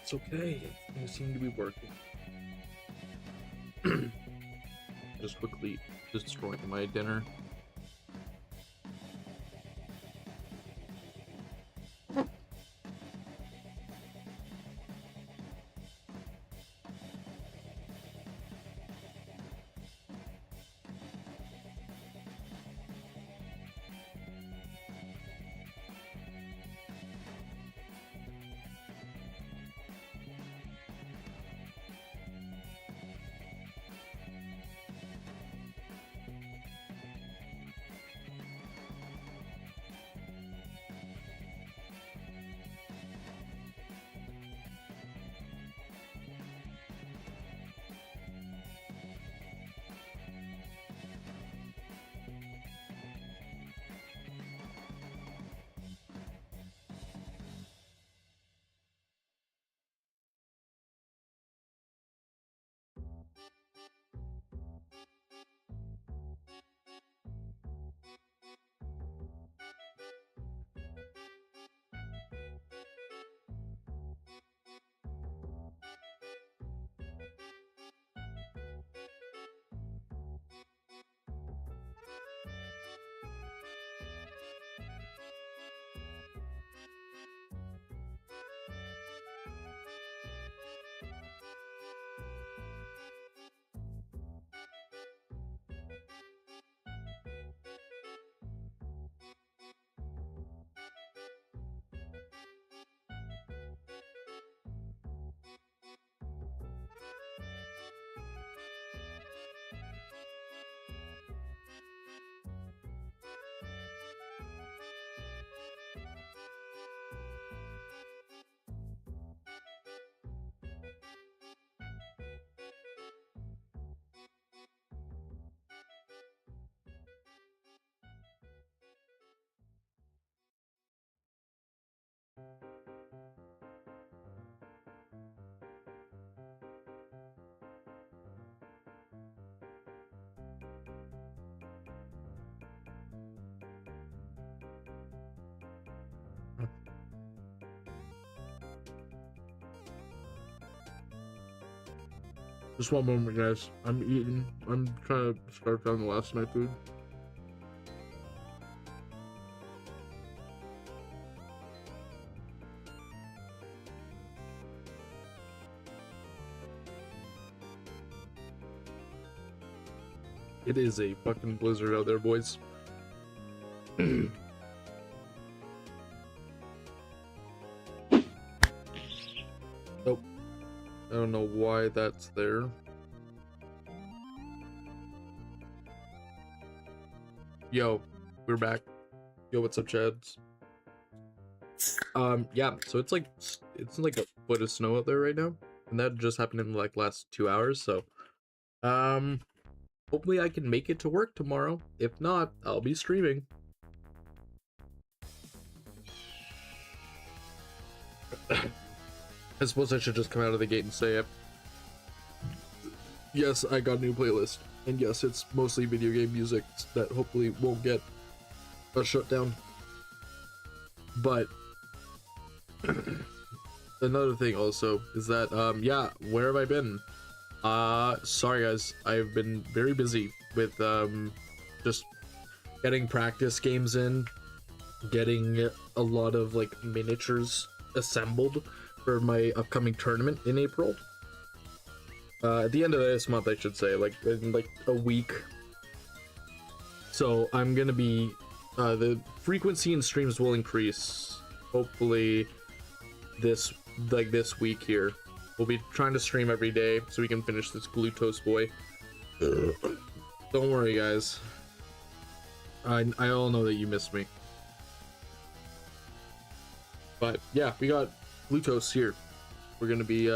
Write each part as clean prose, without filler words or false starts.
It's okay. Things seem to be working. Just quickly destroying my dinner. Just one moment, guys. I'm eating. I'm trying to scarf down the last of my food. It is a fucking blizzard out there, boys. Nope. I don't know why that's there. Yo, we're back. Yo, what's up, Chads? Yeah, so it's like a foot of snow out there right now, and that just happened in like last 2 hours. So, hopefully I can make it to work tomorrow. If not, I'll be streaming. I suppose I should just come out of the gate and say it. Yes, I got a new playlist. And yes, it's mostly video game music that hopefully won't get a shutdown. But another thing also is that, yeah, where have I been? Sorry guys, I've been very busy with, just getting practice games in, getting a lot of, like, miniatures assembled for my upcoming tournament in April. At the end of this month, I should say, like, in, like, a week. So, I'm gonna be, the frequency in streams will increase, hopefully, this week here. We'll be trying to stream every day so we can finish this Glutos boy. Don't worry, guys. I all know that you missed me. But yeah, we got Glutos here. We're gonna be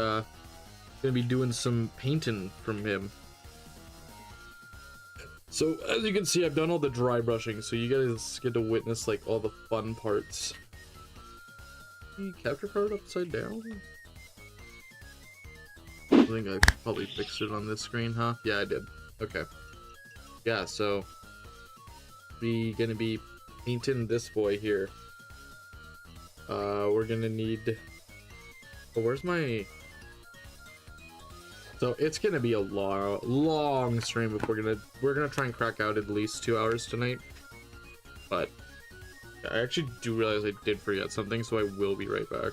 doing some painting from him. So as you can see, I've done all the dry brushing, so you guys get to witness like all the fun parts. The capture card upside down? I think I probably fixed it on this screen, huh? Yeah, I did. Okay. Yeah, so we gonna be painting this boy here. We're gonna need Oh, where's my... So it's gonna be a long stream if we're gonna try and crack out at least 2 hours tonight. But I actually do realize I did forget something, so I will be right back.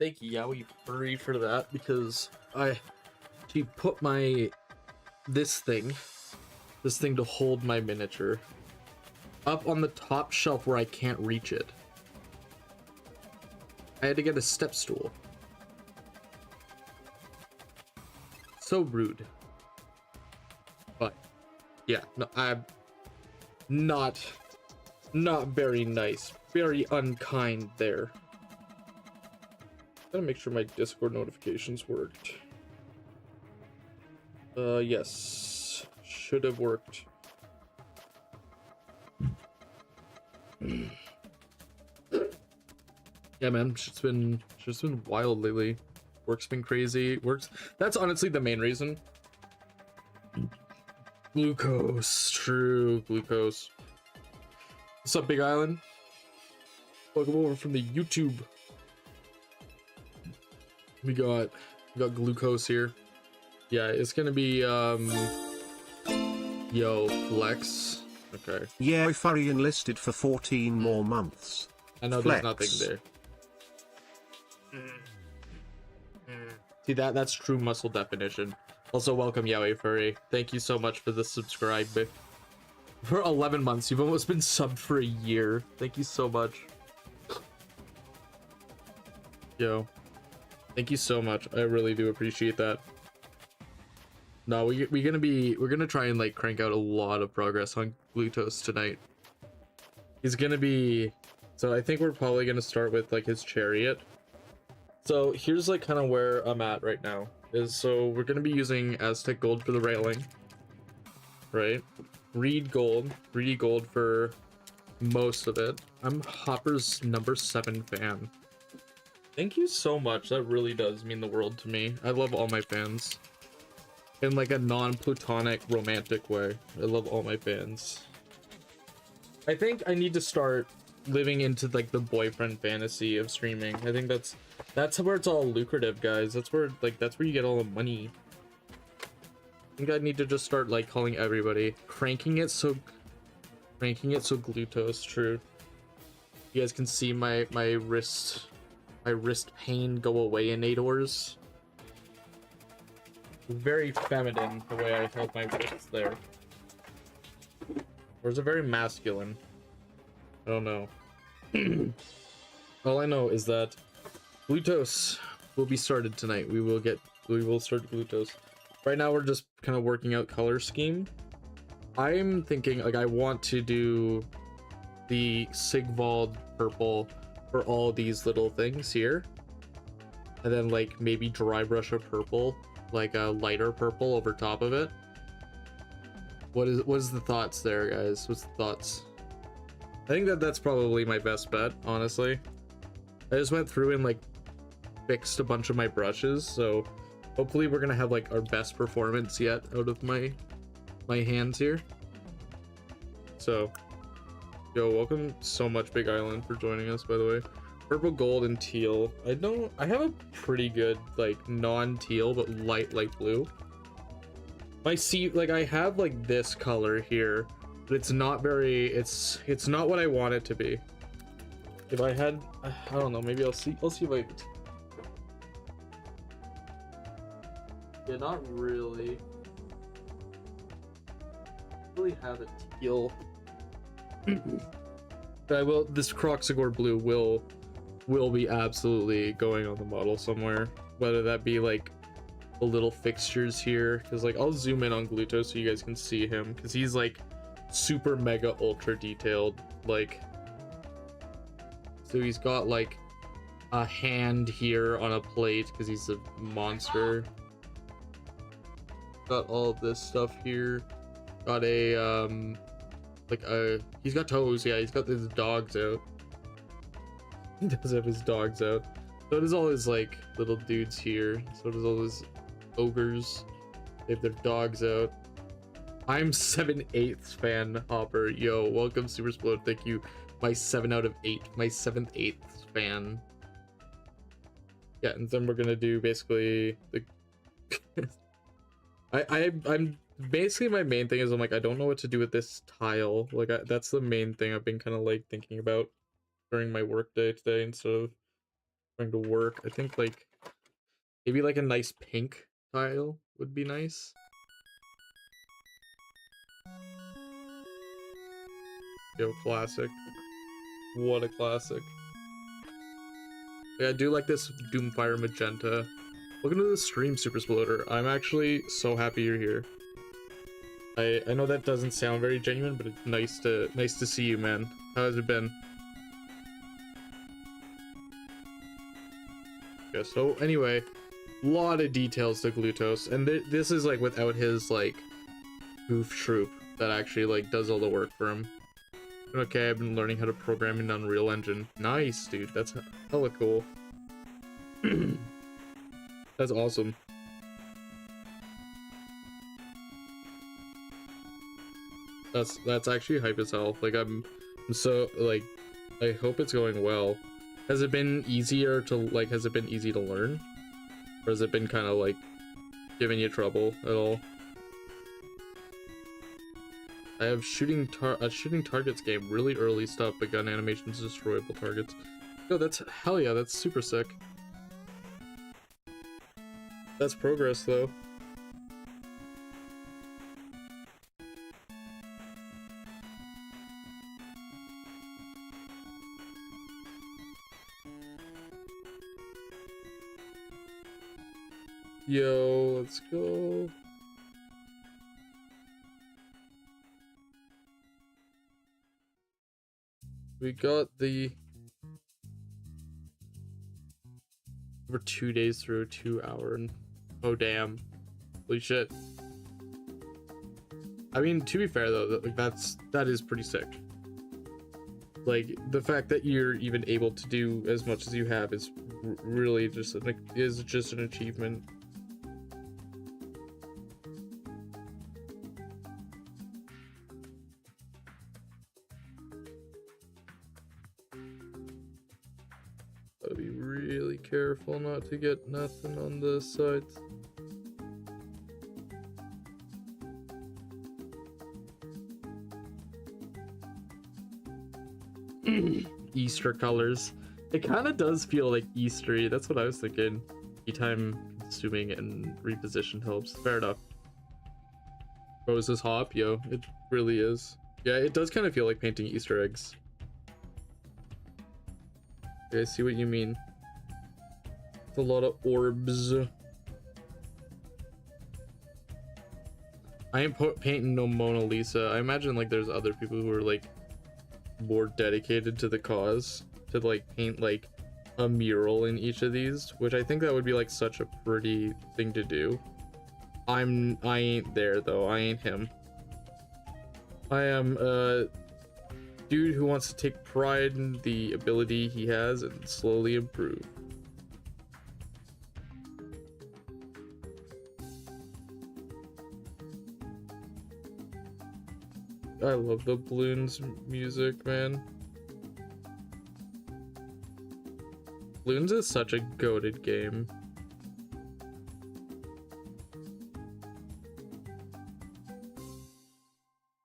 Thank you, Yowie Furry, for that, because she put this thing to hold my miniature up on the top shelf where I can't reach it. I had to get a step stool. So rude. But yeah, no, I'm not very nice, very unkind there. Gotta make sure my Discord notifications worked. Yes, should have worked. Yeah, man, it's just been wild lately. Work's been crazy. That's honestly the main reason. Glucose, true, Glucose. What's up, Big Island? Welcome over from the YouTube. We got Glucose here. Yeah, it's gonna be yo, Flex. Okay. Yeah, Furry enlisted for 14 more months. I know Flex. There's nothing there. See, that's true muscle definition. Also, welcome, Yowie Furry. Thank you so much for the subscribe. For 11 months, you've almost been subbed for a year. Thank you so much. Yo. Thank you so much. I really do appreciate that. No, we're gonna try and like crank out a lot of progress on Glutos tonight. He's gonna be, so I think we're probably gonna start with like his chariot. So here's like kind of where I'm at right now. So we're gonna be using Aztec gold for the railing, right? Greedy gold for most of it. I'm Hopper's #7 fan. Thank you so much. That really does mean the world to me. I love all my fans. In like a non-plutonic romantic way. I love all my fans. I think I need to start living into like the boyfriend fantasy of streaming. I think that's where it's all lucrative, guys. That's where you get all the money. I think I need to just start like calling everybody, cranking it so Glutos. True. You guys can see my wrist pain go away in 8 hours. Very feminine the way I held my wrists there. Or is it very masculine? I don't know. All I know is that Glutos will be started tonight. We will start Glutos. Right now we're just kind of working out color scheme. I'm thinking like I want to do the Sigvald purple for all these little things here. And then like maybe dry brush a purple, like a lighter purple over top of it. What is the thoughts there, guys? What's the thoughts? I think that's probably my best bet, honestly. I just went through and like fixed a bunch of my brushes, so hopefully we're gonna have like our best performance yet out of my hands here. So yo, welcome so much, Big Island, for joining us, by the way. Purple, gold, and teal. I have a pretty good like non-teal but light blue. My like I have like this color here, but it's not very, it's not what I want it to be. If I had, I don't know, maybe I'll see if I, yeah, not really have a teal. But I will, this Croxagore blue will be absolutely going on the model somewhere, whether that be like the little fixtures here, because like I'll zoom in on Glutos so you guys can see him, because he's like super mega ultra detailed. Like, so he's got like a hand here on a plate because he's a monster. Got all of this stuff here. Got a he's got toes. Yeah, he's got his dogs out. He does have his dogs out. So does all his like little dudes here. So does all his ogres. They have their dogs out. I'm 7/8 fan, Hopper. Yo, welcome Super Splode. Thank you. My 7 out of 8. My 7/8 fan. Yeah, and then we're gonna do basically the I'm basically, my main thing is I'm like, I don't know what to do with this tile. Like that's the main thing I've been kind of like thinking about during my work day today instead of trying to work. I think like maybe like a nice pink tile would be nice. Yo, classic. What a classic. Yeah, I do like this Doomfire magenta. Welcome to the stream, Super Sploder. I'm actually so happy you're here. I know that doesn't sound very genuine, but it's nice to see you, man. How has it been? Yeah, so anyway, a lot of details to Glutos, and this is like without his like goof troop that actually like does all the work for him. Okay, I've been learning how to program in Unreal Engine. Nice, dude. That's hella cool. That's awesome. That's actually hype as hell. Like I'm so like I hope it's going well. Has it been easier to like has it been easy to learn? Or has it been kind of like giving you trouble at all? I have shooting targets game, really early stuff, but gun animations, destroyable targets. Yo, that's hell yeah, that's super sick. That's progress though. Yo, let's go. We got the over 2 days through a 2 hour and oh damn. Holy shit. I mean, to be fair though, like that is pretty sick. Like the fact that you're even able to do as much as you have is really just an achievement. Gotta be really careful not to get nothing on the sides. Easter colors. It kind of does feel like Eastery. That's what I was thinking. Time consuming and reposition helps. Fair enough. Roses hop, yo, it really is. Yeah, it does kind of feel like painting Easter eggs. Okay, I see what you mean. It's a lot of orbs. I ain't painting no Mona Lisa. I imagine like there's other people who are like more dedicated to the cause to like paint like a mural in each of these, which I think that would be like such a pretty thing to do. I ain't there though. I ain't him. I am a dude who wants to take pride in the ability he has and slowly improve. I love the Bloons music, man. Bloons is such a goated game.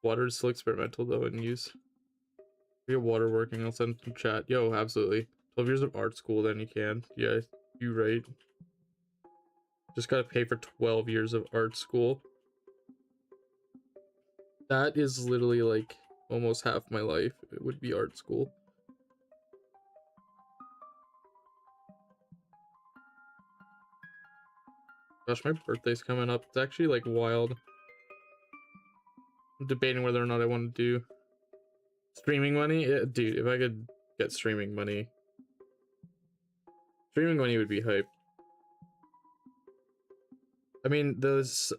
Water is still experimental though in use. If you get water working, I'll send some chat. Yo, absolutely. 12 years of art school, then you can. Yeah, you right. Just gotta pay for 12 years of art school. That is literally like almost half my life. It would be art school. Gosh, my birthday's coming up. It's actually like wild. I'm debating whether or not I want to do streaming money. Yeah, dude, if I could get streaming money would be hype. I mean,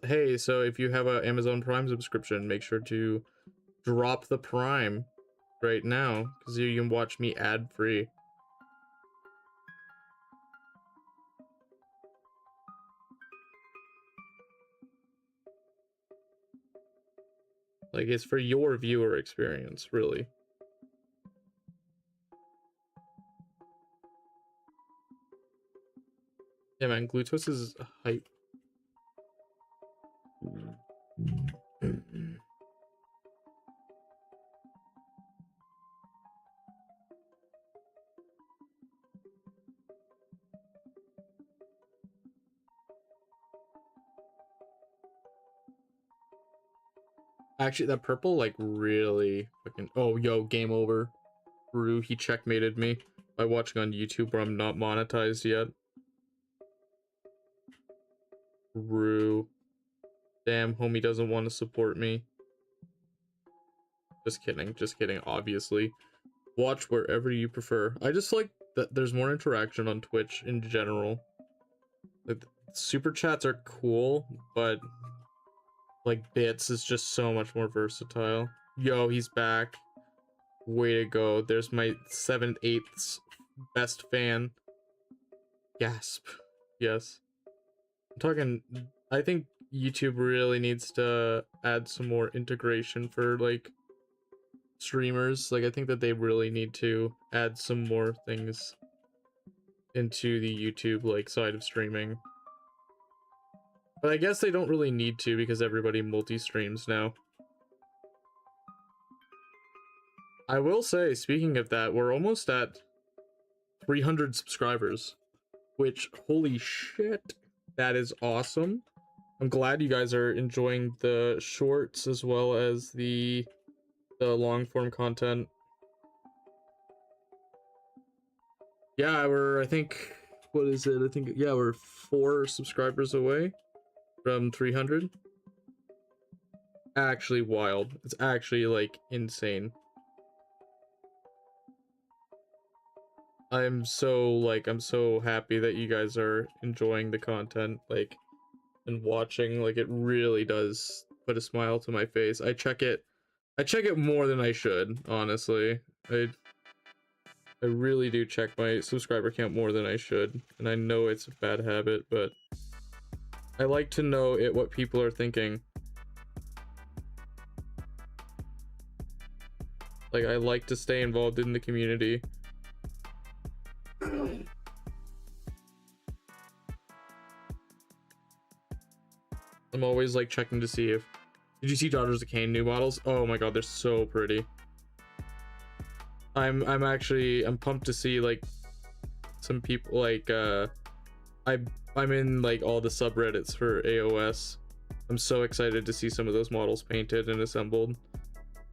hey, so if you have an Amazon Prime subscription, make sure to drop the Prime right now, because you can watch me ad-free. Like, it's for your viewer experience, really. Yeah, man, Glutos is hype. Actually, that purple, like, really fucking... Oh, yo, game over. Rue, he checkmated me by watching on YouTube where I'm not monetized yet. Rue. Damn, homie doesn't want to support me. Just kidding, obviously. Watch wherever you prefer. I just like that there's more interaction on Twitch in general. Like, super chats are cool, but like bits is just so much more versatile. Yo, he's back. Way to go. There's my 7/8 best fan. Gasp. Yes. I'm talking, I think YouTube really needs to add some more integration for like streamers. Like, I think that they really need to add some more things into the YouTube like side of streaming. But I guess they don't really need to because everybody multi-streams now. I will say, speaking of that, we're almost at 300 subscribers, which, holy shit, that is awesome. I'm glad you guys are enjoying the shorts as well as the long form content. Yeah, we're, I think, what is it? I think, yeah, we're 4 subscribers away from 300. Actually wild. It's actually like insane. I'm so happy that you guys are enjoying the content, like, and watching. Like, it really does put a smile to my face. I check it more than I should, honestly. I really do check my subscriber count more than I should, and I know it's a bad habit, but I like to know what people are thinking. Like, I like to stay involved in the community. I'm always like checking to see if... Did you see Daughters of Cain new models? Oh my god, they're so pretty. I'm pumped to see like some people like I'm in like all the subreddits for AOS. I'm so excited to see some of those models painted and assembled.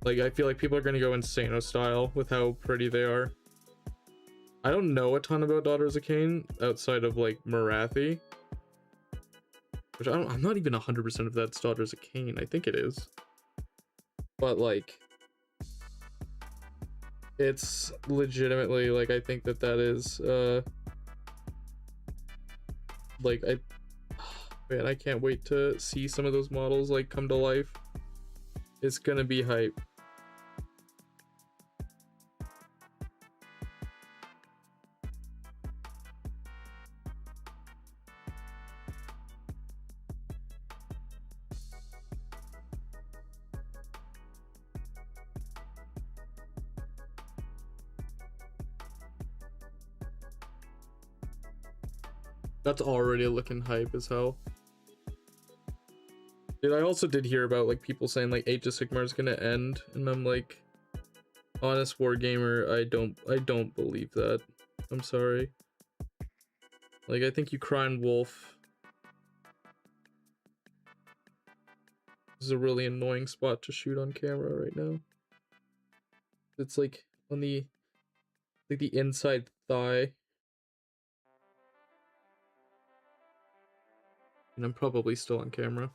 Like, I feel like people are gonna go insano style with how pretty they are. I don't know a ton about Daughters of Cain outside of like Marathi, which I'm not even 100% if that's Daughters of Cain. I think it is, but like, it's legitimately like, I think that is like, man, I can't wait to see some of those models like come to life. It's gonna be hype. That's already looking hype as hell. Dude, I also did hear about like people saying like Age of Sigmar is gonna end, and I'm like, honest wargamer, I don't believe that. I'm sorry. Like, I think you crying wolf. This is a really annoying spot to shoot on camera right now. It's like on the inside thigh. And I'm probably still on camera.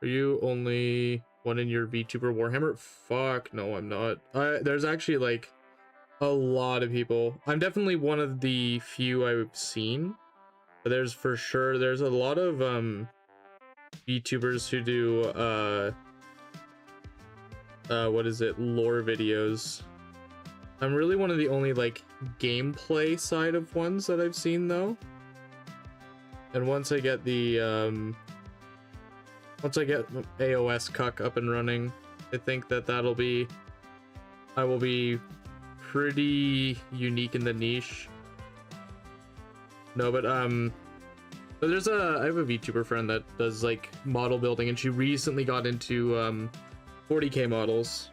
Are you only one in your VTuber Warhammer? Fuck, no, I'm not. There's actually like a lot of people. I'm definitely one of the few I've seen. But there's a lot of VTubers who do what is it, lore videos. I'm really one of the only like gameplay side of ones that I've seen though. And once I get the Once I get AOS Cuck up and running, I think that I will be pretty unique in the niche. No, but I have a VTuber friend that does like model building, and she recently got into 40k models.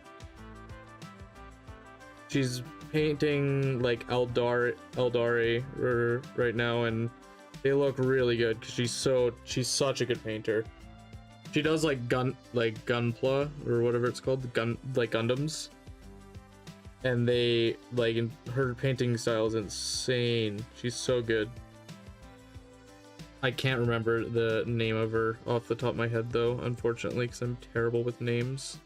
She's painting like Eldari right now, and they look really good because she's such a good painter. She does like Gunpla or whatever it's called, Gundams, and they like her painting style is insane. She's so good. I can't remember the name of her off the top of my head though, unfortunately, because I'm terrible with names.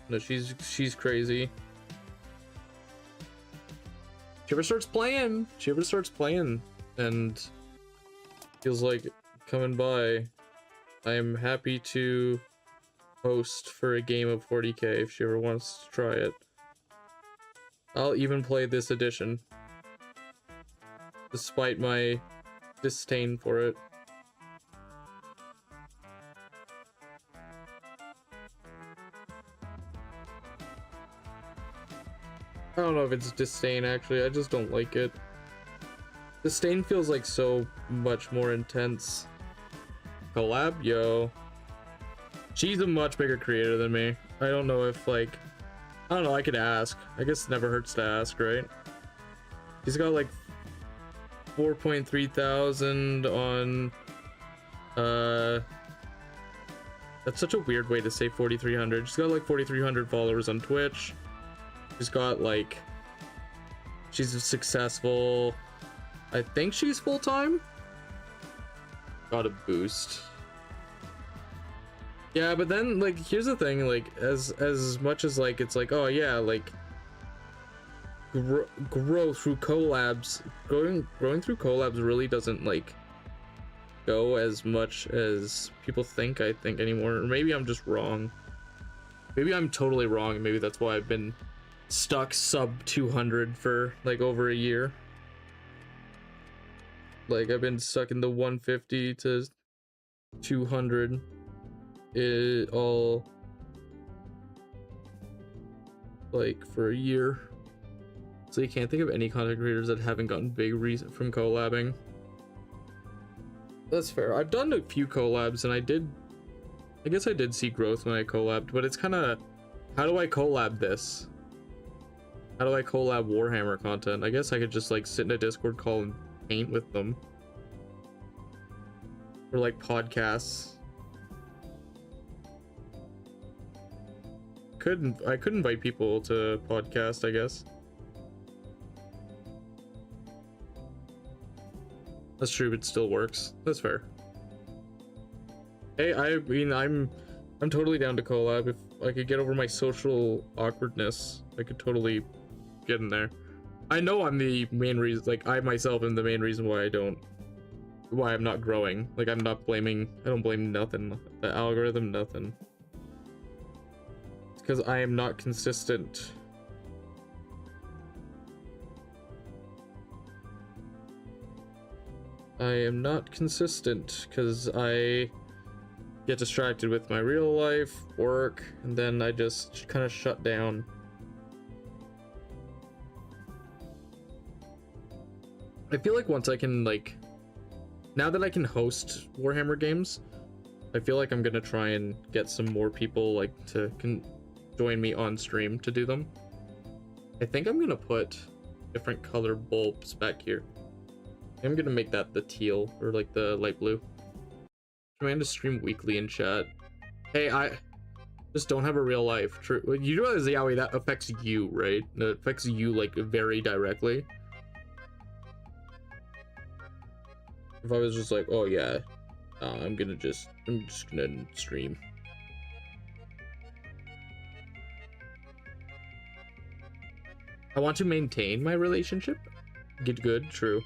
No, she's crazy. She ever starts playing and feels like coming by, I am happy to host for a game of 40k if she ever wants to try it. I'll even play this edition, despite my disdain for it. I don't know if it's disdain, actually. I just don't like it. Disdain feels like so much more intense. Collab? Yo. She's a much bigger creator than me. I don't know if, like... I don't know, I could ask. I guess it never hurts to ask, right? She's got, like, 4.3 thousand on... That's such a weird way to say 4,300. She's got, like, 4,300 followers on Twitch. She's got like, she's successful. I think she's full-time. Got a boost. Yeah, but then like, here's the thing, like as much as like, it's like, oh yeah, like grow through collabs, growing through collabs really doesn't like go as much as people think, I think, anymore. Or maybe I'm just wrong. Maybe I'm totally wrong. Maybe that's why I've been stuck sub 200 for like over a year. Like I've been stuck in the 150 to 200 all like for a year. So you can't think of any content creators that haven't gotten big from collabing. That's fair. I've done a few collabs and I guess I did see growth when I collabed, but it's kind of, how do I collab this? How do I collab Warhammer content? I guess I could just like sit in a Discord call and paint with them. Or like podcasts. I could invite people to podcast, I guess. That's true, it still works. That's fair. Hey, I mean, I'm totally down to collab. If I could get over my social awkwardness, I could totally get in there. I know I'm the main reason, like I myself am the main reason why I'm not growing. Like I don't blame nothing. The algorithm, nothing. It's because I am not consistent. I am not consistent because I get distracted with my real life, work, and then I just kind of shut down. I feel like once I can, like, now that I can host Warhammer games, I feel like I'm gonna try and get some more people like to join me on stream to do them. I think I'm gonna put different color bulbs back here. I'm gonna make that the teal or like the light blue. Trying to stream weekly in chat. Hey, I just don't have a real life. True. You realize, Yaoi, that affects you, right? It affects you like very directly. If I was just like, oh yeah, I'm just gonna stream. I want to maintain my relationship. Get good, true.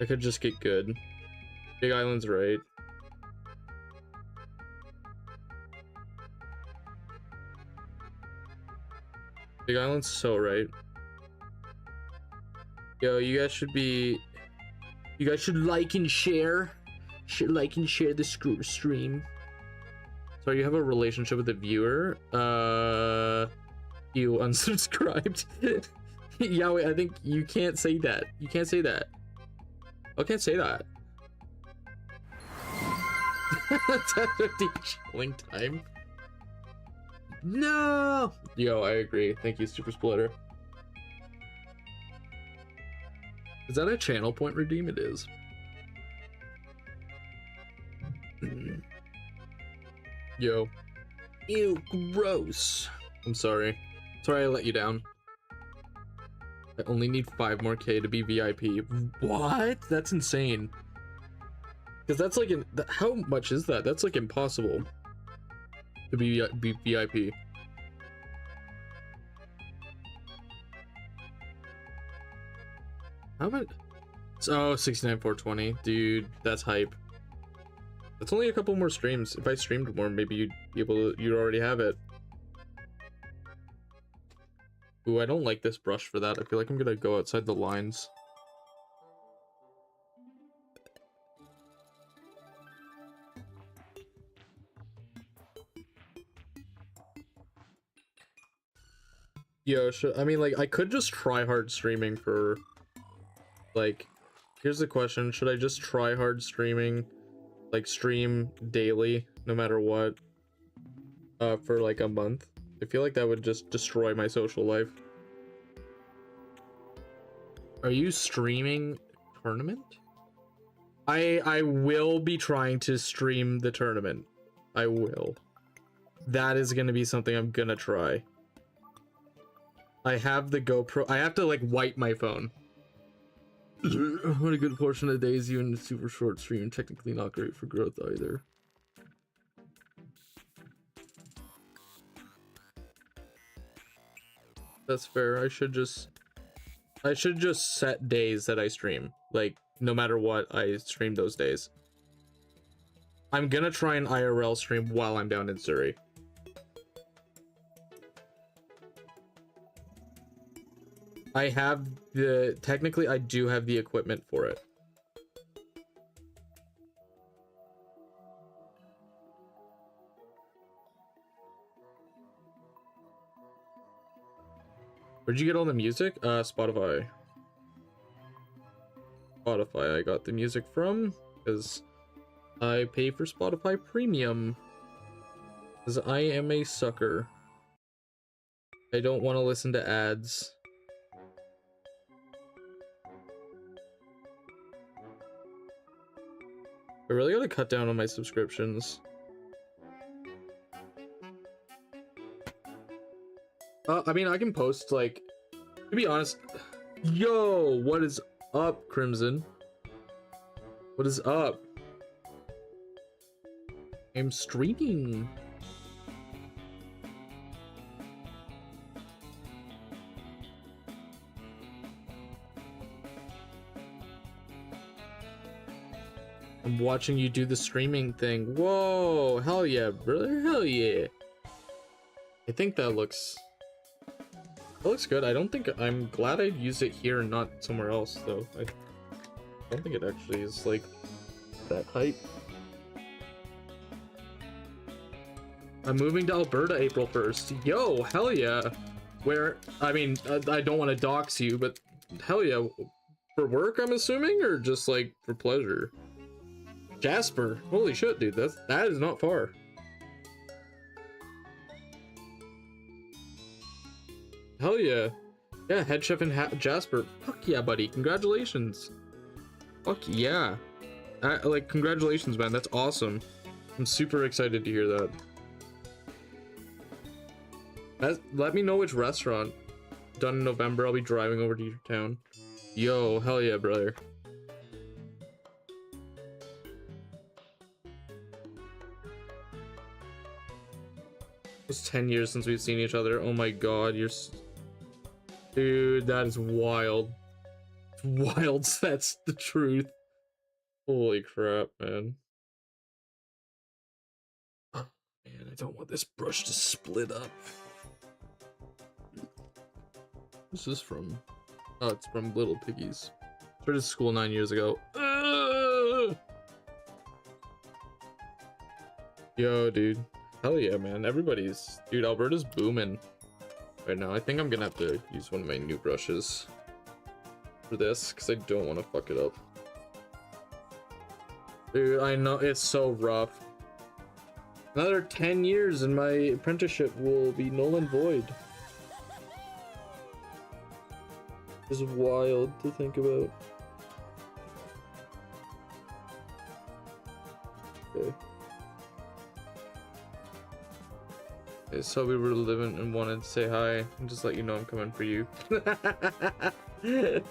I could just get good. Big Island's right. Big Island's so right. Yo, you guys should like and share. Like and share the stream. So you have a relationship with the viewer? You unsubscribed. Yeah, wait, I think you can't say that. You can't say that. I can't say that. 10:50 chilling time. No. Yo, I agree. Thank you, Super Splitter. Is that a channel point redeem? It is. Yo. Ew, gross. I'm sorry. Sorry I let you down. I only need 5 more K to be VIP. What? That's insane. Because that's like how much is that? That's like impossible to be VIP. How much? Oh, 69,420. Dude, that's hype. That's only a couple more streams. If I streamed more, maybe you'd be able to, you'd already have it. Ooh, I don't like this brush for that. I feel like I'm gonna go outside the lines. Yo, I mean, like, I could just try hard streaming for, like, here's the question. Should I just try hard streaming, like, stream daily, no matter what, for, like, a month? I feel like that would just destroy my social life. Are you streaming tournament? I will be trying to stream the tournament. I will. That is gonna be something I'm gonna try. I have the GoPro. I have to like wipe my phone. What a good portion of the days you in the super short stream. Technically not great for growth either. That's fair. I should just set days that I stream. Like no matter what, I stream those days. I'm gonna try an IRL stream while I'm down in Surrey. I have technically I do have the equipment for it. Where'd you get all the music? Spotify. I got the music from, because I pay for Spotify Premium. Because I am a sucker. I don't want to listen to ads. I really gotta cut down on my subscriptions. I mean, I can post, like, to be honest. Yo, what is up, Crimson? What is up? I'm streaming. I'm watching you do the streaming thing. Whoa, hell yeah, brother, hell yeah. I think that looks good. I don't think, I'm glad I used it here and not somewhere else though. I don't think it actually is like that hype. I'm moving to Alberta April 1st. Yo, hell yeah. Where, I mean, I don't want to dox you, but hell yeah. For work, I'm assuming, or just like for pleasure? Jasper, holy shit, dude, that is not far. Hell yeah. Yeah, head chef in Jasper. Fuck yeah, buddy. Congratulations. Fuck yeah. Like, congratulations, man. That's awesome. I'm super excited to hear that. Let me know which restaurant. Done in November, I'll be driving over to your town. Yo, hell yeah, brother. It's 10 years since we've seen each other. Oh my god, dude, that is wild. Wild, that's the truth. Holy crap, man. Oh, man, I don't want this brush to split up. This is from... Oh, it's from Little Piggies. Started school 9 years ago. Yo, dude. Hell yeah, man. Everybody's... Dude, Alberta's booming right now. I think I'm gonna have to use one of my new brushes for this, because I don't want to fuck it up. Dude, I know, it's so rough. Another 10 years and my apprenticeship will be null and void. It's wild to think about. Okay. I saw we were living and wanted to say hi and just let you know I'm coming for you.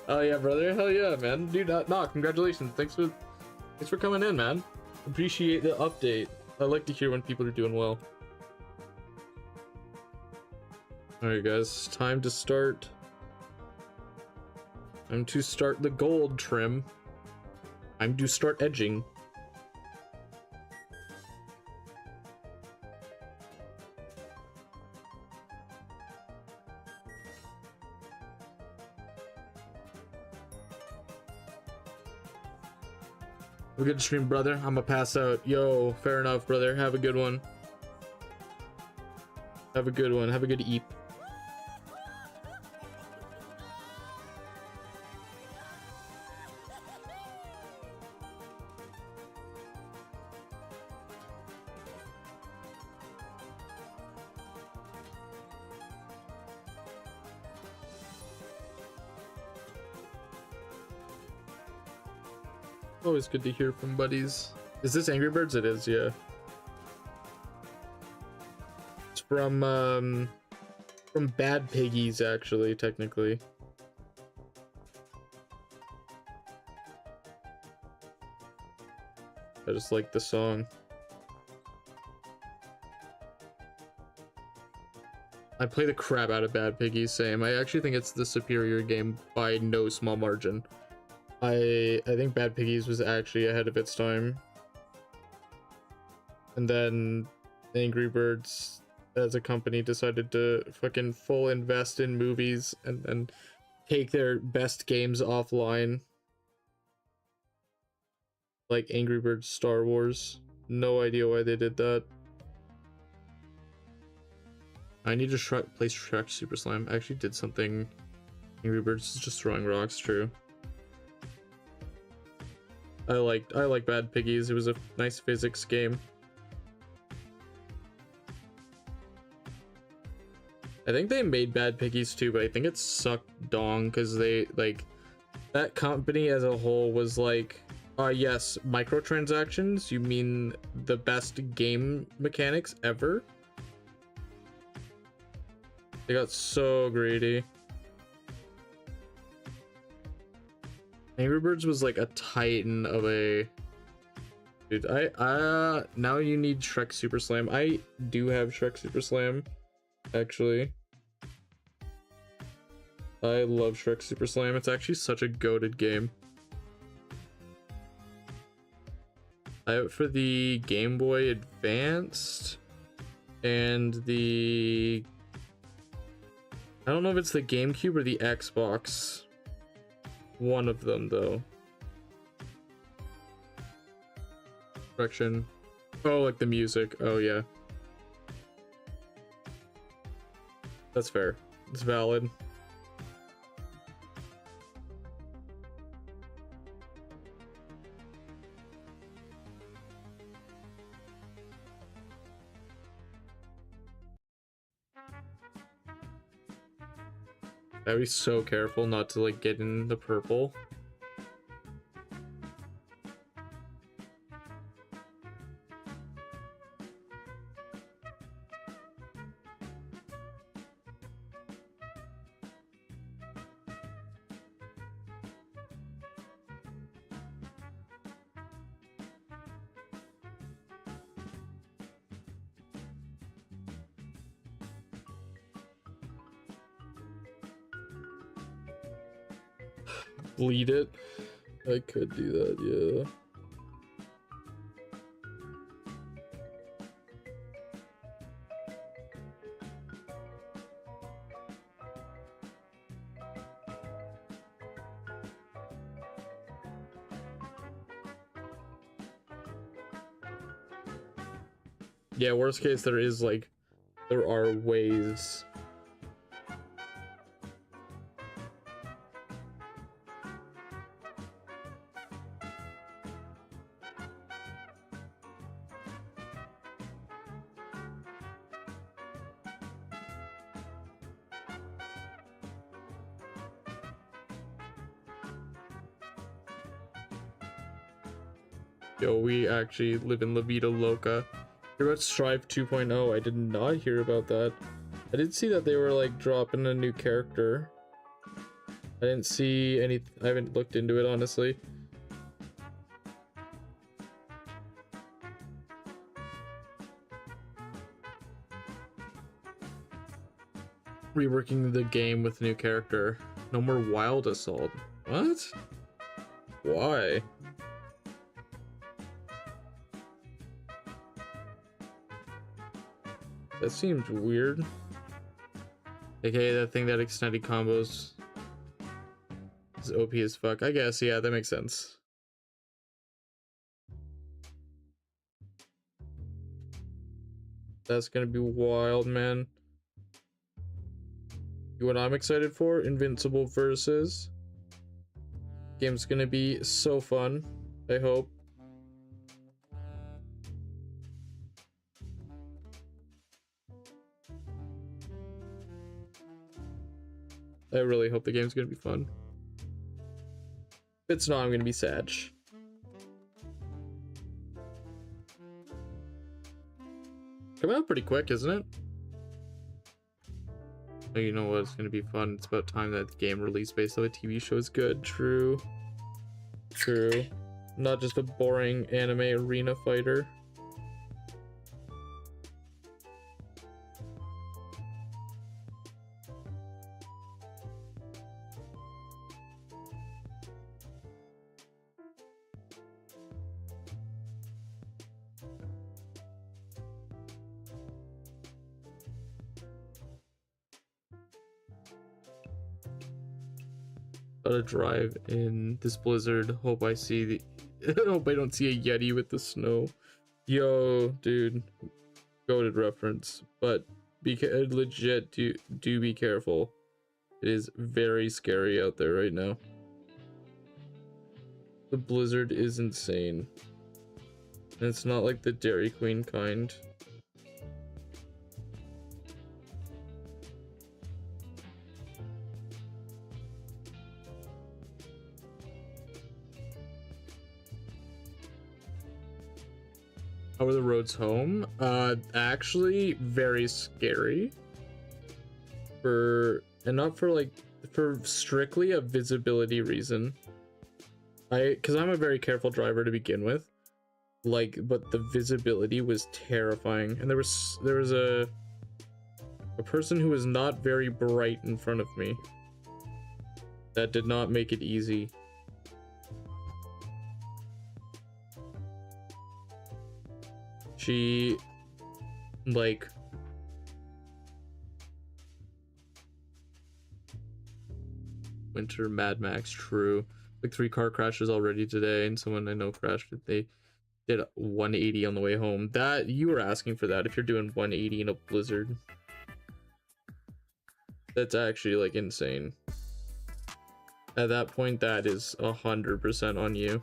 Oh yeah, brother. Hell yeah, man. Dude, nah, congratulations. Thanks for coming in, man. Appreciate the update. I like to hear when people are doing well. Alright guys, time to start. Time to start the gold trim. Time to start edging. Have a good stream, brother. I'ma pass out. Yo, fair enough, brother. Have a good one. Have a good one. Have a good eep. Always good to hear from buddies. Is this Angry Birds? It is, yeah. It's from Bad Piggies, actually, technically. I just like the song. I play the crap out of Bad Piggies, same. I actually think it's the superior game by no small margin. I think Bad Piggies was actually ahead of its time. And then Angry Birds as a company decided to fucking full invest in movies and then take their best games offline. Like Angry Birds Star Wars. No idea why they did that. I need to play Shrek Super Slam. I actually did something. Angry Birds is just throwing rocks, true. I like Bad Piggies. It was a nice physics game. I think they made Bad Piggies too, but I think it sucked dong because they like that company as a whole was like, yes, microtransactions. You mean the best game mechanics ever? They got so greedy. Angry Birds was like a titan of a... Dude, now you need Shrek Super Slam. I do have Shrek Super Slam, actually. I love Shrek Super Slam. It's actually such a goated game. I have it for the Game Boy Advanced and the... I don't know if it's the GameCube or the Xbox. One of them, though. Correction. Oh, like the music. Oh, yeah. That's fair. It's valid. Gotta be so careful not to like get in the purple. Bleed it. I could do that, yeah. Yeah, worst case, there are ways. Yo, we actually live in La Vida Loca. Hear about Strive 2.0? I did not hear about that. I did see that they were like dropping a new character. I didn't see any. I haven't looked into it, honestly. Reworking the game with a new character. No more Wild Assault. What? Why? That seems weird. Okay, that thing that extended combos is OP as fuck. I guess, yeah, that makes sense. That's gonna be wild, man. You know what I'm excited for? Invincible Versus. Game's gonna be so fun, I hope. I really hope the game's gonna be fun. If it's not, I'm gonna be sad. Come out pretty quick, isn't it? Oh, you know what? It's gonna be fun. It's about time that the game release based on a TV show is good. True. True. Not just a boring anime arena fighter. Gotta drive in this blizzard. Hope I see the. Hope I don't see a Yeti with the snow. Yo, dude, goated reference, but legit. Do be careful. It is very scary out there right now. The blizzard is insane, and it's not like the Dairy Queen kind. How are the roads home? Actually very scary. Not for strictly a visibility reason. Cause I'm a very careful driver to begin with. But the visibility was terrifying. And there was a person who was not very bright in front of me. That did not make it easy. She winter Mad Max, true. 3 car crashes already today, and someone I know crashed it. They did 180 on the way home. That you were asking for that if you're doing 180 in a blizzard. That's actually insane. At that point, that is 100% on you.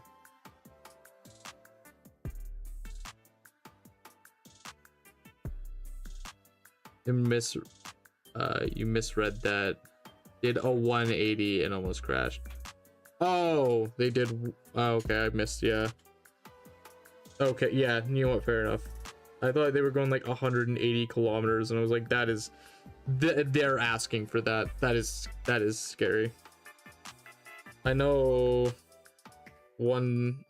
You misread that. Did a 180 and almost crashed. Oh, they did. Oh, okay, I missed. Yeah. Okay, yeah. You know what? Fair enough. I thought they were going 180 kilometers, and I was like, that is. They're asking for that. That is scary. I know one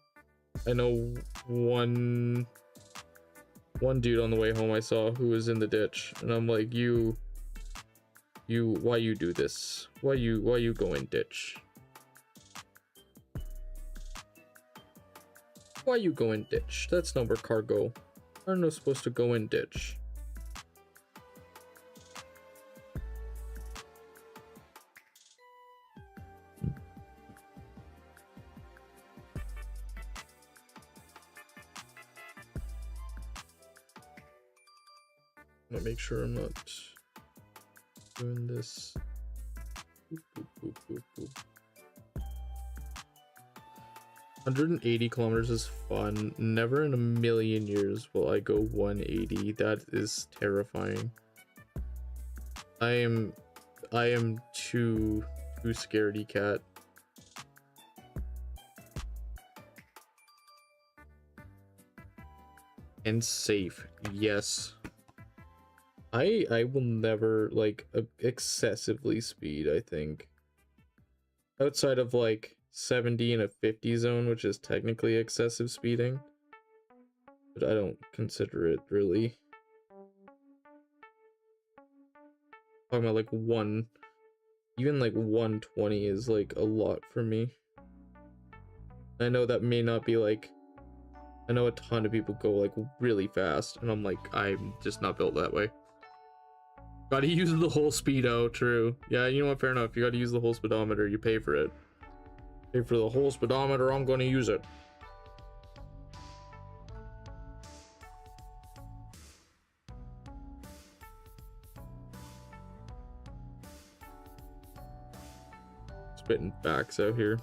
dude on the way home I saw who was in the ditch, and I'm like, why you do this? Why you go in ditch? Why you go in ditch? That's not where cargo. Are no supposed to go in ditch. Let me make sure I'm not doing this. Boop, boop, boop, boop, boop. 180 kilometers is fun. Never in a million years will I go 180. That is terrifying. I am too scaredy cat. And safe, yes. I will never like excessively speed, I think. Outside of like 70 in a 50 zone, which is technically excessive speeding. But I don't consider it really. Talking about like even like 120 is like a lot for me. I know that may not be like, I know a ton of people go like really fast, and I'm like, I'm just not built that way. Gotta use the whole speedo, true. Yeah, you know what, fair enough. You gotta use the whole speedometer, you pay for it. Pay for the whole speedometer, I'm gonna use it. Spitting facts out here.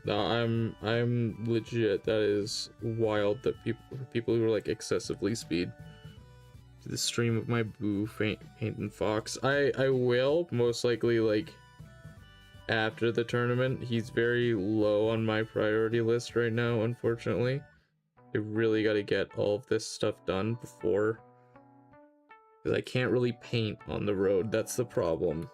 No, I'm legit. That is wild that people who are like excessively speed. To the stream of my boo painting fox. I will most likely like after the tournament. He's very low on my priority list right now, unfortunately. I really got to get all of this stuff done before, because I can't really paint on the road. That's the problem.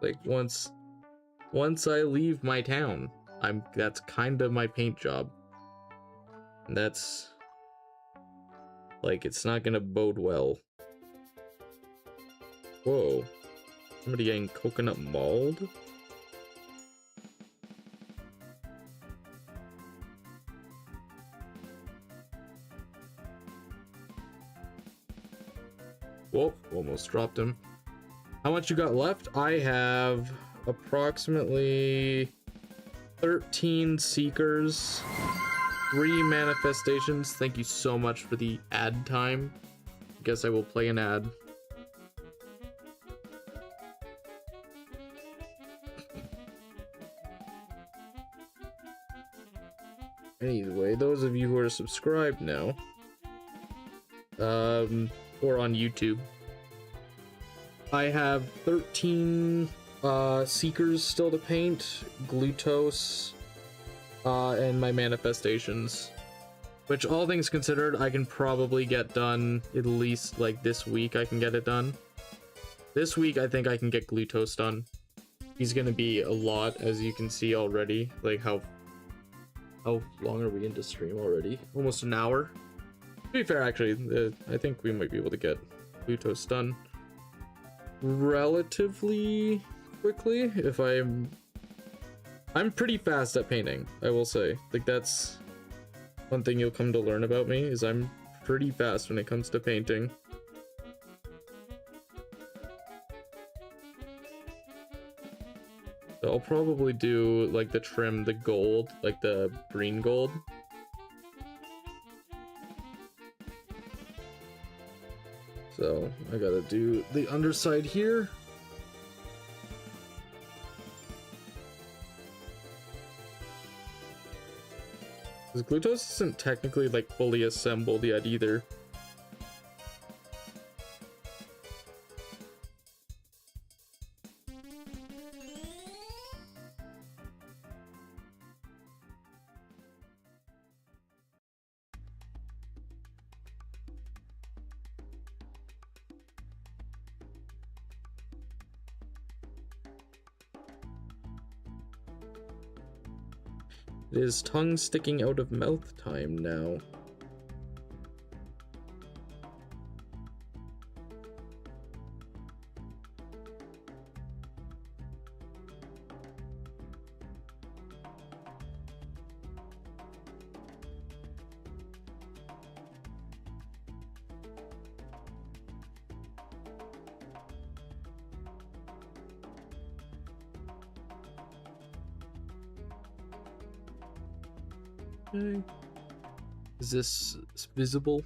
Like once I leave my town, that's kind of my paint job. And that's like, it's not gonna bode well. Whoa. Somebody getting coconut mauled? Whoa, almost dropped him. How much you got left? I have approximately 13 seekers, 3 manifestations. Thank you so much for the ad time. I guess I will play an ad. Anyway, those of you who are subscribed now, or on YouTube, I have 13 seekers still to paint, Glutos, and my manifestations, which, all things considered, I can probably get done at least like this week. I can get it done this week. I think I can get Glutos done. He's gonna be a lot, as you can see already. Like, how long are we into stream already? Almost an hour. To be fair, actually, I think we might be able to get Glutos done relatively quickly. If I'm pretty fast at painting, I will say. Like, that's one thing you'll come to learn about me, is I'm pretty fast when it comes to painting. So I'll probably do like the trim, the gold, like the green gold. So I gotta do the underside here. Because Glutos isn't technically like fully assembled yet either. It is tongue sticking out of mouth time now. Okay. Is this visible?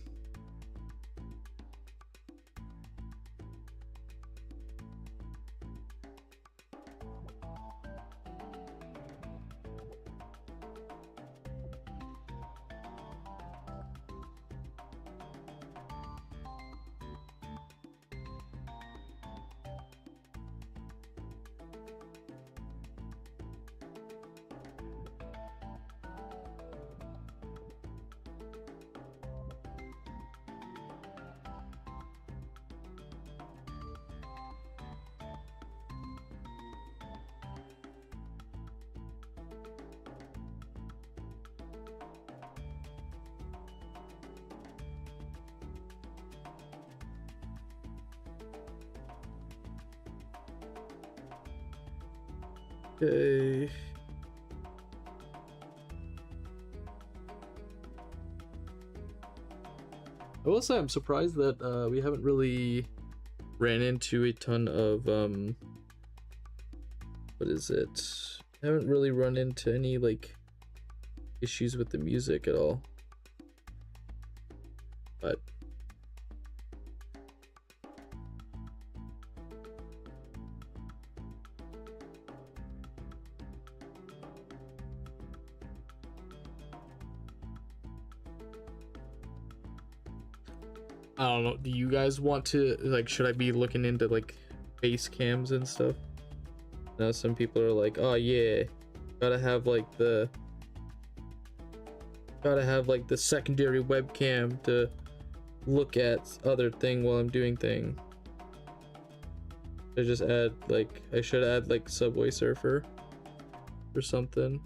Okay. I will say I'm surprised that we haven't really ran into a ton of what is it? Haven't really run into any like issues with the music at all. But I don't know, do you guys want to, like, should I be looking into like face cams and stuff? Now some people are like, oh yeah, gotta have like the secondary webcam to look at other thing while I'm doing thing. I just add like, I should add like Subway Surfer or something.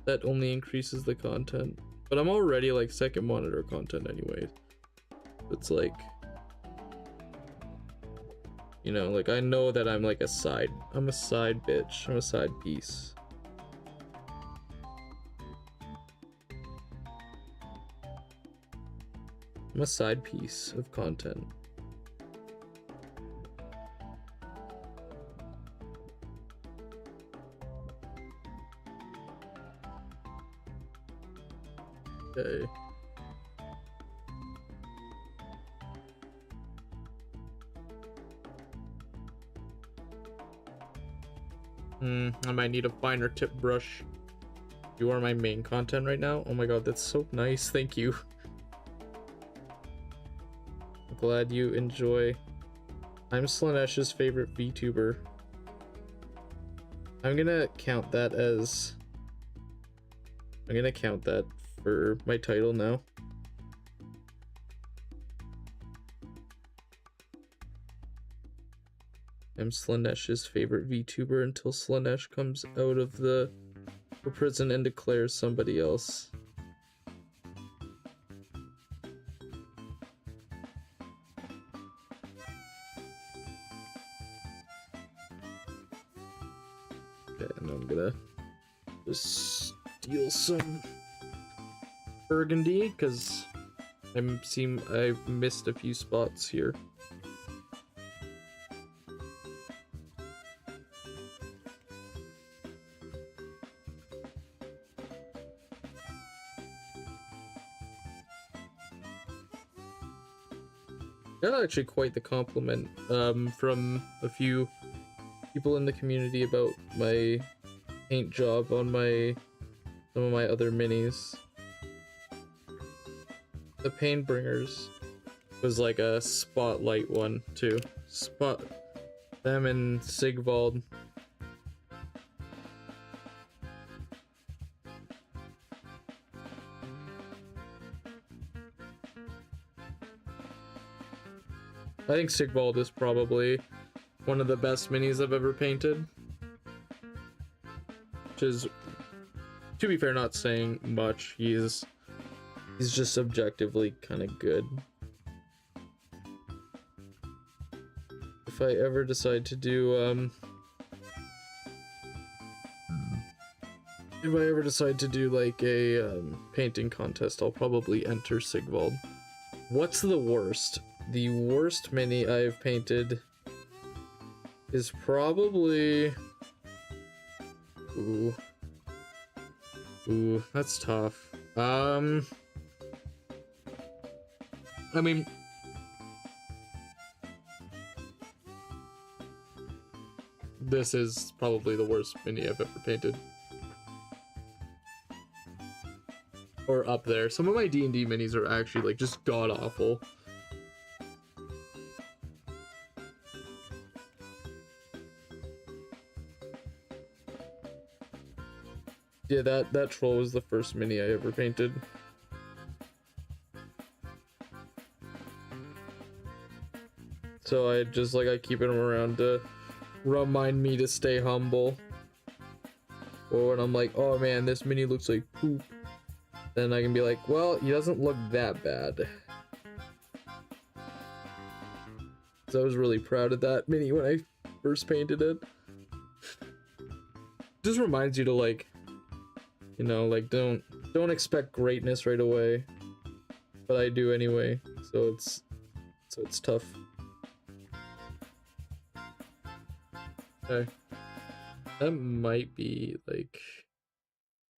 That only increases the content. But I'm already like second monitor content anyways. It's like, you know, like I know that I'm like a side bitch. I'm a side piece. I'm a side piece of content. Okay. I might need a finer tip brush. You are my main content right now. Oh my god, that's so nice. Thank you. I'm glad you enjoy. I'm Slaanesh's favorite VTuber. I'm gonna count that for my title now. I'm Slaanesh's favorite VTuber until Slaanesh comes out of the prison and declares somebody else. Okay, and I'm gonna just steal some burgundy because I've missed a few spots here. Got actually quite the compliment from a few people in the community about my paint job on some of my other minis. The Painbringers was like a spotlight one too. Spot them and Sigvald. I think Sigvald is probably one of the best minis I've ever painted. which is, to be fair, not saying much. He's just subjectively kind of good. If I ever decide to do like a painting contest, I'll probably enter Sigvald. What's the worst? The worst mini I've painted is probably... Ooh, that's tough. I mean, this is probably the worst mini I've ever painted. Or up there. Some of my D&D minis are actually like just god awful. Yeah, that troll was the first mini I ever painted. So I just like, I keep him around to remind me to stay humble. Or when I'm like, oh man, this mini looks like poop, then I can be like, well, he doesn't look that bad. So I was really proud of that mini when I first painted it. Just reminds you to like, you know, like don't expect greatness right away. But I do anyway, so it's tough. Okay. That might be like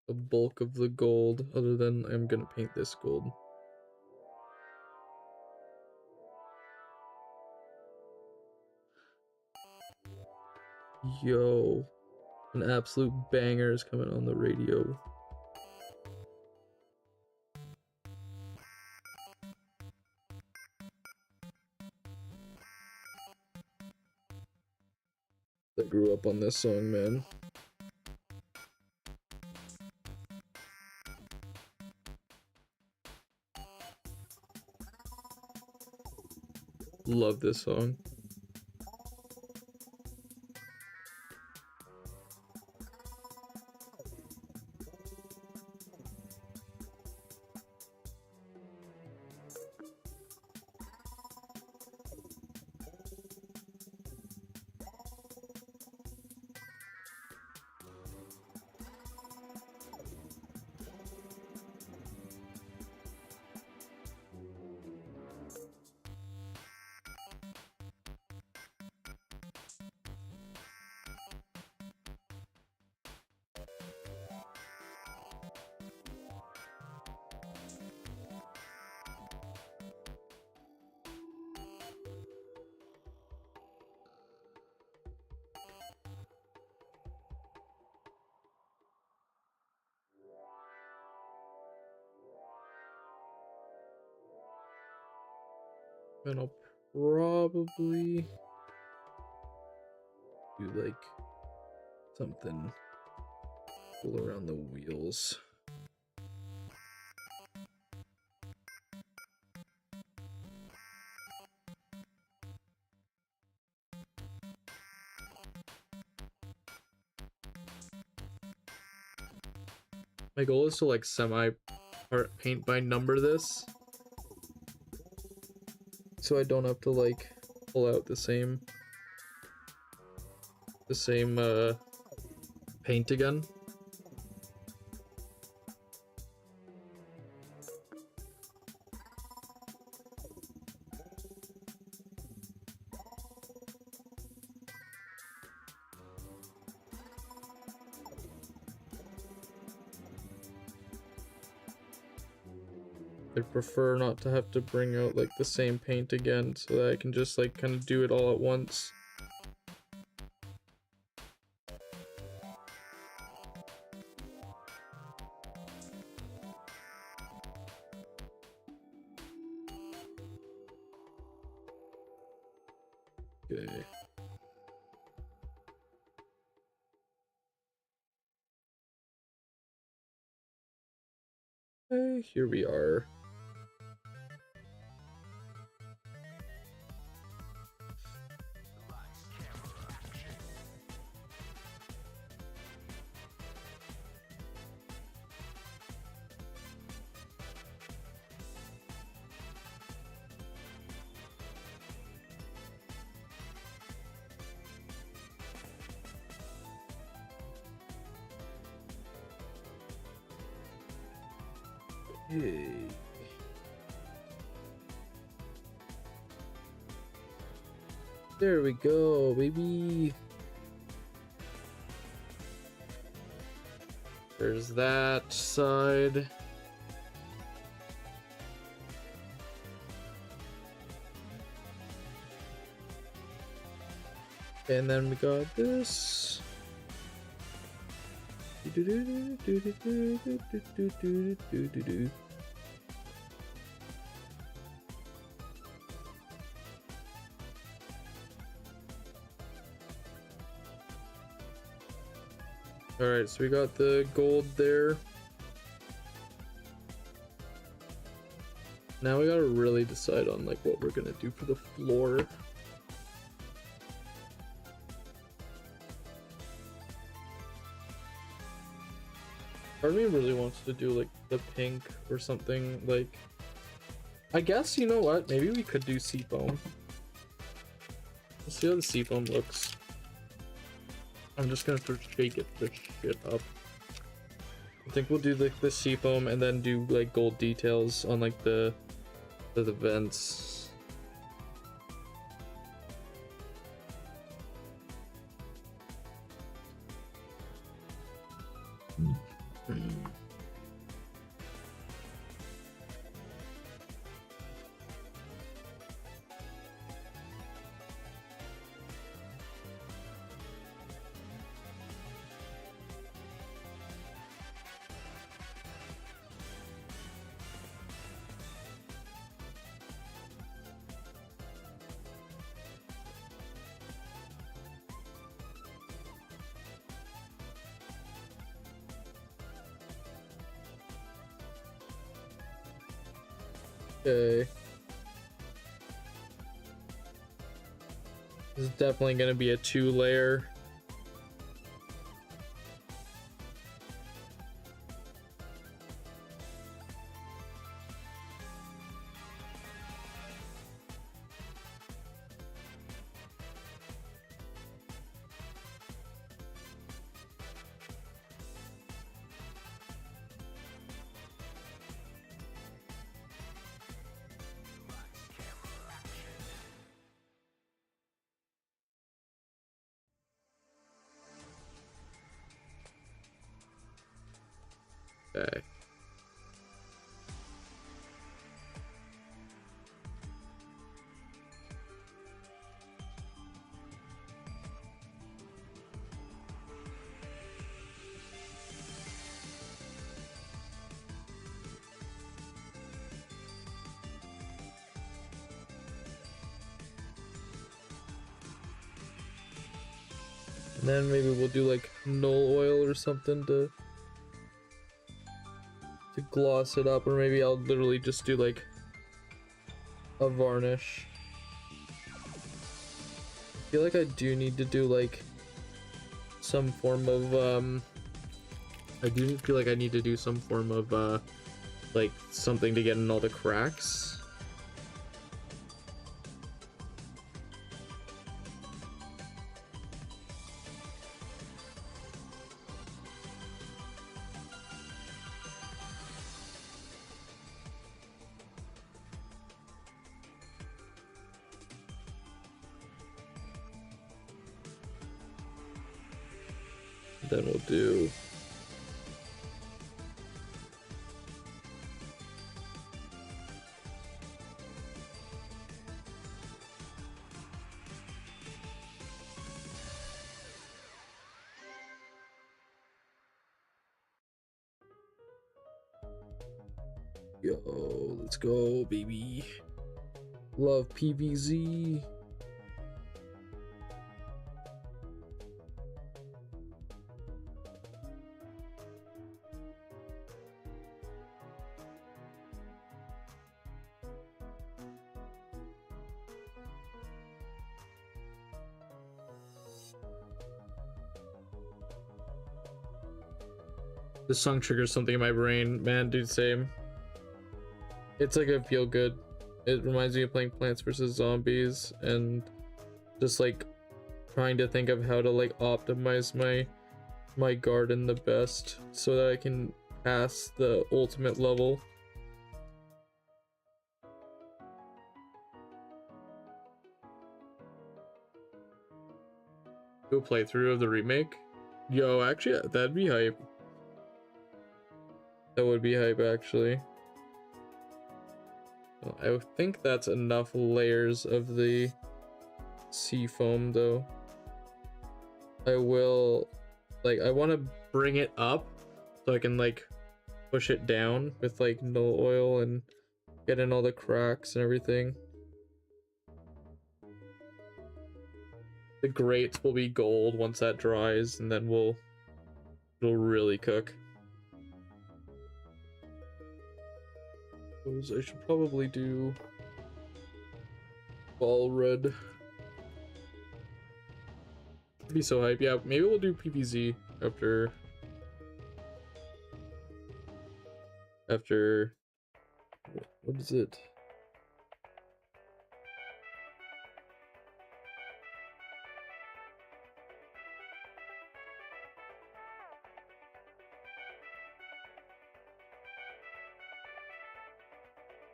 the bulk of the gold, other than I'm gonna paint this gold. Yo, an absolute banger is coming on the radio. I grew up on this song, man. Love this song. And I'll probably do like something cool around the wheels. My goal is to like paint by number this, so I don't have to like pull out the same paint again. I prefer not to have to bring out like the same paint again, so that I can just like kind of do it all at once. Okay. Okay, here we are. Hey. There we go, baby. There's that side. And then we got this. Alright, so we got the gold there. Now we gotta really decide on like what we're gonna do for the floor. Part of me really wants to do like the pink or something. Like, I guess, you know what, maybe we could do seafoam. Let's see how the seafoam looks. I'm just gonna first shake it this shit up. I think we'll do like the seafoam and then do like gold details on like the vents. Okay. This is definitely gonna be a 2-layer. Okay. And then maybe we'll do like null oil or something to gloss it up, or maybe I'll literally just do like a varnish. I feel like I do need to do like some form of I do feel like I need to do some form of like something to get in all the cracks. Then we'll do yo, let's go, baby. Love PVZ. This song triggers something in my brain, man, dude, same. It's like I feel good. It reminds me of playing Plants vs. Zombies and just like trying to think of how to like optimize my garden the best so that I can pass the ultimate level Do a playthrough of the remake. Yo, actually, that'd be hype. That would be hype, actually. Well, I think that's enough layers of the sea foam, though. I will, like, I want to bring it up so I can, like, push it down with, like, no oil and get in all the cracks and everything. The grates will be gold once that dries, and then it'll really cook. I should probably do ball red. It'd be so hype. Yeah, maybe we'll do PvZ after what is it?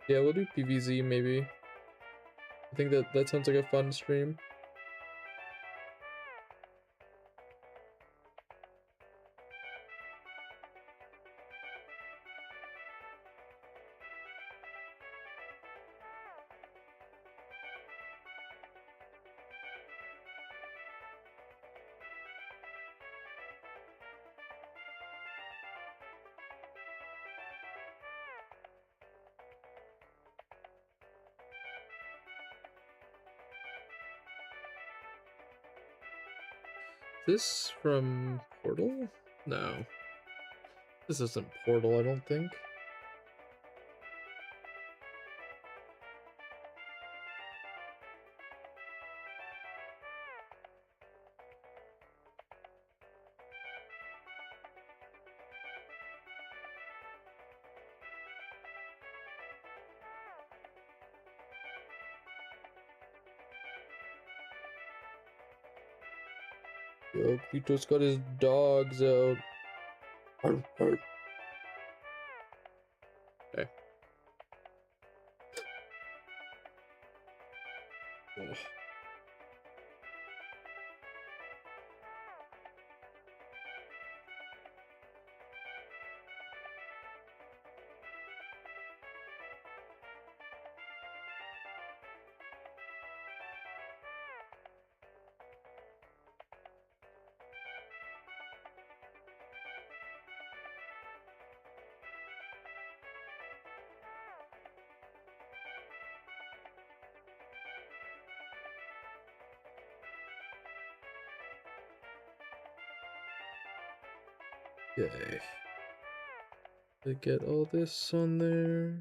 Yeah, we'll do PvZ maybe. I think that sounds like a fun stream. This from Portal? No. This isn't Portal, I don't think. Yo, Glutos got his dogs out. Arf, arf. Okay. Ugh. Okay. To get all this on there.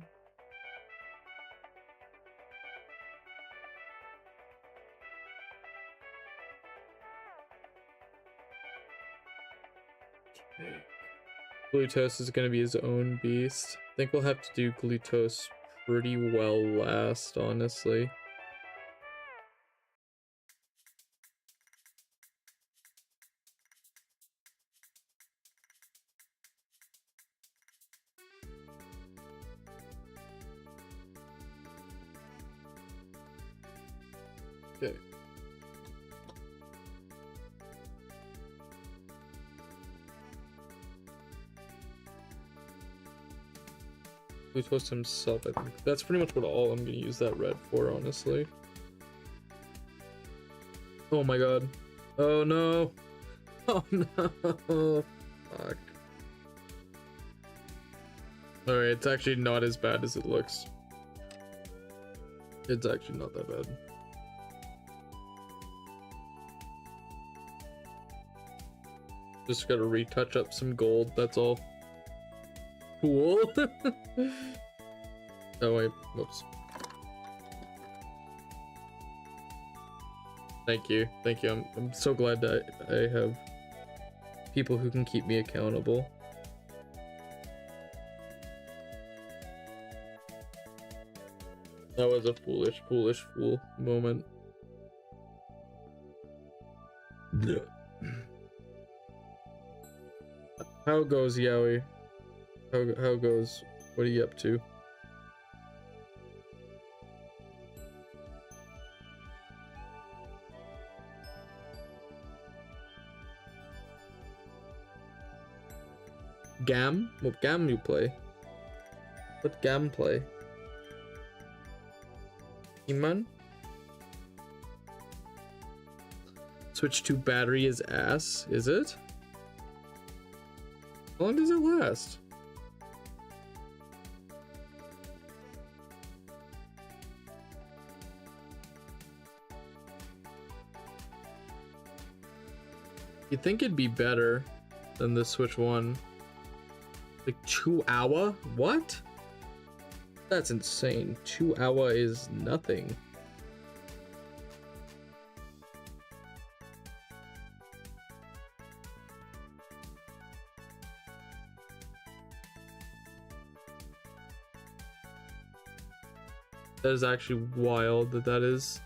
Okay. Glutos is gonna be his own beast. I think we'll have to do Glutos pretty well last, honestly. Okay. Glutos himself, I think. That's pretty much what all I'm gonna use that red for, honestly. Oh my god. Oh no. Oh no. Fuck. Alright, it's actually not as bad as it looks. It's actually not that bad. Just gotta retouch up some gold, that's all. Cool. Oh wait, whoops. Thank you. I'm so glad that I have people who can keep me accountable. That was a foolish fool moment. Yeah. How goes, Yowie? How goes? What are you up to? Gam? What Gam you play? What Gam play? Iman? Switch 2 battery is ass, is it? How long does it last? You'd think it'd be better than the Switch 1. Like 2 hour? What? That's insane. 2 hour is nothing. That is actually wild that is.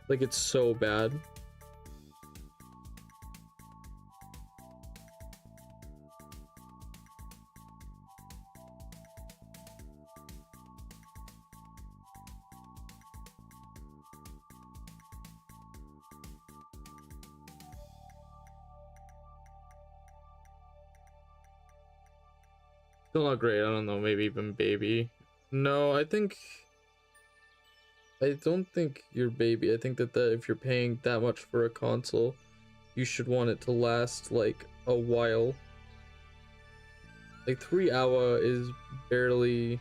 Like, it's so bad. Still not great. I don't know. Maybe even baby. No, I don't think you're baby. I think that if you're paying that much for a console, you should want it to last like a while. Like 3 hour is barely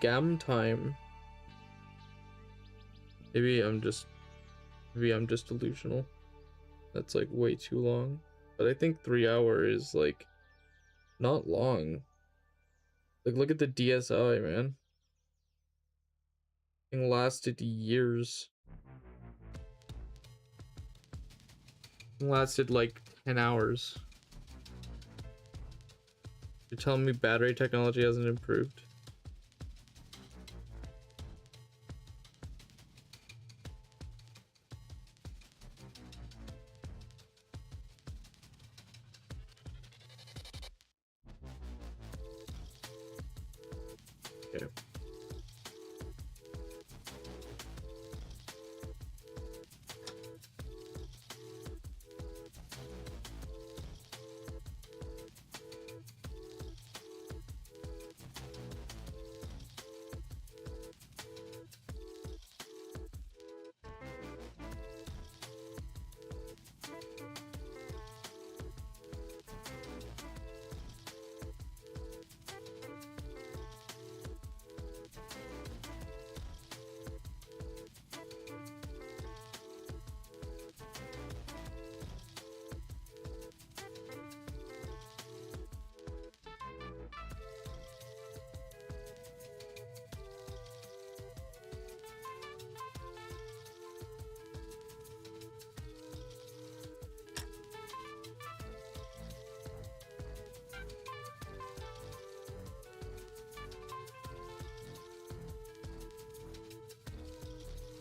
gam time. Maybe I'm just delusional. That's like way too long. But I think 3 hour is like not long. Like, look at the DSi, man. It lasted years. It lasted like 10 hours. You're telling me battery technology hasn't improved? Okay.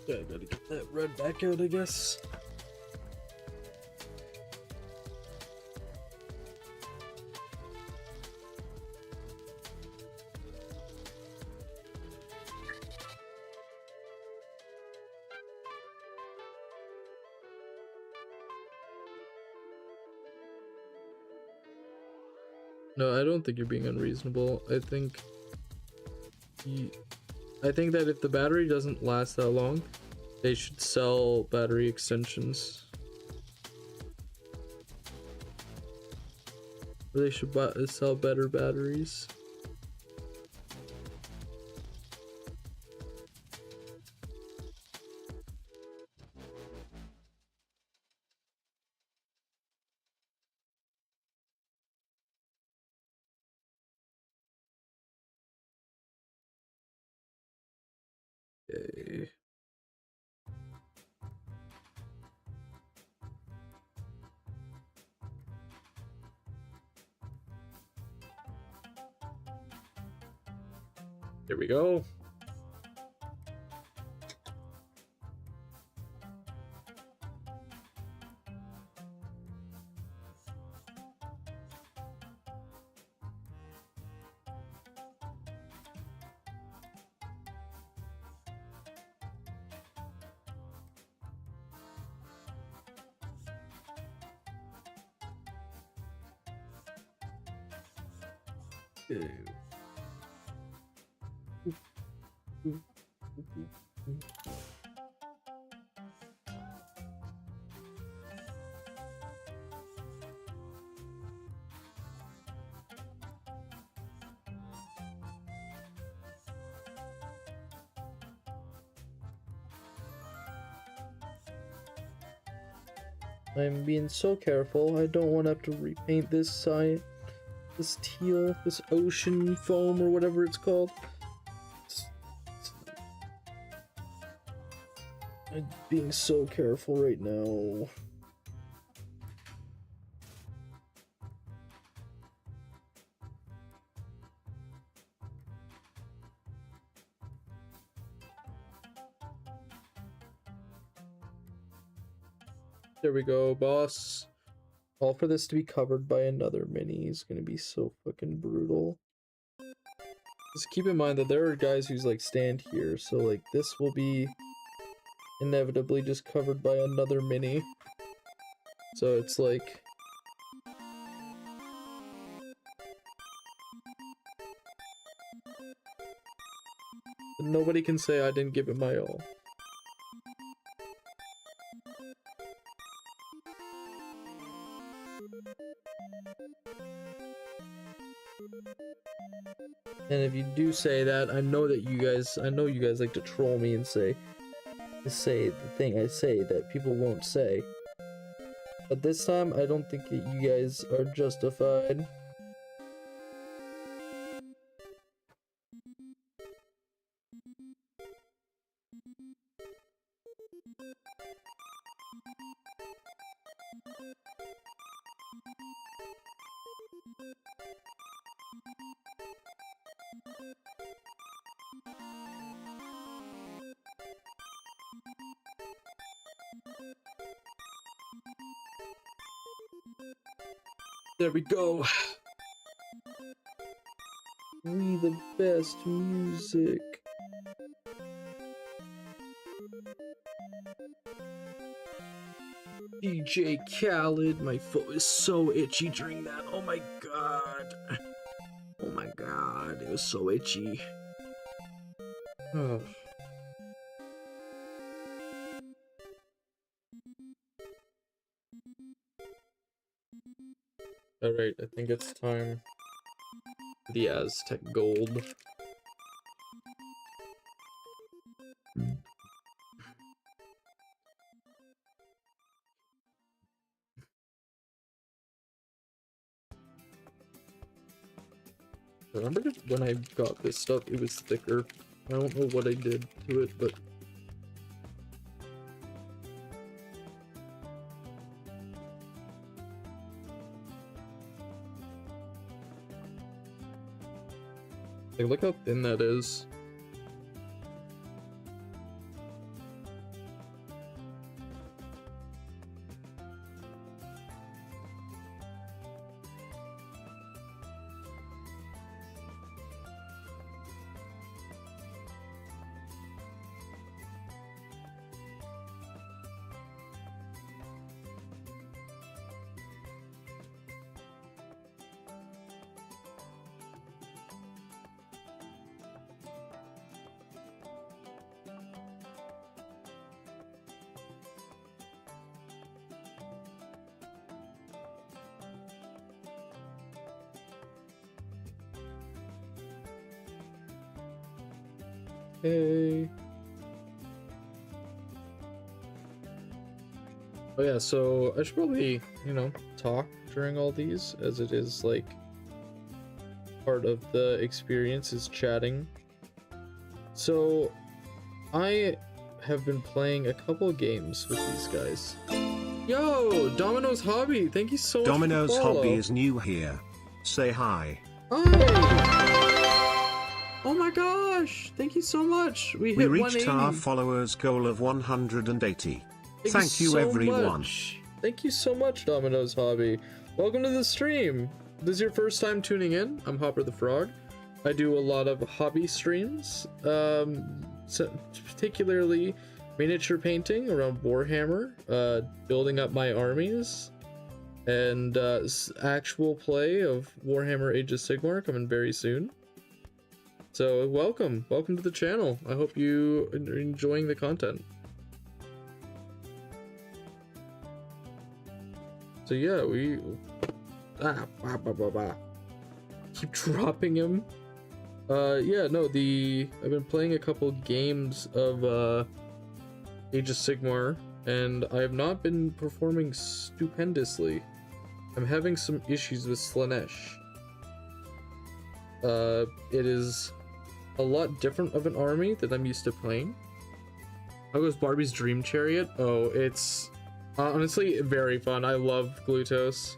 Yeah, I gotta get that red back out, I guess. No, I don't think you're being unreasonable. I think that if the battery doesn't last that long, they should sell battery extensions. Or they should sell better batteries. Okay. There we go. Okay. I'm being so careful. I don't want to have to repaint this side, this teal, this ocean foam, or whatever it's called. I'm being so careful right now. There we go, boss. All for this to be covered by another mini is gonna be so fucking brutal. Just keep in mind that there are guys who's like stand here, so like this will be inevitably just covered by another mini. So it's like nobody can say I didn't give it my all. And if you do say that, I know you guys like to troll me and say the thing I say that people won't say. But this time, I don't think that you guys are justified. There we go. We the best music. DJ Khaled, my foot is so itchy during that. Oh my god. Oh my god, it was so itchy. Oh. Alright, I think it's time for the Aztec gold. I remember when I got this stuff, it was thicker. I don't know what I did to it, but... like, look how thin that is. Okay. Oh yeah, so I should probably, you know, talk during all these, as it is like part of the experience is chatting. So I have been playing a couple games with these guys. Yo, Domino's Hobby, thank you so much. Domino's Hobby is new here. Say hi. Hi. Oh my gosh, thank you so much. We hit reached 180. our followers goal of 180. Thank you so everyone. Much. Thank you so much, Domino's Hobby. Welcome to the stream. This is your first time tuning in. I'm Hopperthefrog. I do a lot of hobby streams, particularly miniature painting around Warhammer, building up my armies, and actual play of Warhammer Age of Sigmar coming very soon. So welcome to the channel. I hope you are enjoying the content. So yeah, we keep dropping him. Yeah, no, I've been playing a couple games of Age of Sigmar, and I have not been performing stupendously. I'm having some issues with Slaanesh. It is a lot different of an army than I'm used to playing. How goes Barbie's Dream Chariot? Oh, it's honestly very fun. I love Glutos.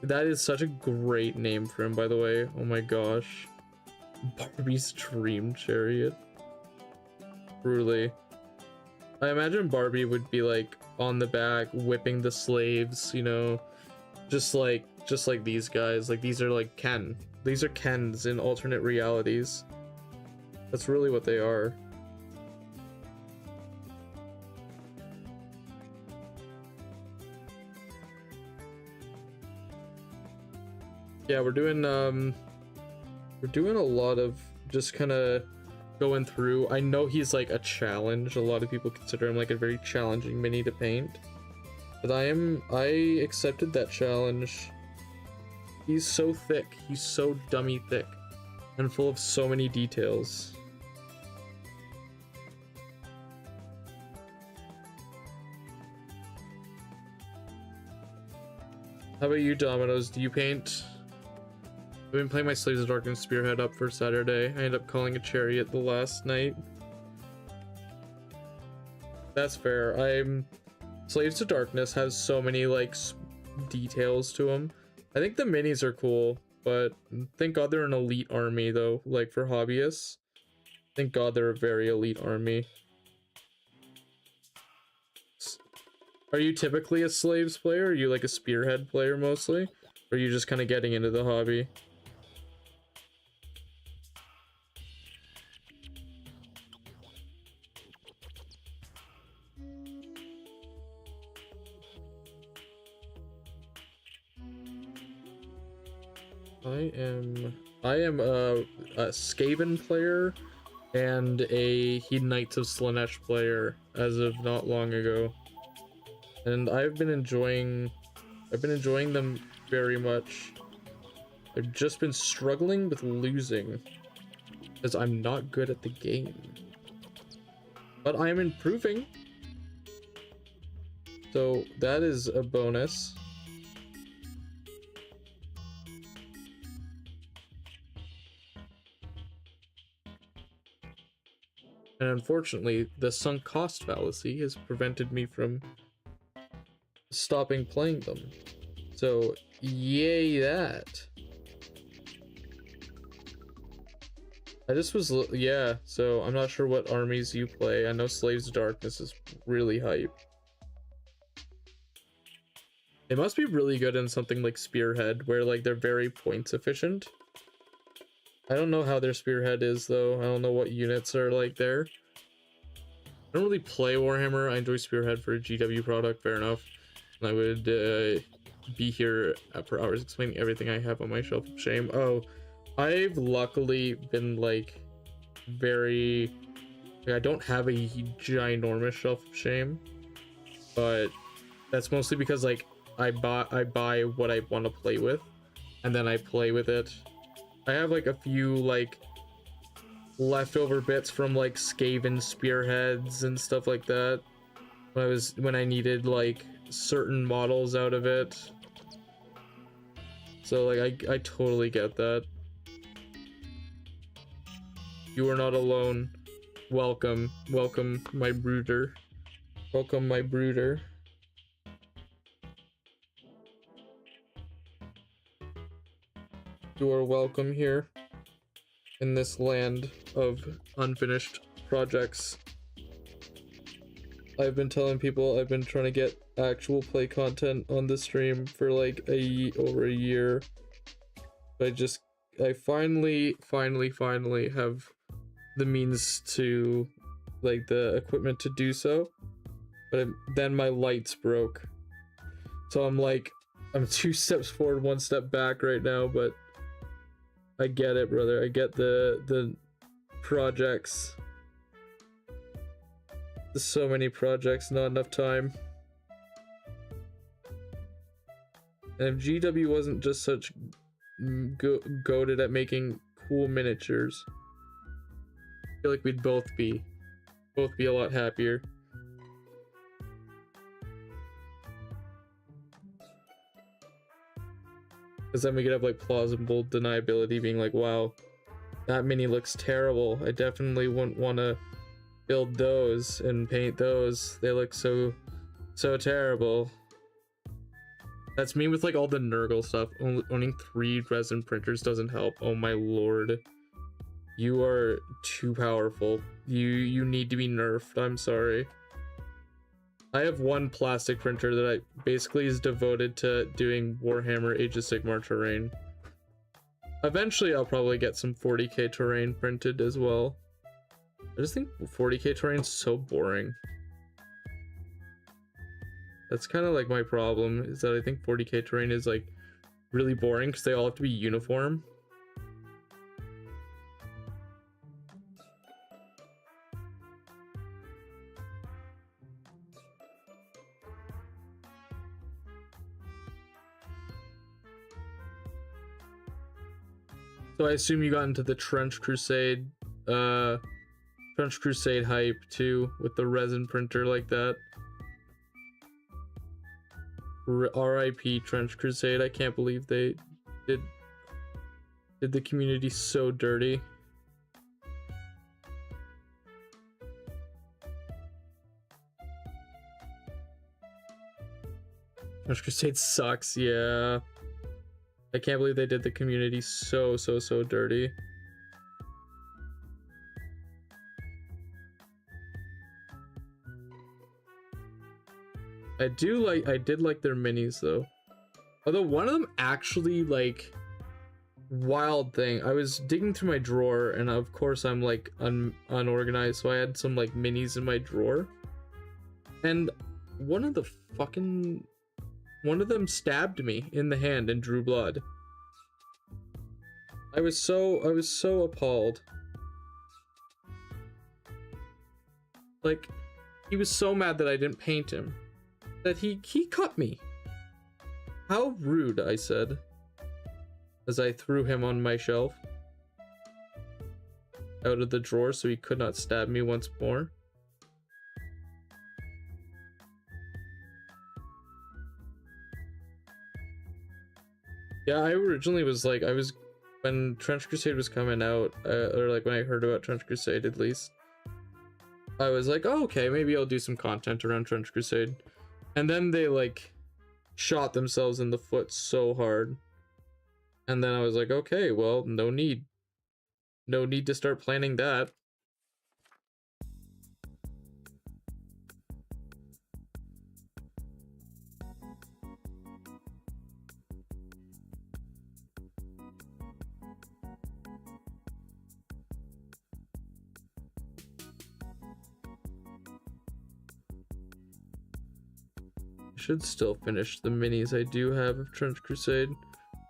That is such a great name for him, by the way. Oh my gosh. Barbie's Dream Chariot. Truly. I imagine Barbie would be like on the back whipping the slaves, you know, just like these guys. Like these are like Ken. These are Kens in alternate realities. That's really what they are. Yeah, we're doing a lot of just kind of going through. I know he's like a challenge. A lot of people consider him like a very challenging mini to paint, but I accepted that challenge. He's so thick. He's so dummy thick and full of so many details. How about you, Dominoes? Do you paint? I've been playing my Slaves of Darkness Spearhead up for Saturday. I ended up calling a chariot the last night. That's fair. Slaves to Darkness has so many like details to them. I think the minis are cool, but thank God they're an elite army though. Like for hobbyists, thank God they're a very elite army. Are you typically a Slaves player? Are you like a Spearhead player mostly? Or are you just kind of getting into the hobby? I am a Skaven player and a Knights of Slaanesh player as of not long ago, and I've been enjoying them very much. I've just been struggling with losing because I'm not good at the game, but I am improving, so that is a bonus. And unfortunately, the sunk cost fallacy has prevented me from stopping playing them. So, yay that. Yeah, so I'm not sure what armies you play. I know Slaves of Darkness is really hype. It must be really good in something like Spearhead, where like they're very points efficient. I don't know how their Spearhead is though. I don't know what units are like there. I don't really play Warhammer. I enjoy Spearhead for a GW product, fair enough. And I would be here for hours explaining everything I have on my shelf of shame. Oh, I've luckily been like I don't have a ginormous shelf of shame, but that's mostly because like I buy what I want to play with and then I play with it. I have like a few like leftover bits from like Skaven spearheads and stuff like that when I needed like certain models out of it. So like I totally get that. You are not alone. Welcome my brooder. Welcome my brooder. You are welcome here in this land of unfinished projects. I've been telling people I've been trying to get actual play content on the stream for like over a year. I finally have the means to, like, the equipment to do so, but then my lights broke. So I'm 2 steps forward, 1 step back right now, but I get it, brother. I get the projects. There's so many projects, not enough time. And if GW wasn't just such goated at making cool miniatures, I feel like we'd both be a lot happier. Because then we could have like plausible deniability, being like, wow, that mini looks terrible. I definitely wouldn't want to build those and paint those. They look so terrible. That's me with like all the Nurgle stuff. Owning 3 resin printers doesn't help. Oh my lord. You are too powerful. You need to be nerfed. I'm sorry. I have 1 plastic printer that I basically is devoted to doing Warhammer Age of Sigmar terrain. Eventually I'll probably get some 40k terrain printed as well. I just think 40k terrain's so boring. That's kind of like my problem, is that I think 40k terrain is like really boring because they all have to be uniform. So I assume you got into the Trench Crusade hype too, with the resin printer like that. RIP Trench Crusade. I can't believe they did the community so dirty. Trench Crusade sucks, yeah. I can't believe they did the community so dirty. I did like their minis though. Although one of them actually, like, wild thing. I was digging through my drawer and of course I'm like unorganized, so I had some like minis in my drawer. And one of them stabbed me in the hand and drew blood. I was so appalled. Like, he was so mad that I didn't paint him that he cut me. How rude, I said, as I threw him on my shelf out of the drawer so he could not stab me once more. Yeah, I originally was like, when Trench Crusade was coming out, or like when I heard about Trench Crusade at least, I was like, oh, okay, maybe I'll do some content around Trench Crusade. And then they like shot themselves in the foot so hard. And then I was like, okay, well, no need to start planning that. Should still finish the minis I do have of Trench Crusade,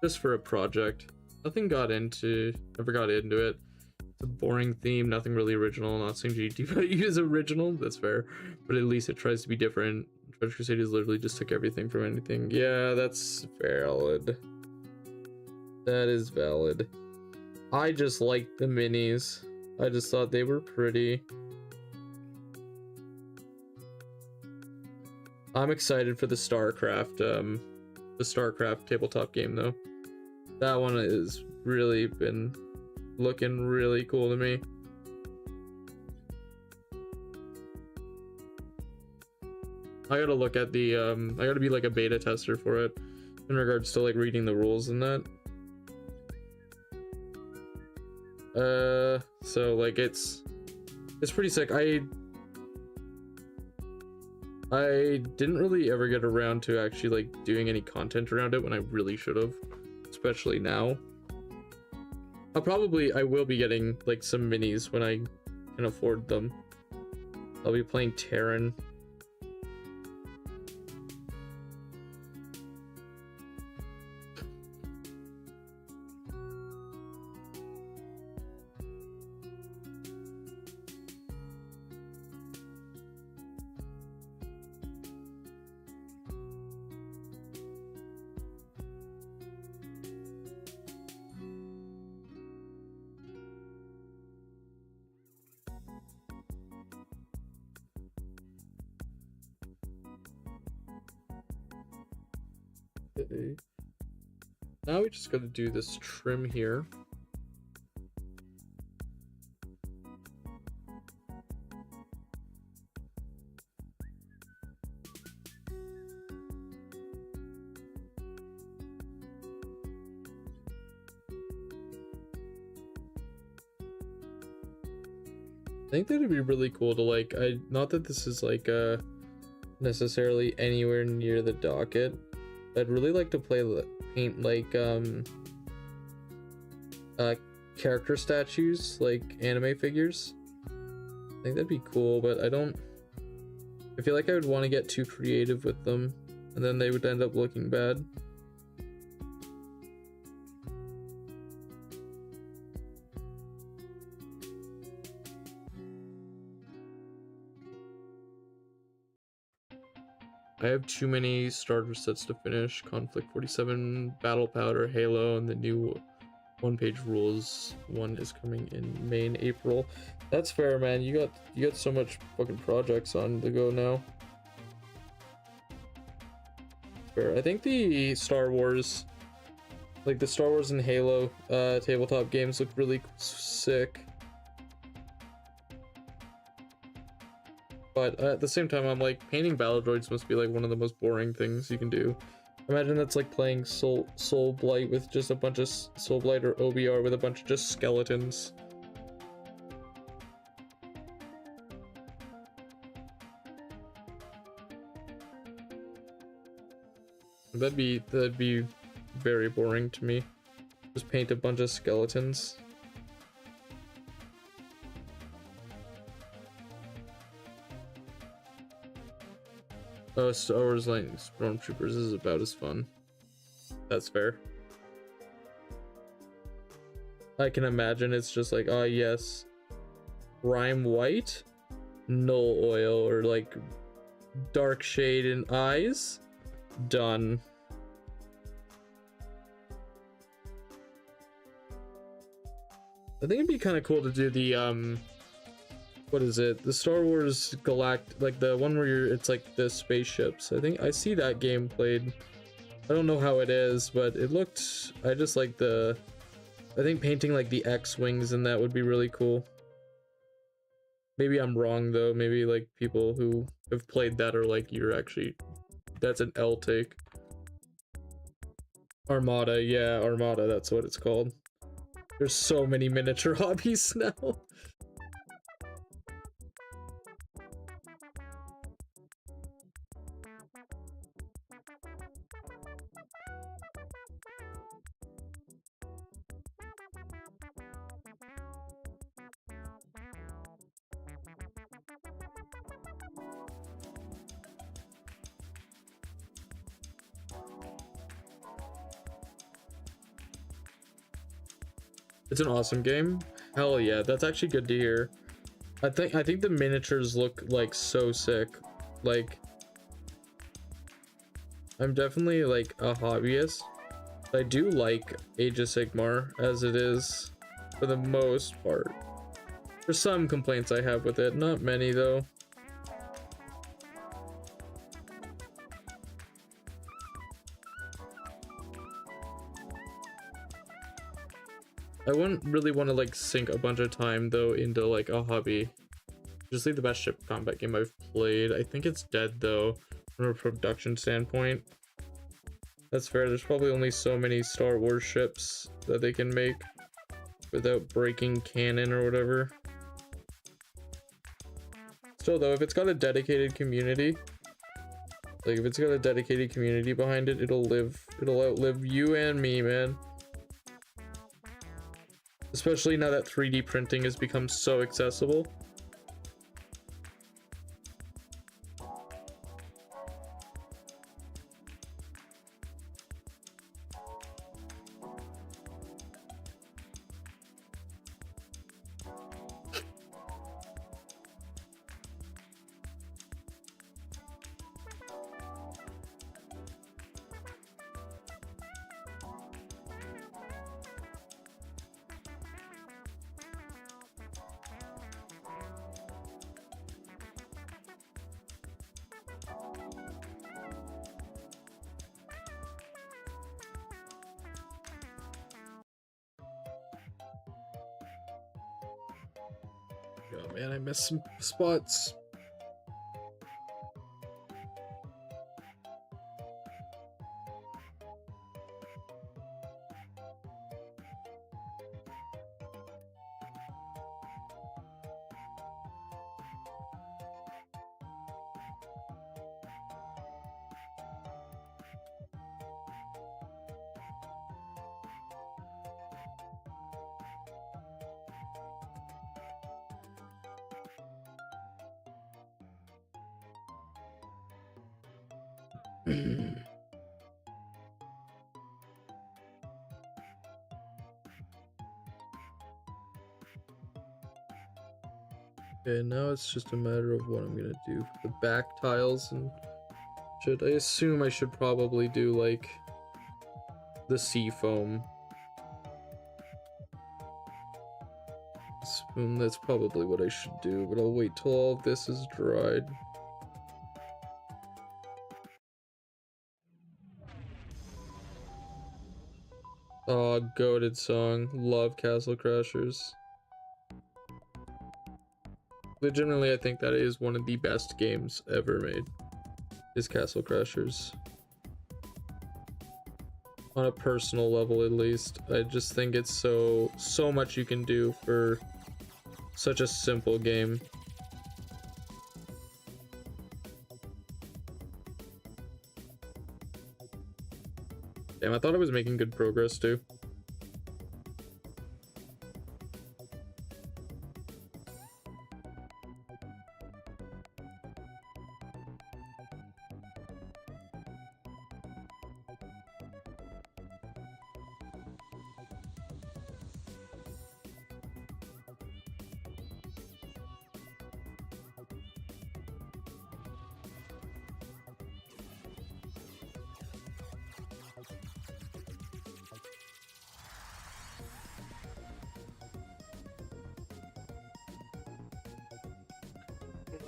just for a project. Never got into it. It's a boring theme, nothing really original. Not saying GT is original, that's fair, but at least it tries to be different. Trench Crusade is literally just took everything from anything. Yeah, that's valid. That is valid. I just liked the minis. I just thought they were pretty. I'm excited for the StarCraft tabletop game though. That one has really been looking really cool to me. I gotta look at the I gotta be like a beta tester for it in regards to like reading the rules and that. So like it's pretty sick. I didn't really ever get around to actually like doing any content around it when I really should have, especially now. I will be getting like some minis when I can afford them. I'll be playing Terran. Okay. Now we just gotta do this trim here. I think that'd be really cool to like, not that this is like necessarily anywhere near the docket. I'd really like to paint like character statues, like anime figures. I think that'd be cool, but I feel like I would want to get too creative with them and then they would end up looking bad. I have too many starter sets to finish. Conflict 47, Battle Powder, Halo, and the new one-page rules one is coming in May and April. That's fair, man. You got so much fucking projects on the go now. Fair. I think the Star Wars, like the Star Wars and Halo tabletop games look really sick. But at the same time, I'm like, painting battle droids must be like one of the most boring things you can do. Imagine that's like playing Soul Blight with just a bunch of Soul Blight or OBR with a bunch of just skeletons. That'd be very boring to me. Just paint a bunch of skeletons. Oh, Star Wars Lightning Stormtroopers is about as fun. That's fair. I can imagine it's just like, oh yes, Rime White, Null Oil, or like dark shade in eyes. Done. I think it'd be kind of cool to do the what is it? The Star Wars like the one where it's like the spaceships. I think I see that game played. I don't know how it is, but it looked, I just like I think painting like the X-Wings and that would be really cool. Maybe I'm wrong though. Maybe like people who have played that are like, that's an L take. Armada, yeah, Armada, that's what it's called. There's so many miniature hobbies now. It's an awesome game. Hell yeah, that's actually good to hear. I think the miniatures look like so sick. Like, I'm definitely like a hobbyist. I do like Age of Sigmar as it is for the most part. There's some complaints I have with it, not many though. I wouldn't really want to like sink a bunch of time though into like a hobby. Just like the best ship combat game I've played. I think it's dead though from a production standpoint. That's fair. There's probably only so many Star Wars ships that they can make without breaking canon or whatever. Still though, if it's got a dedicated community, like if it's got a dedicated community behind it, it'll outlive you and me, man. Especially now that 3D printing has become so accessible. Oh man, I missed some spots. Okay, now it's just a matter of what I'm gonna do for the back tiles, and I assume I should probably do like the sea foam. That's probably what I should do, but I'll wait till all of this is dried. Oh, goated song. Love Castle Crashers. Legitimately, I think that is one of the best games ever made. Is Castle Crashers. On a personal level, at least. I just think it's so much you can do for such a simple game. Damn, I thought I was making good progress too.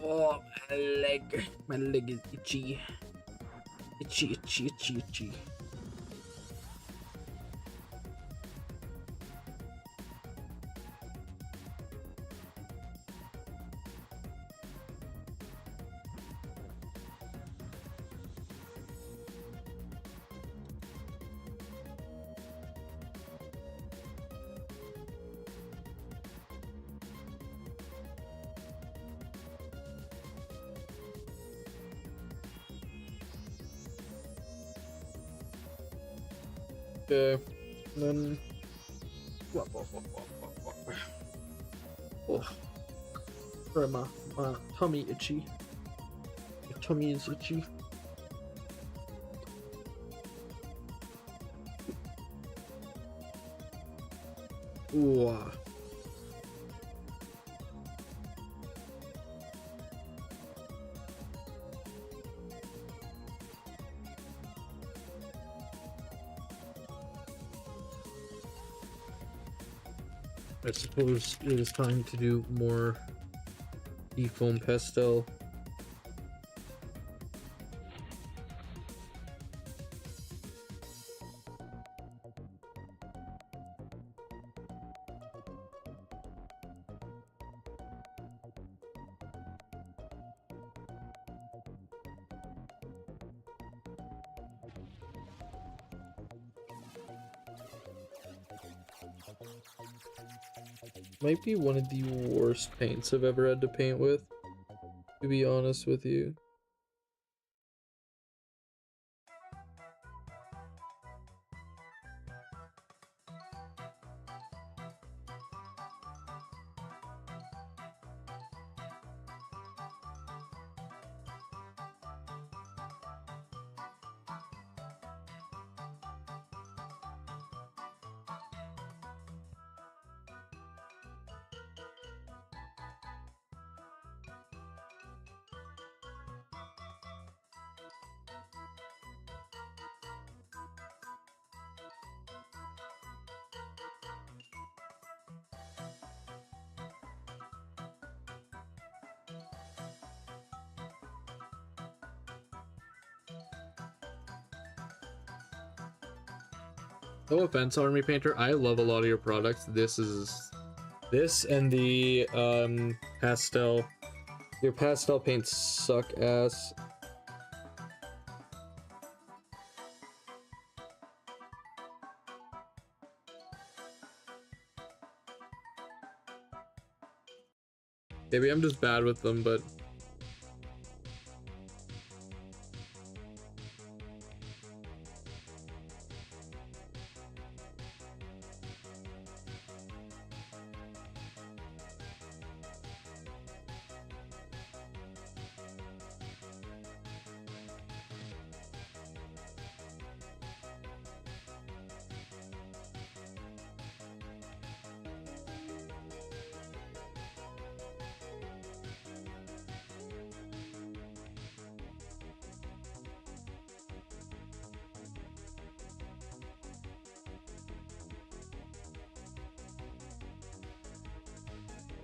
Oh, my leg is itchy. Itchy, itchy, itchy, itchy. Okay, then oh, sorry, my tummy itchy. My tummy is itchy. Ooh. I suppose it is time to do more foam pastel. Might be one of the worst paints I've ever had to paint with, to be honest with you. No offense, Army Painter, I love a lot of your products. This is This and the pastel. Your pastel paints suck ass. Maybe I'm just bad with them, but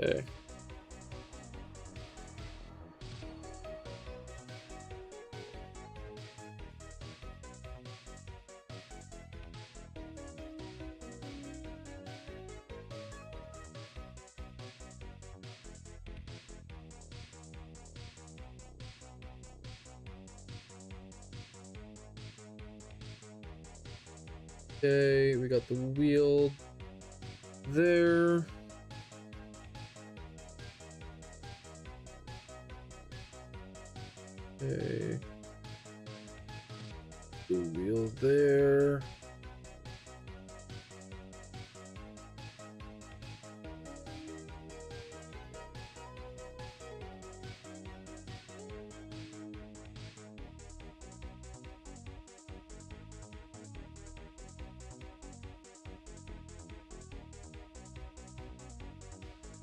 okay. Okay, we got the wheel there. Okay. The wheel there.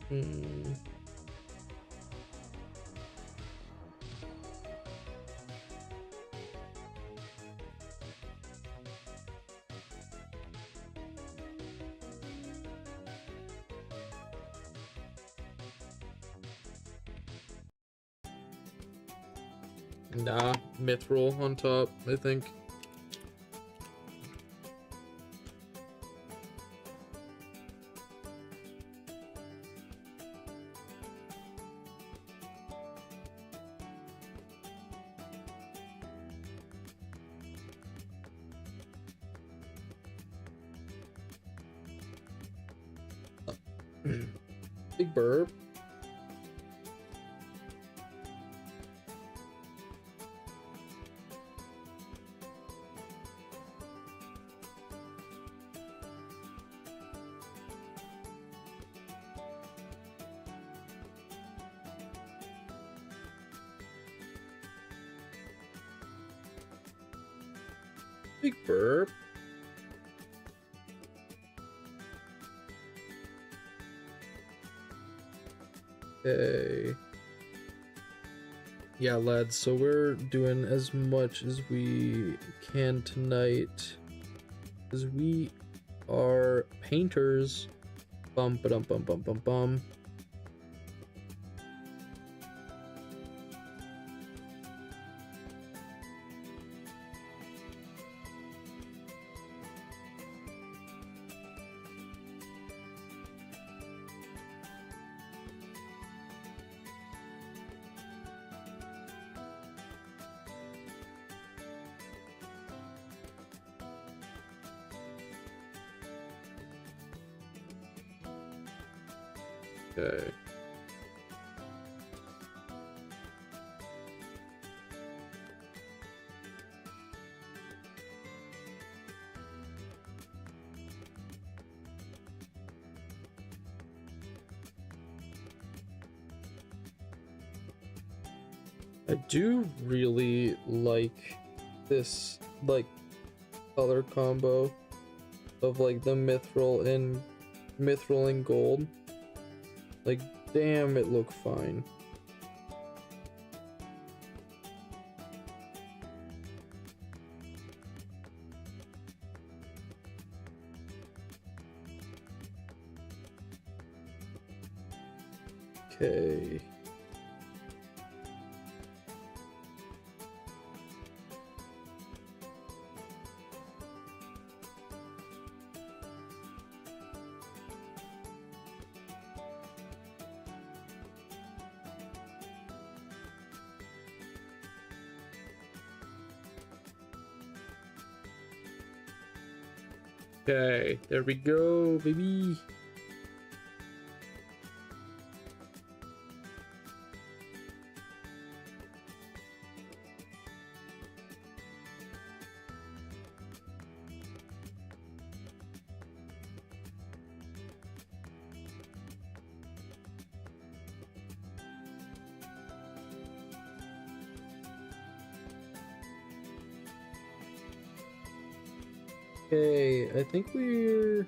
Hmm. Nah, mithril on top, I think. Big burp. Big burp. Okay. Yeah, lads, so we're doing as much as we can tonight. Because we are painters. Bum ba dum bum bum bum bum. Okay. I do really like this, like, color combo of, like, the mithril and gold. Like, damn, it look fine. Okay. Okay, there we go, baby. Okay, I think we're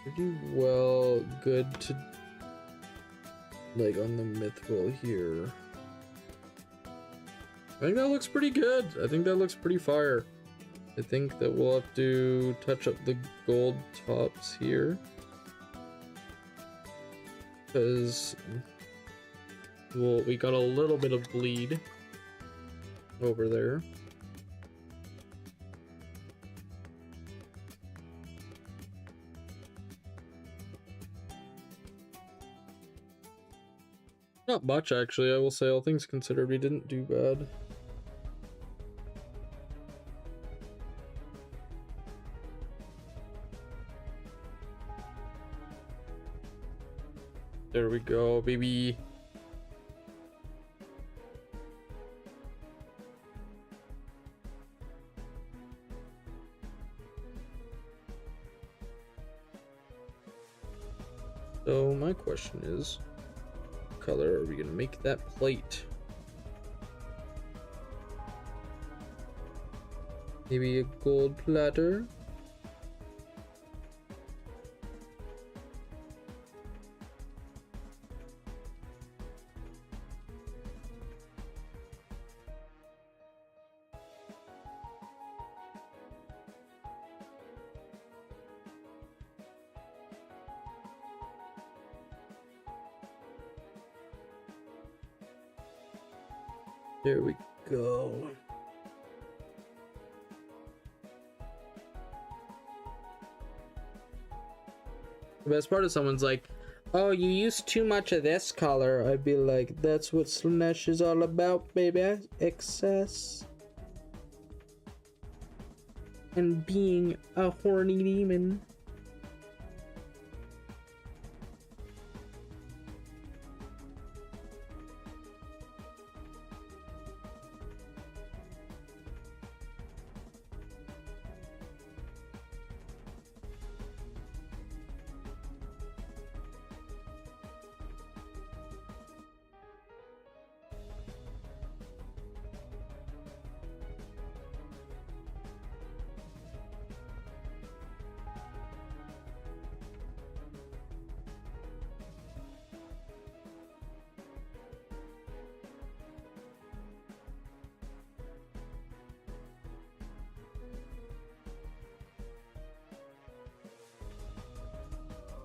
pretty well good to like on the myth roll here. I think that looks pretty good. I think that looks pretty fire. I think that we'll have to touch up the gold tops here, because we got a little bit of bleed over there. Not much, actually. I will say, all things considered, we didn't do bad. There we go, baby. So my question is, what color are we gonna make that plate? Maybe a gold platter? There we go. The best part is someone's like, oh, you used too much of this color. I'd be like, that's what Slaanesh is all about, baby. Excess. And being a horny demon.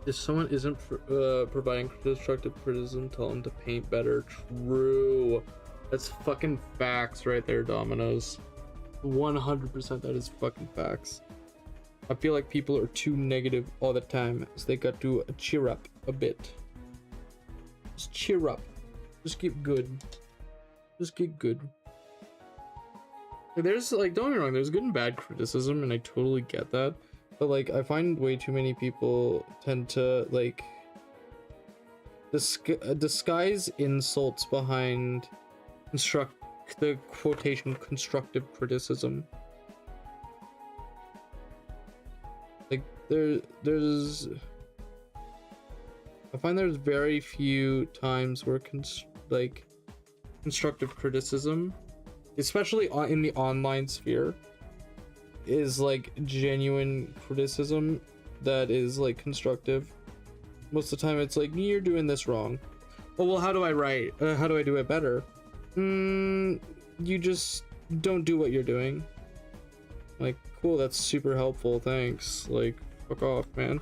If someone isn't providing constructive criticism, tell them to paint better. True. That's fucking facts right there, Dominoes. 100% that is fucking facts. I feel like people are too negative all the time, so they got to cheer up a bit. Just cheer up. Just get good. Just get good. There's, like, don't get me wrong, there's good and bad criticism, and I totally get that. But, like, I find way too many people tend to, like, disguise insults behind the quotation constructive criticism. Like, there's I find there's very few times where constructive criticism, especially in the online sphere, is like genuine criticism that is like constructive. Most of the time it's like, you're doing this wrong. Oh, well, how do I write? How do I do it better? You just don't do what you're doing. Like, cool, that's super helpful, thanks. Like, fuck off, man.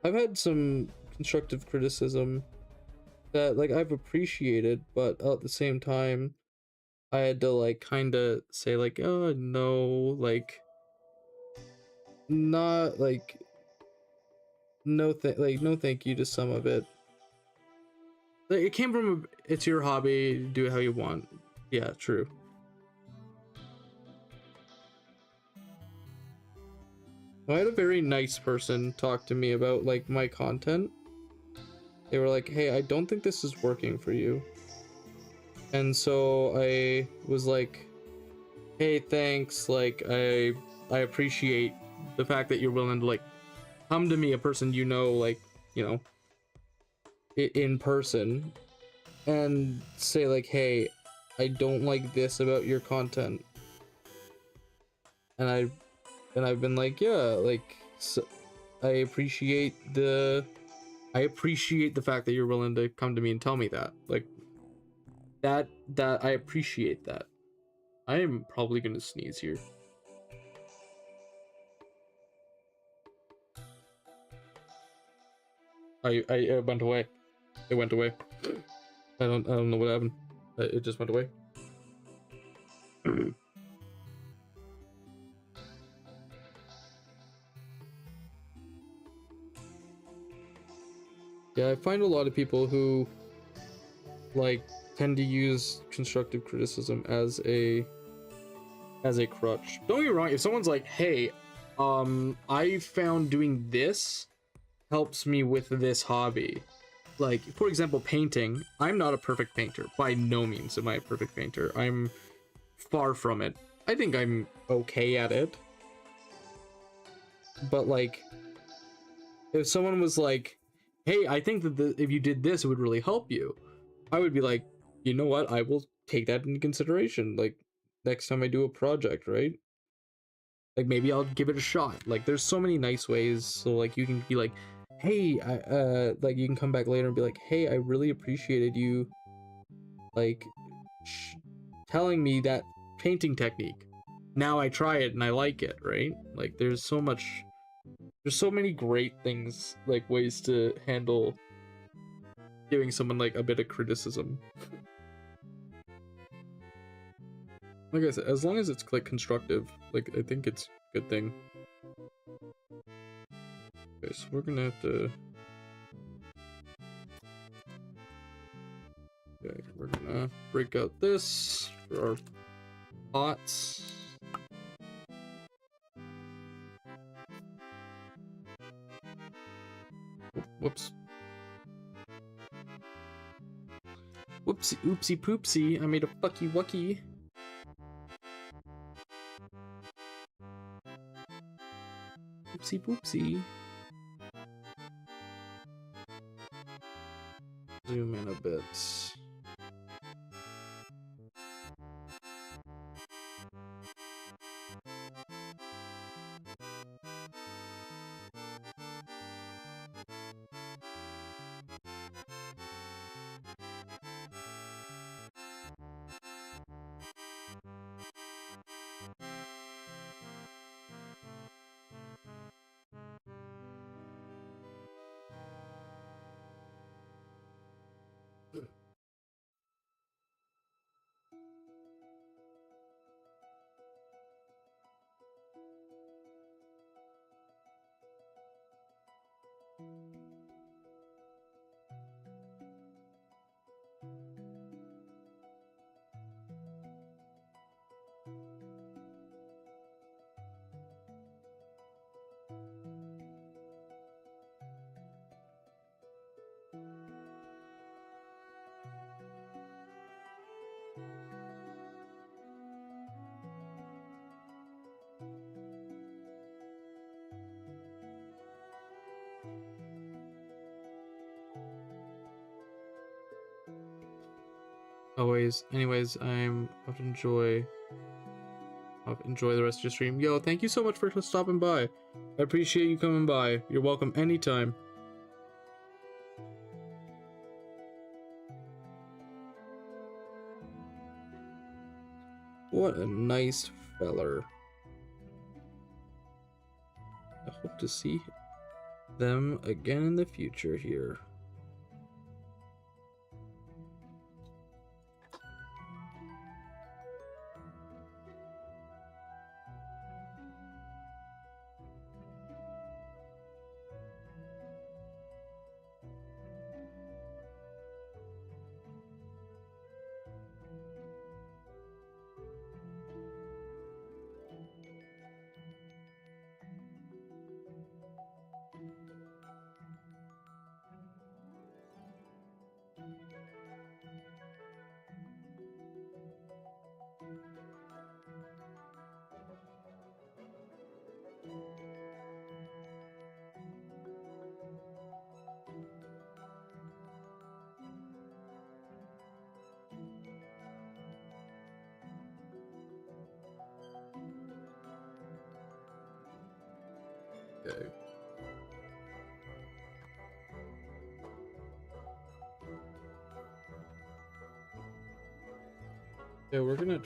I've had some constructive criticism that, like, I've appreciated, but at the same time I had to, like, kind of say, like, oh, no, like, not, like, no thank you to some of it. It came from it's your hobby, do it how you want. Yeah, true. I had a very nice person talk to me about like my content. They were like, hey, I don't think this is working for you. And so I was like, hey, thanks, like I appreciate the fact that you're willing to like come to me, a person you know, like, you know, in person, and say like, hey, I don't like this about your content. And I've been like, yeah, like, so I appreciate the fact that you're willing to come to me and tell me that. Like, that I appreciate that. I am probably gonna sneeze here. It went away. It went away. I don't know what happened. It just went away. Yeah, I find a lot of people who like tend to use constructive criticism as a crutch. Don't get me wrong, if someone's like, hey, I found doing this helps me with this hobby. Like, for example, painting. I'm not a perfect painter. By no means am I a perfect painter. I'm far from it. I think I'm okay at it. But like, if someone was like, hey, I think that if you did this, it would really help you, I would be like, you know what? I will take that into consideration. Like, next time I do a project, right? Like, maybe I'll give it a shot. Like, there's so many nice ways. So, like, you can be like, hey, like, you can come back later and be like, hey, I really appreciated you, like, telling me that painting technique. Now I try it and I like it, right? Like, there's so many great things, like, ways to handle giving someone, like, a bit of criticism. Like I said, as long as it's, like, constructive, like, I think it's a good thing. Okay, so we're gonna have to... Okay, we're gonna break out this for our pots. Whoops. Whoopsie oopsie poopsie, I made a fucky wucky. Oopsie poopsie. Zoom in a bit. Anyways, I'm off to enjoy the rest of your stream. Yo, thank you so much for stopping by. I appreciate you coming by. You're welcome anytime. What a nice feller. I hope to see them again in the future here. Okay. Yeah, we're gonna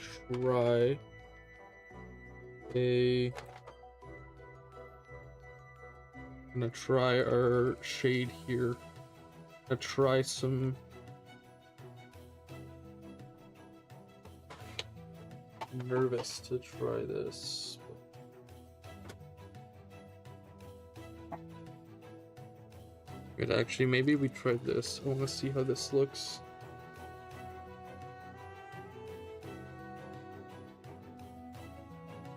try our shade here. Gonna try some. I'm nervous to try this. Good, actually, maybe we tried this. I want to see how this looks.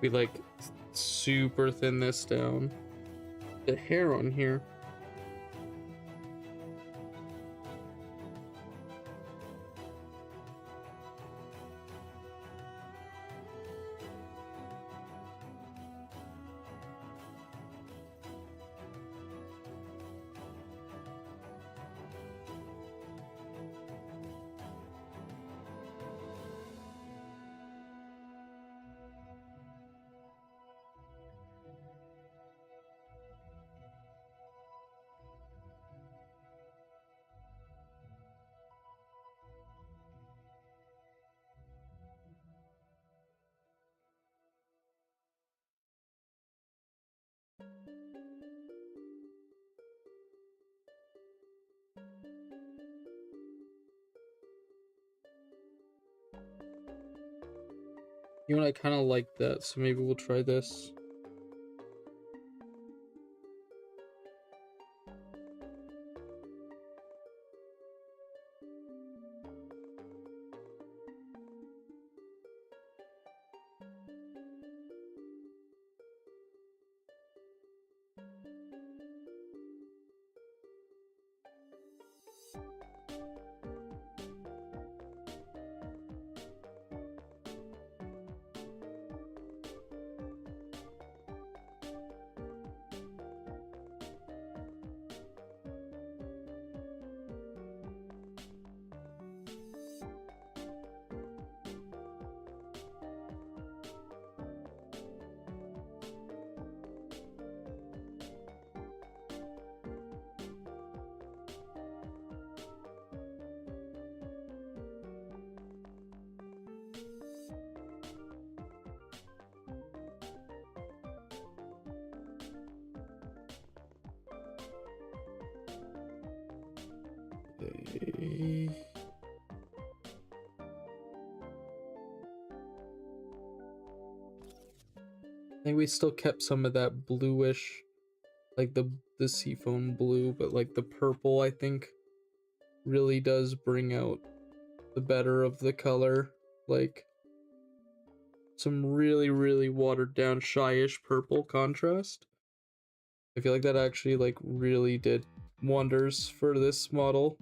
We like super thin this down. The hair on here. You know, I kind of like that, so maybe we'll try this. Okay. I think we still kept some of that bluish, like the seafoam blue, but like the purple, I think, really does bring out the better of the color. Like some really, really watered down, shyish purple contrast. I feel like that actually like really did wonders for this model.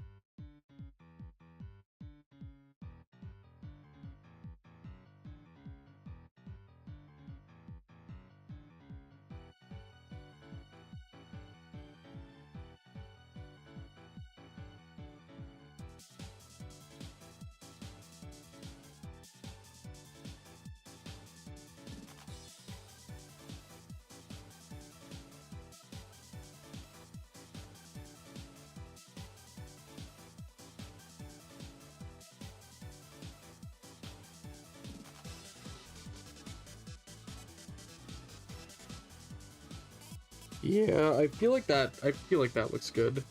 Yeah, I feel like that looks good.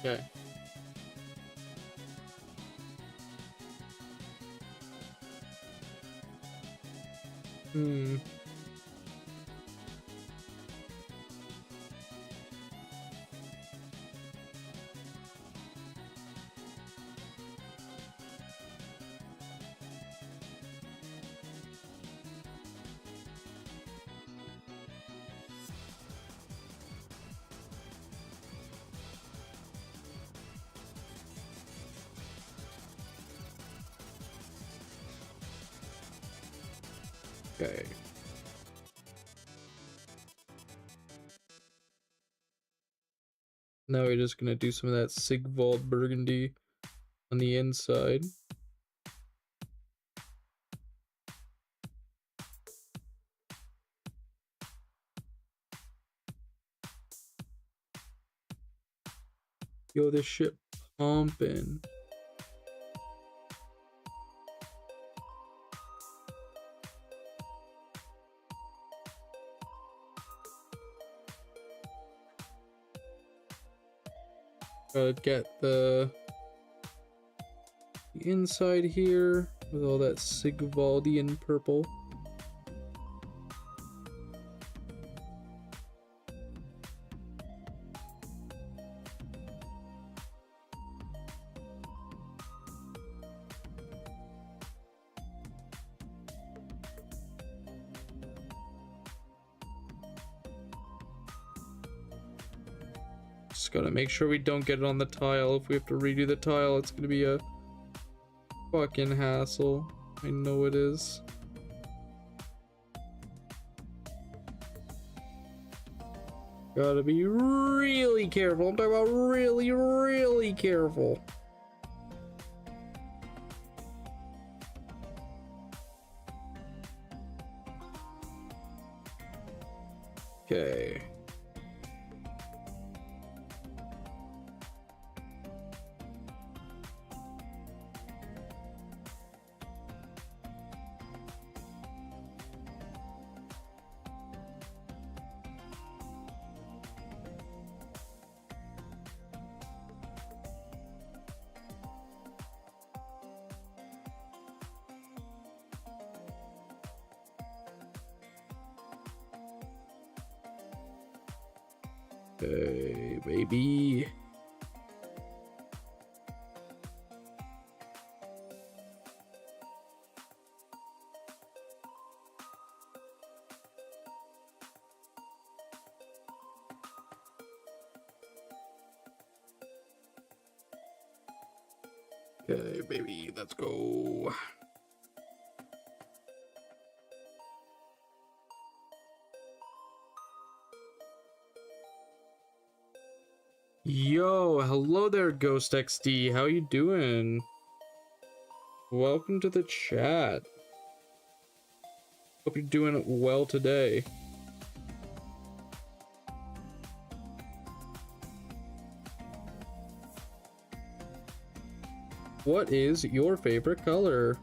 Okay. Hmm. Okay. Now we're just gonna do some of that Sigvald Burgundy on the inside. Yo, this shit pumping. Gotta get the inside here with all that Sigvaldian purple. Just gotta make sure we don't get it on the tile. If we have to redo the tile, it's gonna be a fucking hassle. I know it is. Gotta be really careful. I'm talking about really, really careful. Okay. Okay, baby. Okay, baby, let's go. Yo, hello there, Ghost XD. How you doing? Welcome to the chat. Hope you're doing well today. What is your favorite color?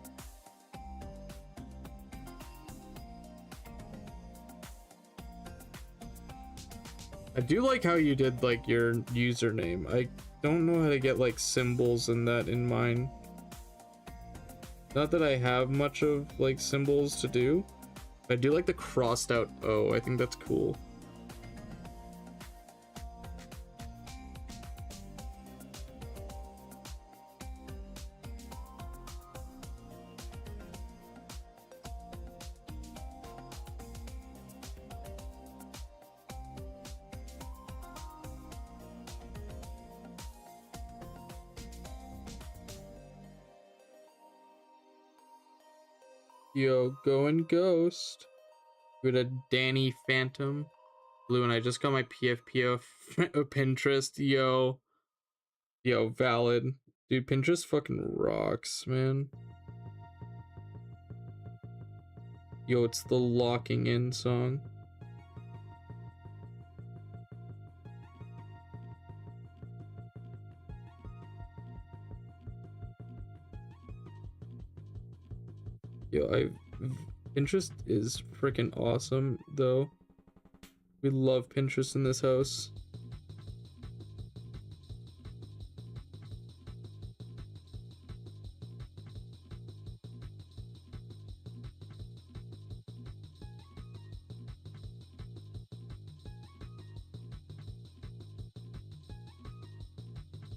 I do like how you did like your username. I don't know how to get like symbols and that in mine. Not that I have much of like symbols to do. I do like the crossed out O. I think that's cool. Yo, going Ghost. With a Danny Phantom. Blue, and I just got my PFP of Pinterest. Yo. Yo, valid. Dude, Pinterest fucking rocks, man. Yo, it's the locking in song. Yo, Pinterest is freaking awesome, though. We love Pinterest in this house.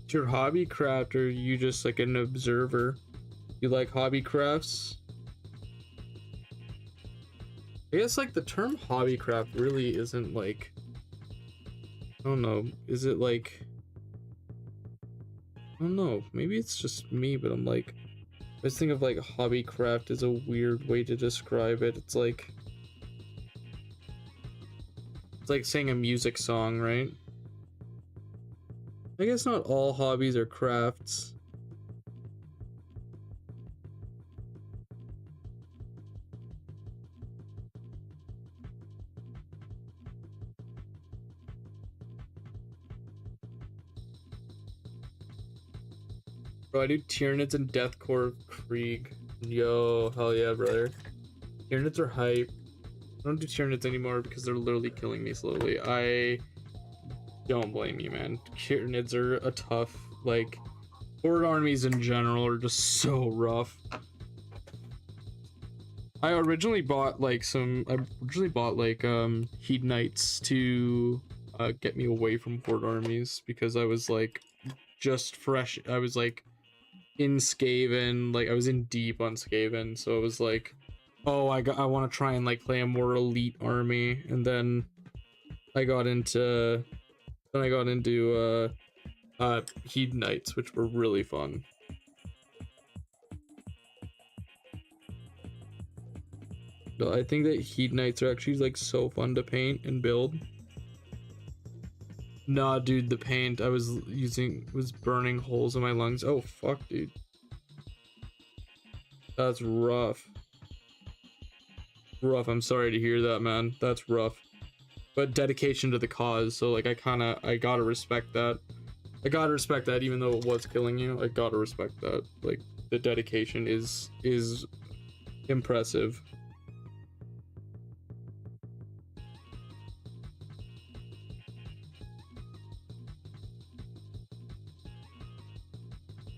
Your hobby craft, or you just like an observer? You like hobby crafts? I guess like the term hobby craft really isn't like, I don't know, is it like, I don't know, maybe it's just me, but I'm like, I just think of like hobbycraft is a weird way to describe it. It's like saying a music song, right? I guess not all hobbies are crafts. Bro, I do Tyranids and Deathcore Krieg. Yo, hell yeah, brother. Tyranids are hype. I don't do Tyranids anymore because they're literally killing me slowly. I don't blame you, man. Tyranids are a tough, like, horde armies in general are just so rough. I originally bought like Hedonites to get me away from horde armies because I was like just fresh. I was like in Skaven, like I was in deep on Skaven, so it was like, oh, I want to try and like play a more elite army, and then I got into Hedonites, which were really fun. But I think that Hedonites are actually like so fun to paint and build. Nah, dude, the paint I was using was burning holes in my lungs. Oh fuck, dude. That's rough. Rough, I'm sorry to hear that, man. That's rough. But dedication to the cause, so like I gotta respect that. I gotta respect that even though it was killing you. I gotta respect that. Like the dedication is impressive.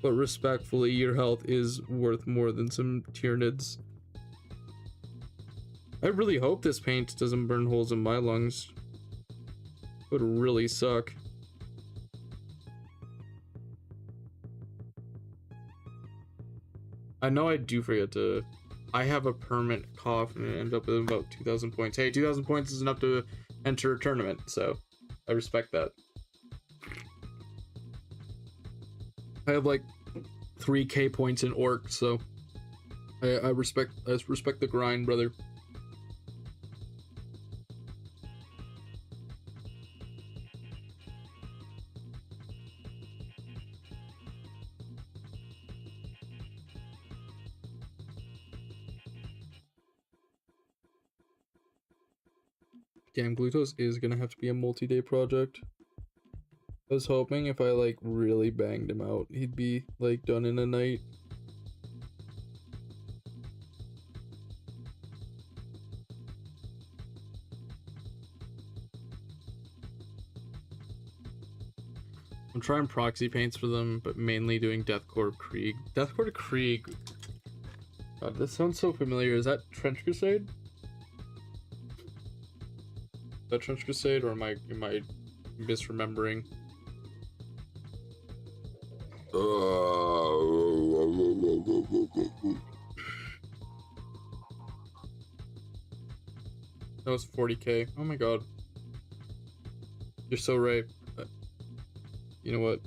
But respectfully, your health is worth more than some Tyranids. I really hope this paint doesn't burn holes in my lungs. It would really suck. I know I do forget to... I have a permanent cough and I end up with about 2,000 points. Hey, 2,000 points is enough to enter a tournament, so I respect that. I have like 3k points in Orc, so I respect the grind, brother. Damn, Glutos is gonna have to be a multi-day project. I was hoping if I like really banged him out, he'd be like done in a night. I'm trying proxy paints for them, but mainly doing Deathcore Krieg. Deathcore Krieg. God, this sounds so familiar. Is that Trench Crusade? Is that Trench Crusade, or am I misremembering? That was 40k. Oh my god. You're so right. You know what?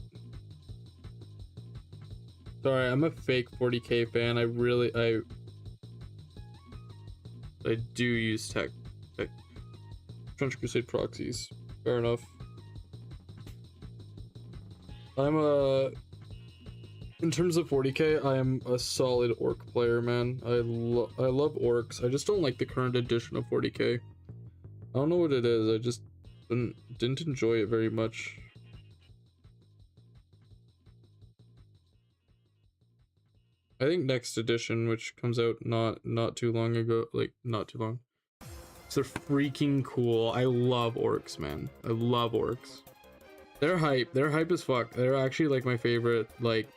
Sorry, I'm a fake 40k fan. I do use tech. Trench Crusade proxies. Fair enough. In terms of 40k, I am a solid orc player, man. I love orcs. I just don't like the current edition of 40k. I don't know what it is. I just didn't enjoy it very much. I think next edition, which comes out not too long ago, like not too long. So they're freaking cool. I love orcs, man. I love orcs. They're hype. They're hype as fuck. They're actually like my favorite. Like,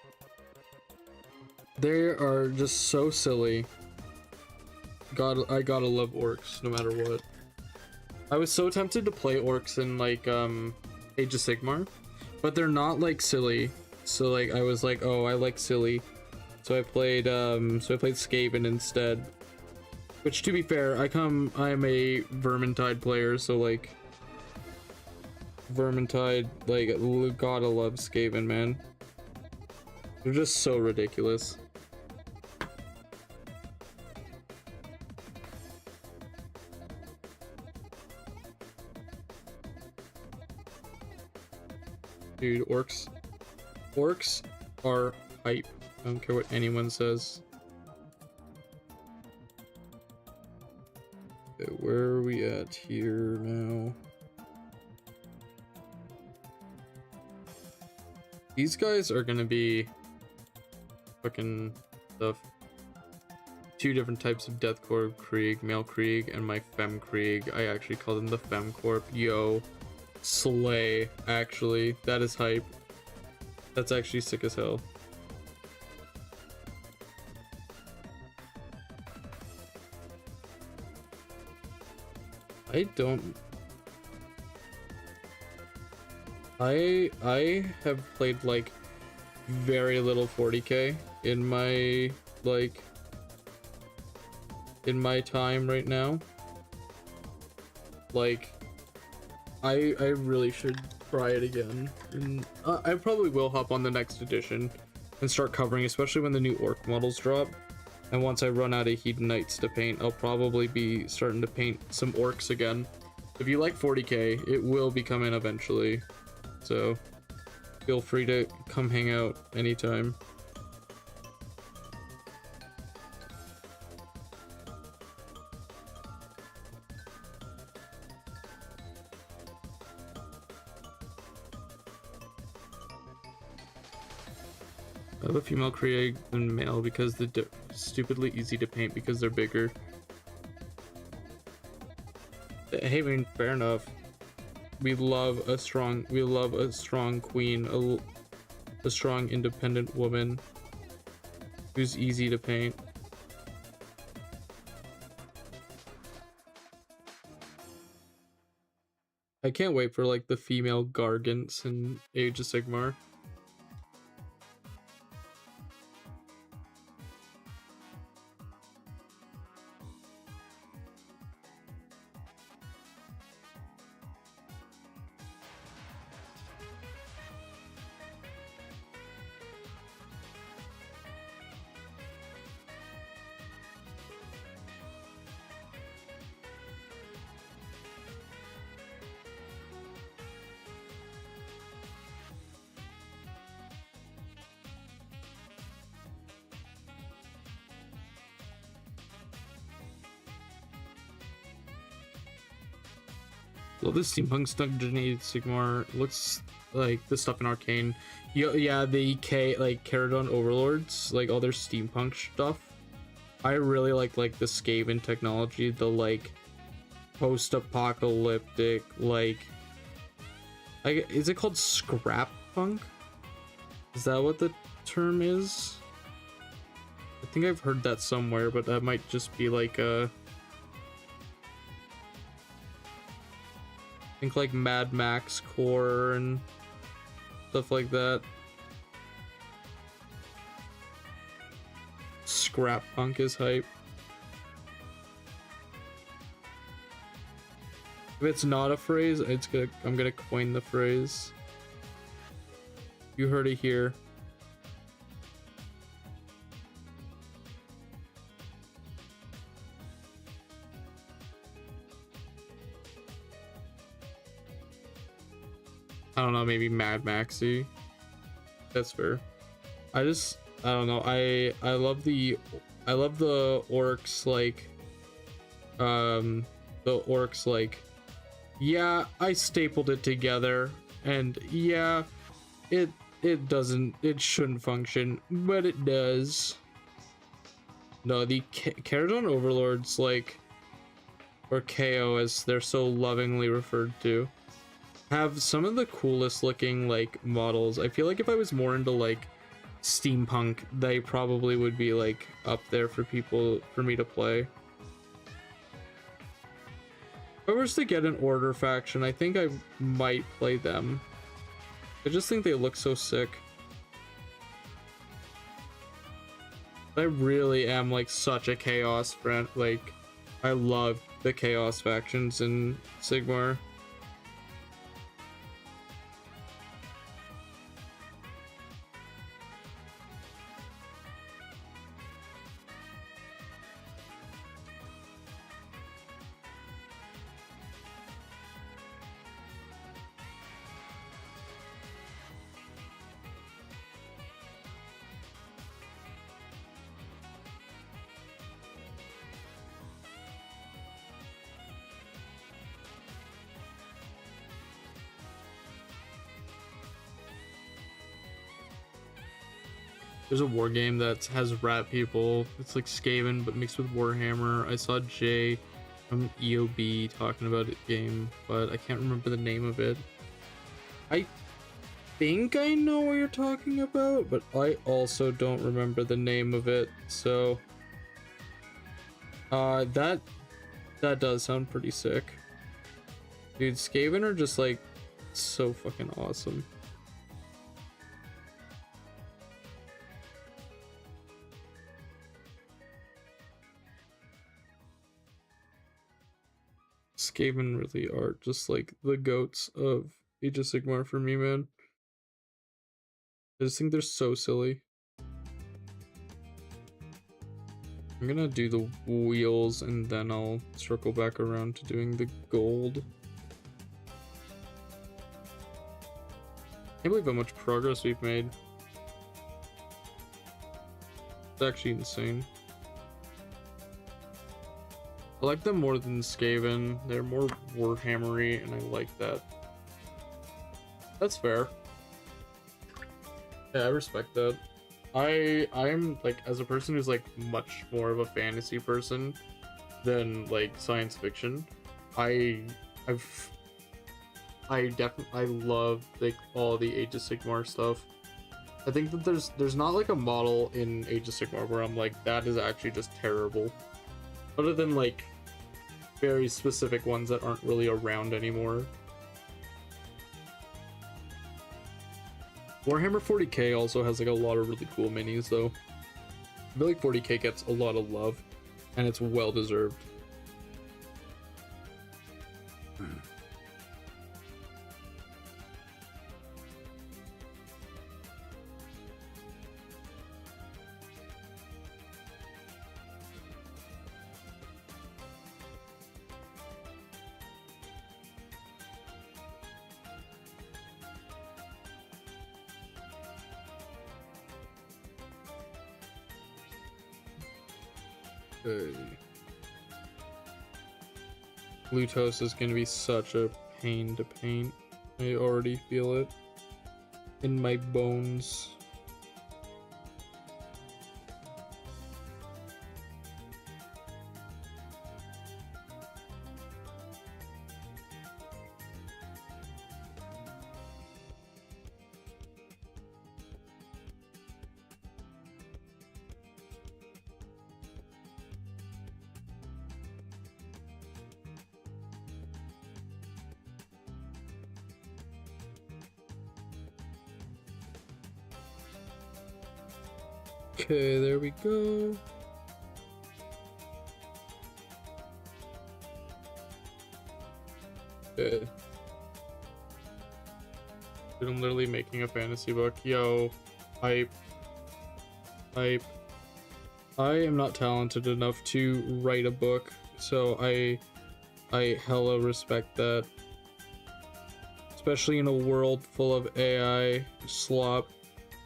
they are just so silly. God, I gotta love orcs no matter what. I was so tempted to play orcs in like Age of Sigmar, but they're not like silly. So like I was like, oh, I like silly. So I played Skaven instead. Which, to be fair, I am a Vermintide player, so like Vermintide, like, gotta love Skaven, man. They're just so ridiculous. Dude, orcs are hype. I don't care what anyone says. Okay, where are we at here now? These guys are gonna be fucking stuff. 2 different types of Deathcore Krieg, Male Krieg, and my Fem Krieg. I actually call them the Fem Corp. Yo, slay, actually. That is hype. That's actually sick as hell. I have played like very little 40k in my time right now. Like I really should try it again, and I probably will hop on the next edition and start covering, especially when the new orc models drop. And once I run out of Hedonites to paint, I'll probably be starting to paint some orcs again. If you like 40k, it will be coming eventually, so feel free to come hang out anytime. I have a female Krieg and male because they're stupidly easy to paint because they're bigger. Hey, I mean, fair enough. We love a strong queen, a strong independent woman who's easy to paint. I can't wait for like the female Gargants in Age of Sigmar. Love this steampunk stuff in Age of Sigmar. Looks like the stuff in Arcane. Yeah, the Caradon Overlords, like all their steampunk stuff. I really like the Skaven technology, the like post-apocalyptic, is it called scrap punk? Is that what the term is? I think I've heard that somewhere, but that might just be like a think like Mad Max core and stuff like that. Scrap punk is hype. If it's not a phrase, I'm gonna coin the phrase. You heard it here. I don't know, maybe Mad Maxy. That's fair. I don't know. I love the orcs yeah, I stapled it together, and yeah, it shouldn't function, but it does. No, the Caradon Overlords, or KO as they're so lovingly referred to, have some of the coolest looking models. I feel like if I was more into steampunk, they probably would be up there for me to play. If I was to get an Order faction, I think I might play them. I just think they look so sick. I really am such a Chaos friend. I love the Chaos factions in Sigmar. There's a war game that has rat people. It's like Skaven, but mixed with Warhammer. I saw Jay from EOB talking about it game, but I can't remember the name of it. I think I know what you're talking about, but I also don't remember the name of it. So, that does sound pretty sick. Dude, Skaven are just like so fucking awesome. Skaven really are just like the goats of Age of Sigmar for me, man. I just think they're so silly. I'm gonna do the wheels and then I'll circle back around to doing the gold. Can't believe how much progress we've made. It's actually insane. I like them more than Skaven. They're more Warhammery, and I like that. That's fair. Yeah, I respect that. I'm like, as a person who's like much more of a fantasy person than like science fiction, I love like all the Age of Sigmar stuff. I think that there's not like a model in Age of Sigmar where I'm like, that is actually just terrible. Other than like very specific ones that aren't really around anymore. Warhammer 40k also has like a lot of really cool minis though. I feel like 40k gets a lot of love and it's well deserved. Glutos is gonna be such a pain to paint. I already feel it in my bones. Okay, there we go. Okay. Dude, I'm literally making a fantasy book. Yo, hype. Hype. I am not talented enough to write a book, so I hella respect that. Especially in a world full of AI slop.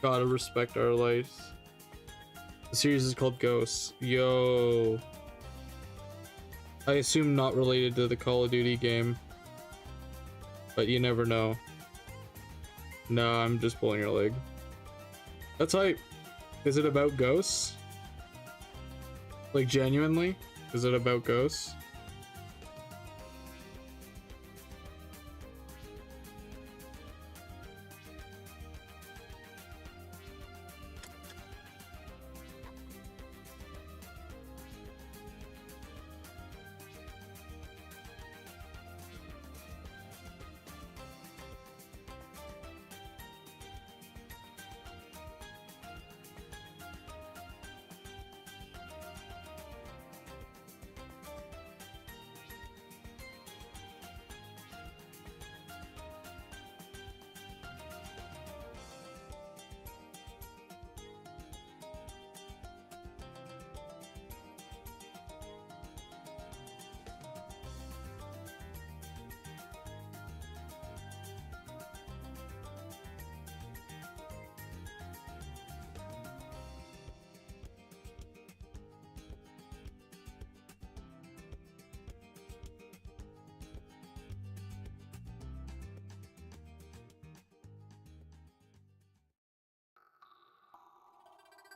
Gotta respect our lives. The series is called Ghosts. Yo. I assume not related to the Call of Duty game. But you never know. No, I'm just pulling your leg. That's hype. Is it about ghosts? Like, genuinely? Is it about ghosts?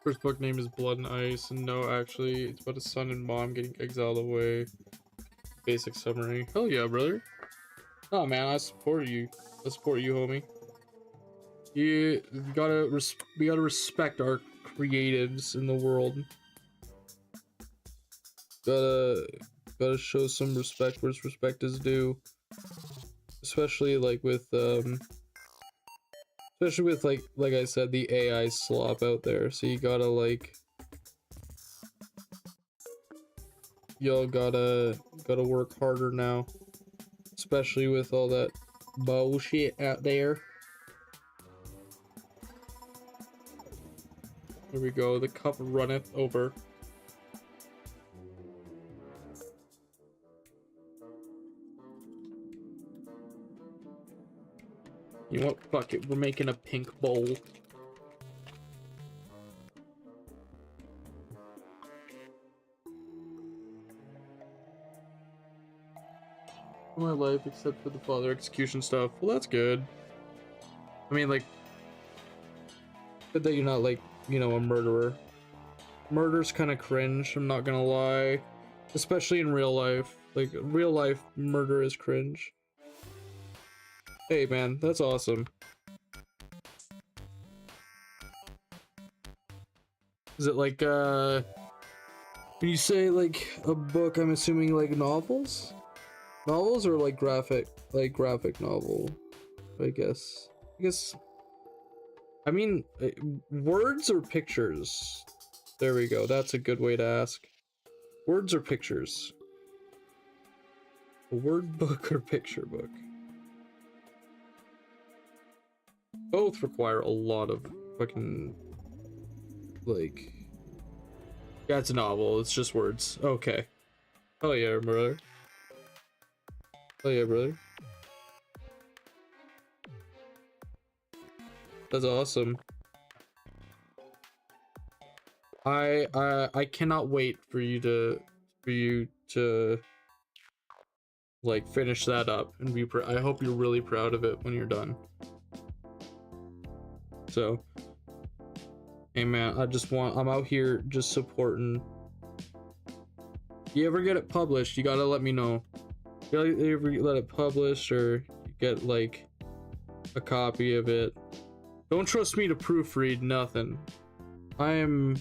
First book name is Blood and Ice, and no, actually, it's about a son and mom getting exiled away. Basic summary. Hell yeah, brother. Oh man, I support you. I support you, homie. We gotta respect our creatives in the world. Gotta show some respect where respect is due. Especially like with like I said, the AI slop out there. So you gotta like, y'all gotta work harder now, especially with all that bullshit out there. There we go. The cup runneth over. You know what? Fuck it. We're making a pink bowl. My life, except for the father execution stuff. Well, that's good. I mean, like, good that you're not, like, you know, a murderer. Murder's kind of cringe, I'm not gonna lie. Especially in real life. Like, real life murder is cringe. Hey, man, that's awesome. Is it like, when you say, like, a book, I'm assuming, like, novels? Novels or, like, graphic novel, I guess. I mean, words or pictures? There we go, that's a good way to ask. Words or pictures? A word book or picture book? Both require a lot of fucking, like... Yeah, it's a novel, it's just words. Okay. Oh yeah, brother. Oh yeah, brother. That's awesome. I cannot wait for you to like finish that up and be I hope you're really proud of it when you're done. So, hey man, I'm out here just supporting. You ever get it published, you gotta let me know. You ever let it publish or you get like a copy of it. Don't trust me to proofread nothing. I am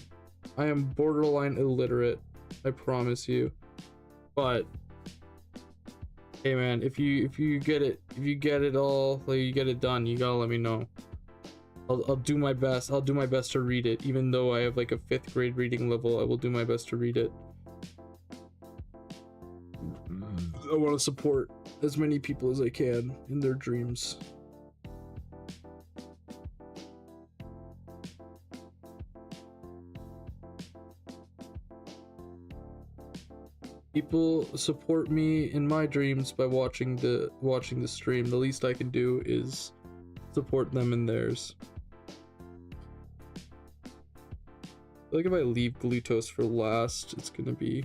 borderline illiterate, I promise you. But hey man, if you get it all, like you get it done, you gotta let me know. I'll do my best. I'll do my best to read it, even though I have like a 5th grade reading level. I will do my best to read it. I want to support as many people as I can in their dreams. People support me in my dreams by watching the stream. The least I can do is support them in theirs. I feel like if I leave Glutos for last, it's gonna be...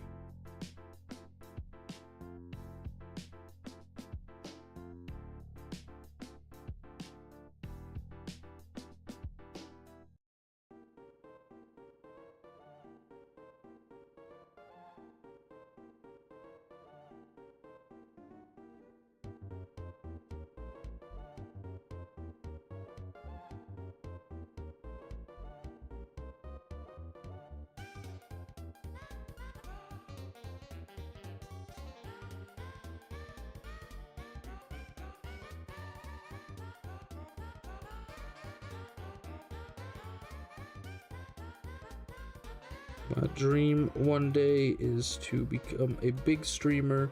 My dream one day is to become a big streamer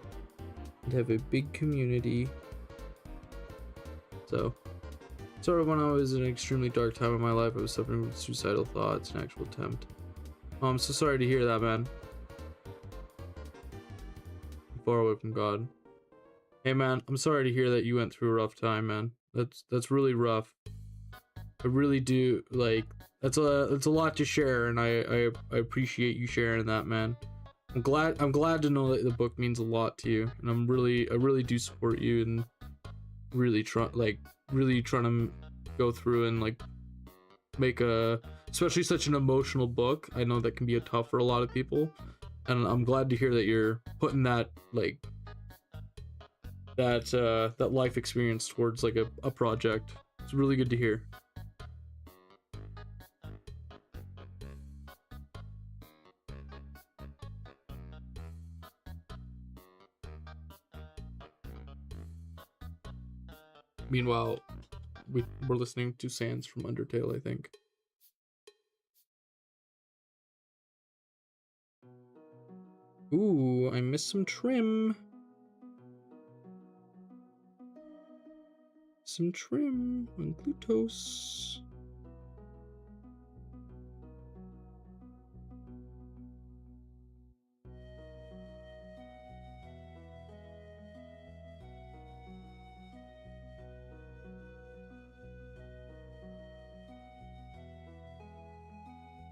and have a big community. So, sort of when I was in an extremely dark time in my life, I was suffering with suicidal thoughts and actual attempt. Oh, I'm so sorry to hear that, man. I'm far away from God. Hey, man, I'm sorry to hear that you went through a rough time, man. That's really rough. I really do, like... That's a lot to share, and I appreciate you sharing that, man. I'm glad to know that the book means a lot to you, and I really do support you, and really trying to go through and like make a especially such an emotional book. I know that can be tough for a lot of people, and I'm glad to hear that you're putting that like that life experience towards like a project. It's really good to hear. Meanwhile, we're listening to Sans from Undertale, I think. Ooh, I missed some trim. Some trim on Glutos.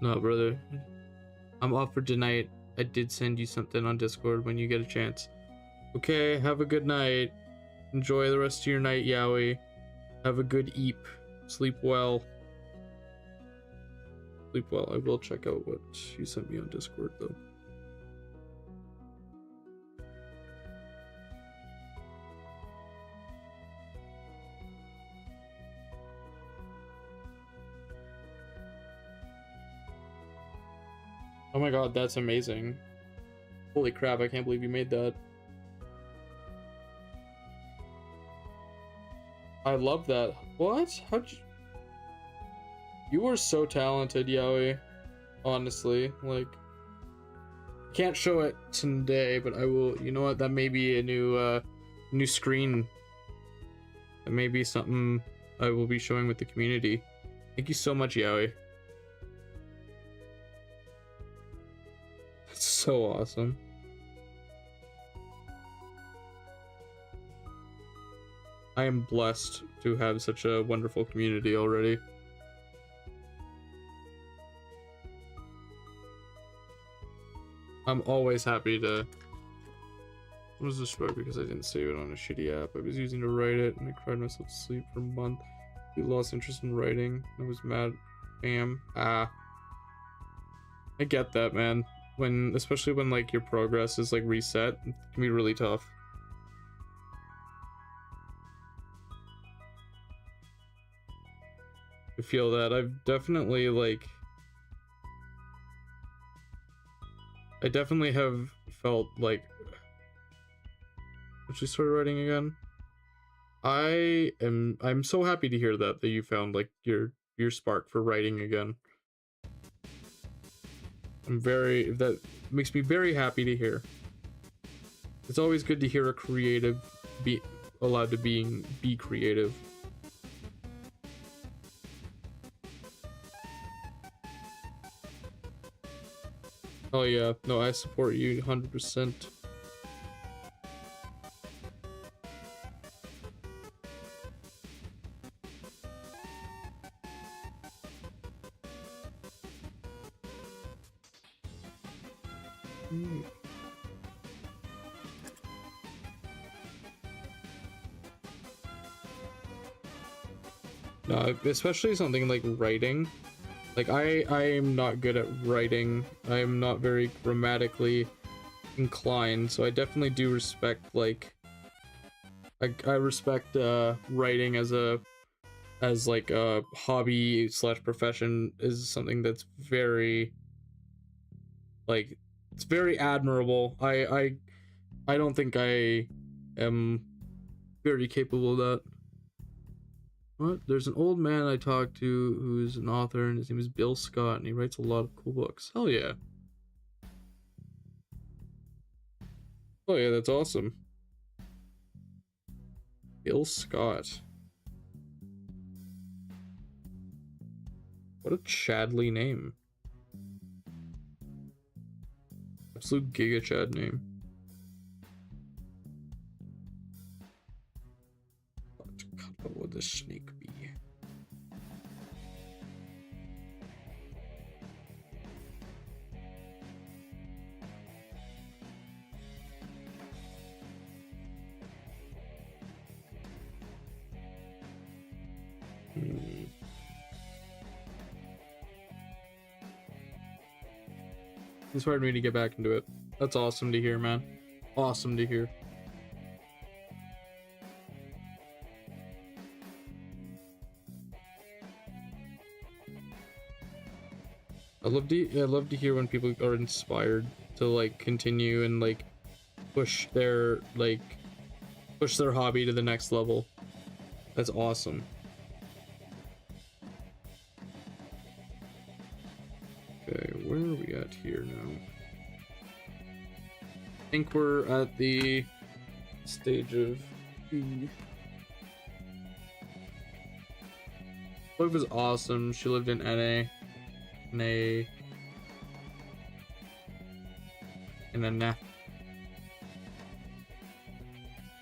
No, brother. I'm off for tonight. I did send you something on Discord when you get a chance. Okay, have a good night. Enjoy the rest of your night, Yowie. Have a good eep. Sleep well. Sleep well. I will check out what you sent me on Discord, though. Oh my god, that's amazing. Holy crap, I can't believe you made that. I love that. What? How'd you... You are so talented, Yowie. Honestly, like... Can't show it today, but I will... You know what? That may be a new screen. That may be something I will be showing with the community. Thank you so much, Yowie. That's so awesome. I am blessed to have such a wonderful community already. I'm always happy to... What was this for? Because I didn't save it on a shitty app I was using to write it, and I cried myself to sleep for a month. I lost interest in writing. I was mad. Bam. Ah. I get that, man. When, especially when like your progress is like reset, it can be really tough. I feel that. I've definitely like... I definitely have felt like... Did you start writing again? I'm so happy to hear that you found like your spark for writing again. That makes me very happy to hear. It's always good to hear a creative be allowed to be creative. Oh yeah, no, I support you 100%. No, especially something like writing. Like I'm not good at writing. I'm not very grammatically inclined, so I definitely do respect like I respect writing as like a hobby / profession is something that's very like it's very admirable. I don't think I am very capable of that. What? There's an old man I talked to who's an author, and his name is Bill Scott, and he writes a lot of cool books. Hell yeah. Oh yeah, that's awesome. Bill Scott. What a Chadley name. Absolute Giga Chad name. What would the snake be? inspired me to get back into it. That's awesome to hear, man. Awesome to hear. I love to hear when people are inspired to like continue and like push their hobby to the next level. That's awesome. Okay, where are we at here now? I think we're at the stage of the... Wife was awesome. She lived in NA. In a nah.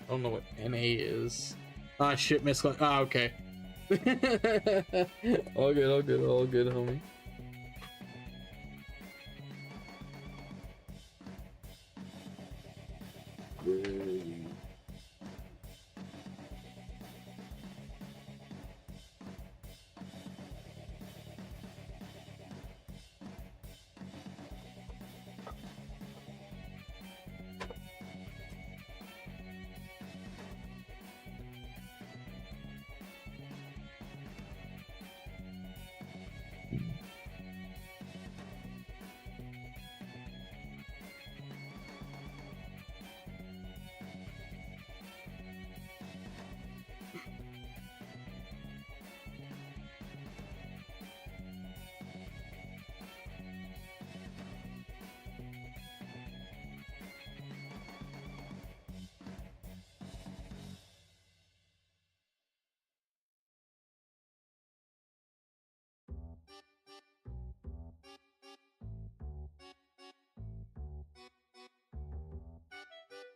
I don't know what NA is. Ah, shit, misclick. Ah, okay. All good, homie.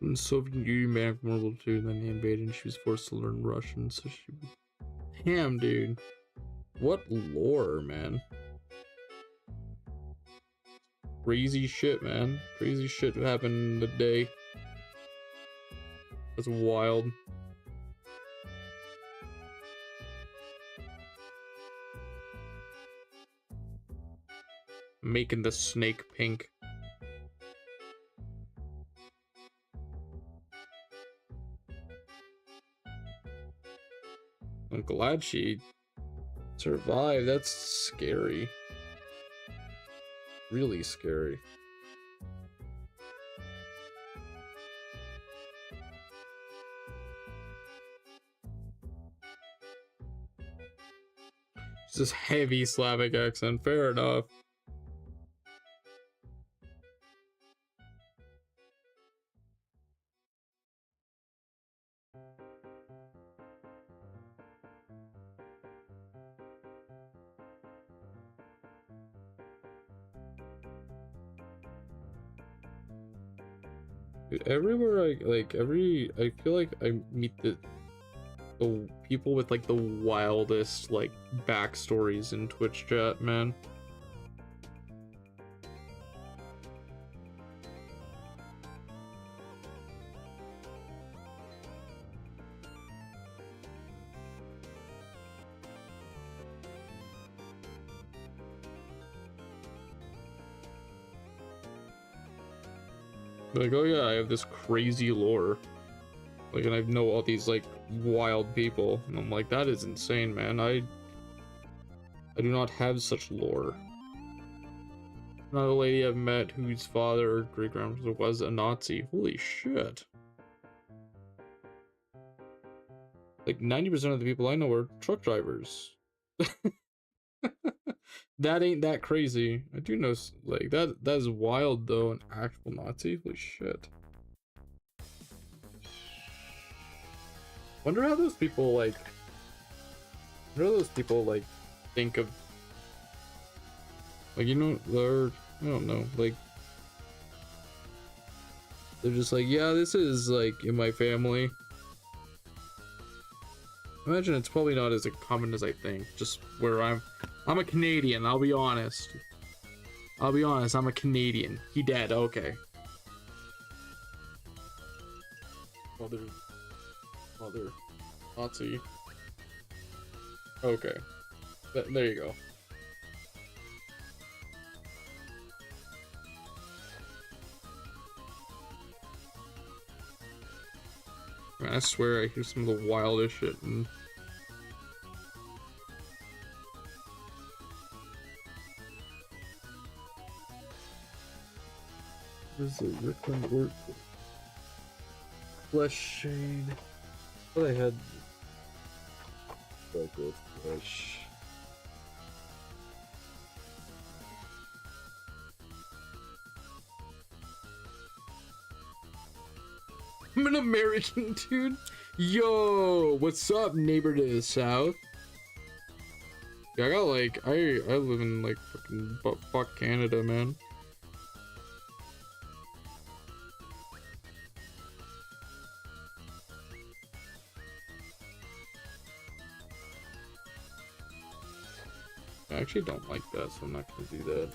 In Soviet Union back from World War II, then they invaded and she was forced to learn Russian, so she... Damn, dude. What lore, man. Crazy shit, man. Crazy shit happened in the day. That's wild. Making the snake pink. I'm glad she survived. That's scary. Really scary. It's this heavy Slavic accent. Fair enough. Everywhere I feel like I meet the people with like the wildest like backstories in Twitch chat, man. Like, oh yeah, I have this crazy lore. Like, and I know all these like wild people, and I'm like, that is insane, man. I do not have such lore. Another lady I've met whose father or great grandfather was a Nazi. Holy shit. Like 90% of the people I know are truck drivers. That ain't that crazy. I do know, like, that is wild though, an actual Nazi. Holy shit. Wonder how those people like think of, like, you know, I don't know, like they're just like, yeah, this is like in my family. Imagine it's probably not as common as I think. Just where I'm a Canadian, I'll be honest. I'm a Canadian. He dead, okay. Mother Nazi. Okay. There you go. I swear I hear some of the wildest shit. And this is a different word. Flesh shade. What I had. Flesh. I'm an American dude. Yo, what's up, neighbor to the south? Yeah, I got like I live in like fucking fuck Canada, man. I actually don't like that, so I'm not gonna do that.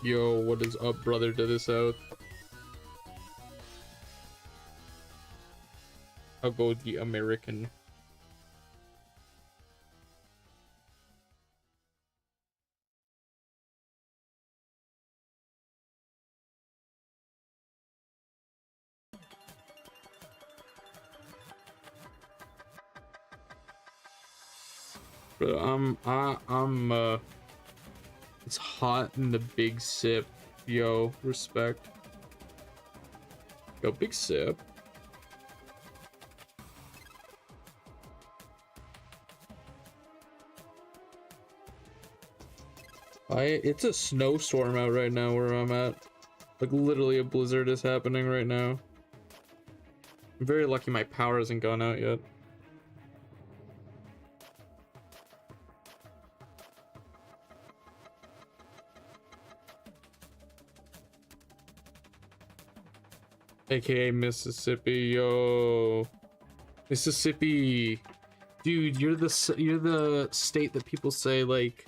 Yo, what is up, brother to the south? I'll go the American. But it's hot in the big sip. Yo, respect. Yo, big sip. It's a snowstorm out right now where I'm at. Like literally a blizzard is happening right now. I'm very lucky my power hasn't gone out yet. AKA Mississippi, yo. Mississippi. Dude, you're the state that people say like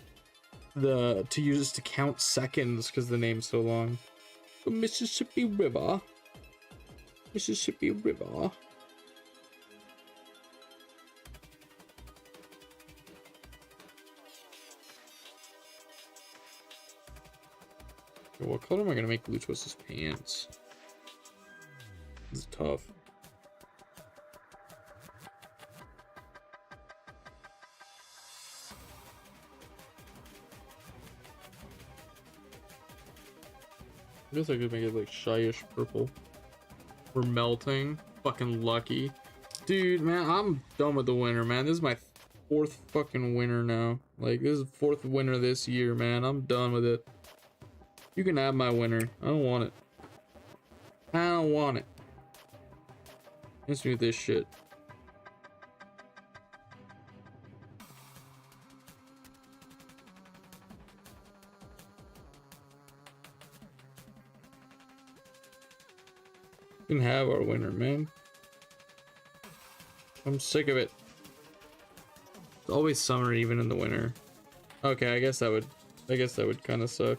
to use to count seconds because the name's so long. The Mississippi River. Mississippi River. What color am I gonna make Glutos' pants? This is tough. I guess I could make it like shyish purple. We're melting. Fucking lucky. Dude, man, I'm done with the winter, man. This is my fourth fucking winter now. Like, this is the fourth winter this year, man. I'm done with it. You can have my winter. I don't want it. I don't want it. Let's do this shit. We can have our winter, man. I'm sick of it. It's always summer even in the winter. Okay, I guess that would kind of suck.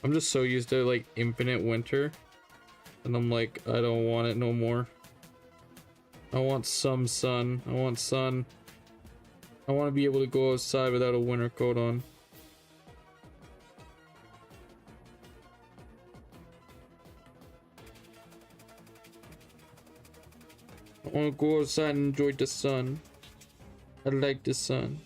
I'm just so used to like infinite winter. And I'm like, I don't want it no more. I want some sun. I want sun. I want to be able to go outside without a winter coat on. I want to go outside and enjoy the sun. I like the sun.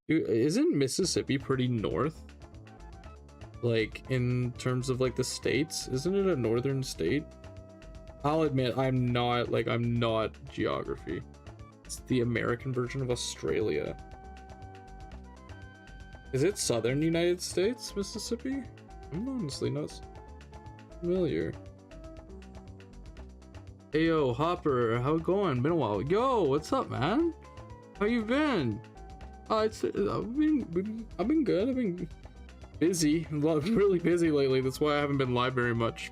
Dude, isn't Mississippi pretty north? Like, in terms of, like, the states? Isn't it a northern state? I'll admit, I'm not geography. It's the American version of Australia. Is it southern United States, Mississippi? I'm honestly not familiar. Hey, yo, Hopper, how it going? Been a while. Yo, what's up, man? How you been? I've been good. I've been busy, really busy lately. That's why I haven't been live very much.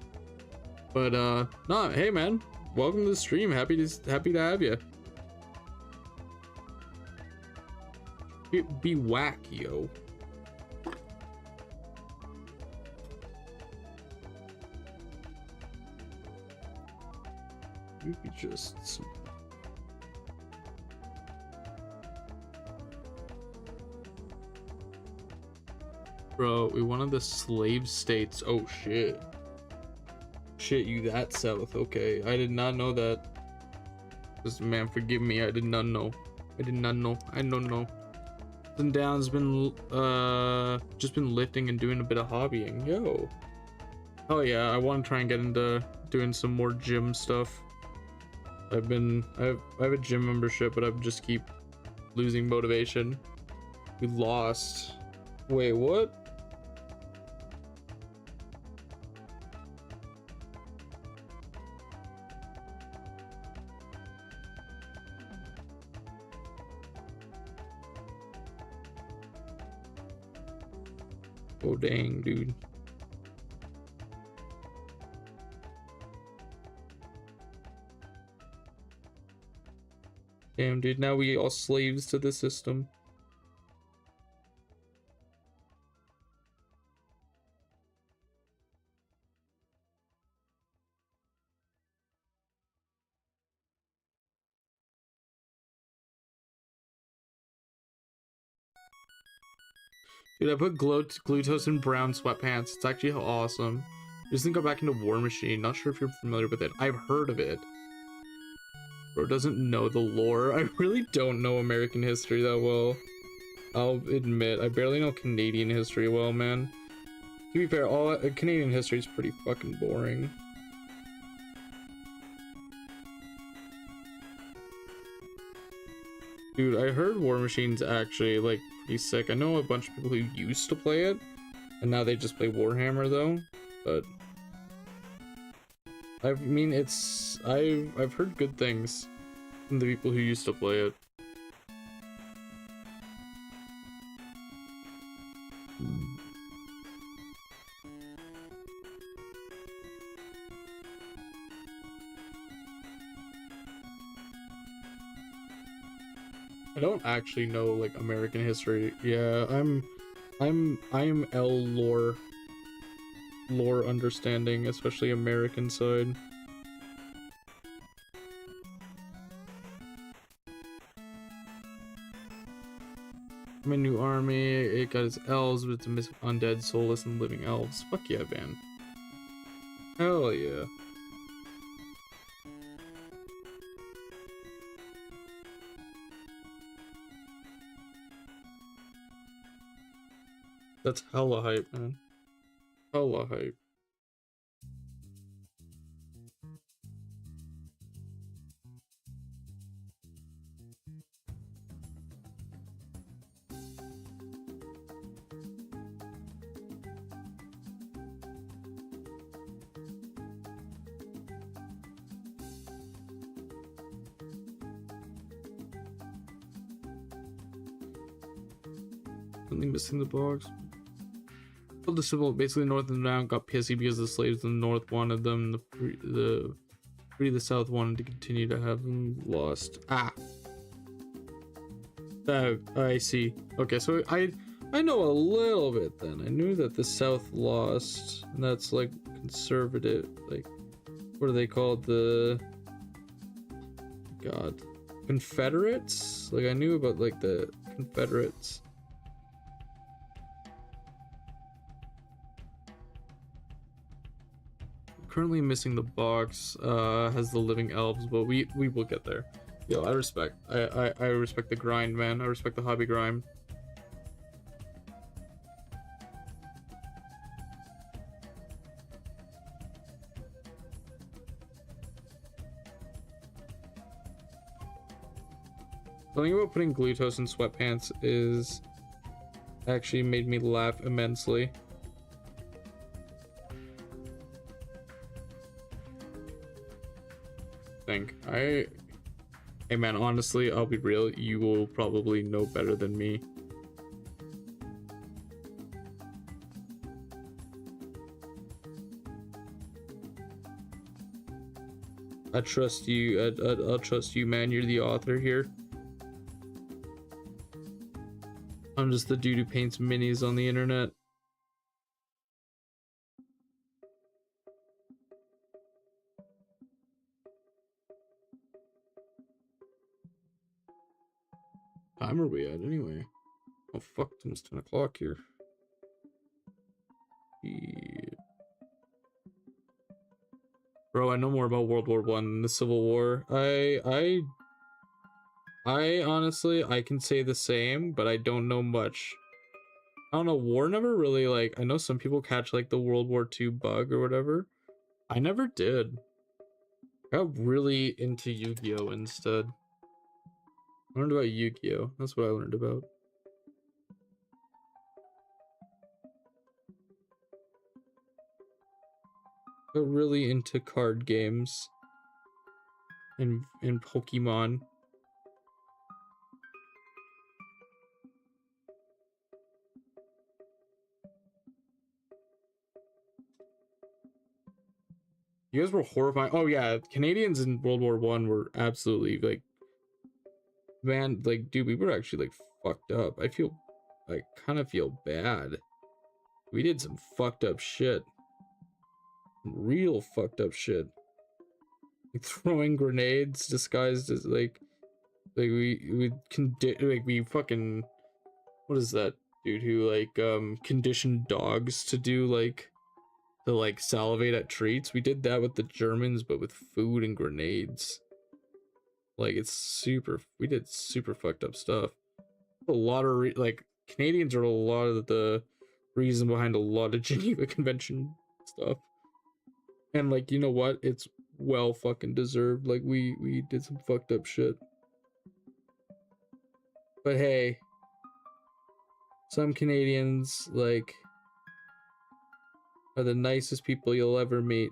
But nah, hey man, welcome to the stream. Happy to have you. Be whack, yo. we just... Bro, we wanted the slave states. Oh shit. Shit, you that south. Okay, I did not know that. This man, forgive me. I did not know. I did not know. I don't know. And Down's been just been lifting and doing a bit of hobbying. Yo. Oh yeah, I want to try and get into doing some more gym stuff. I have a gym membership, but I just keep losing motivation. We lost. Wait, what? Oh dang, dude. Damn, dude, now we all slaves to the system. Dude, I put Glutos in brown sweatpants. It's actually awesome. Just think go back into War Machine. Not sure if you're familiar with it. I've heard of it. Bro doesn't know the lore. I really don't know American history that well. I'll admit, I barely know Canadian history well, man. To be fair, all Canadian history is pretty fucking boring. Dude, I heard War Machine's actually, like, pretty sick. I know a bunch of people who used to play it, and now they just play Warhammer, though. But I mean, I've heard good things from the people who used to play it. I don't actually know like American history. Yeah, I'm L lore understanding, especially American side. My new army, it got its elves, but it's a mix of undead, soulless, and living elves. Fuck yeah, man. Hell yeah. That's hella hype, man. Hella hype. Something missing the box. Well, the civil basically north and down got pissy because the slaves in the north wanted them, the free the south wanted to continue to have them lost. Ah, I see. Okay, so I know a little bit then. I knew that the south lost, and that's like conservative. Like, what are they called? The God, Confederates. Like I knew about like the Confederates. Currently missing the box, has the living elves, but we will get there. Yo, I respect the grind, man. I respect the hobby grind. Something about putting Glutos in sweatpants is actually made me laugh immensely. Hey man, honestly, I'll be real, you will probably know better than me. I trust you. I'll trust you, man. You're the author here. I'm just the dude who paints minis on the internet. time are we at anyway? Oh fuck, it's almost 10 o'clock here. Yeah. Bro, I know more about World War One than the Civil War. I honestly, I can say the same, but I don't know much. I don't know, war never really, like, I know some people catch, like, the World War II bug or whatever. I never did. I got really into Yu-Gi-Oh! Instead. I learned about Yu-Gi-Oh! That's what I learned about. Got really into card games. And Pokemon. You guys were horrifying. Oh yeah, Canadians in World War One were absolutely like, man, like, dude, we were actually like fucked up. I kind of feel bad. We did some fucked up shit. Real fucked up shit. Like throwing grenades disguised as like we fucking, what is that dude who like conditioned dogs to do like, to like salivate at treats? We did that with the Germans, but with food and grenades. Like, it's super, we did super fucked up stuff. A lot of like, Canadians are a lot of the reason behind a lot of Geneva Convention stuff. And like, you know what? It's well fucking deserved. Like, we did some fucked up shit. But hey, some Canadians, like, are the nicest people you'll ever meet.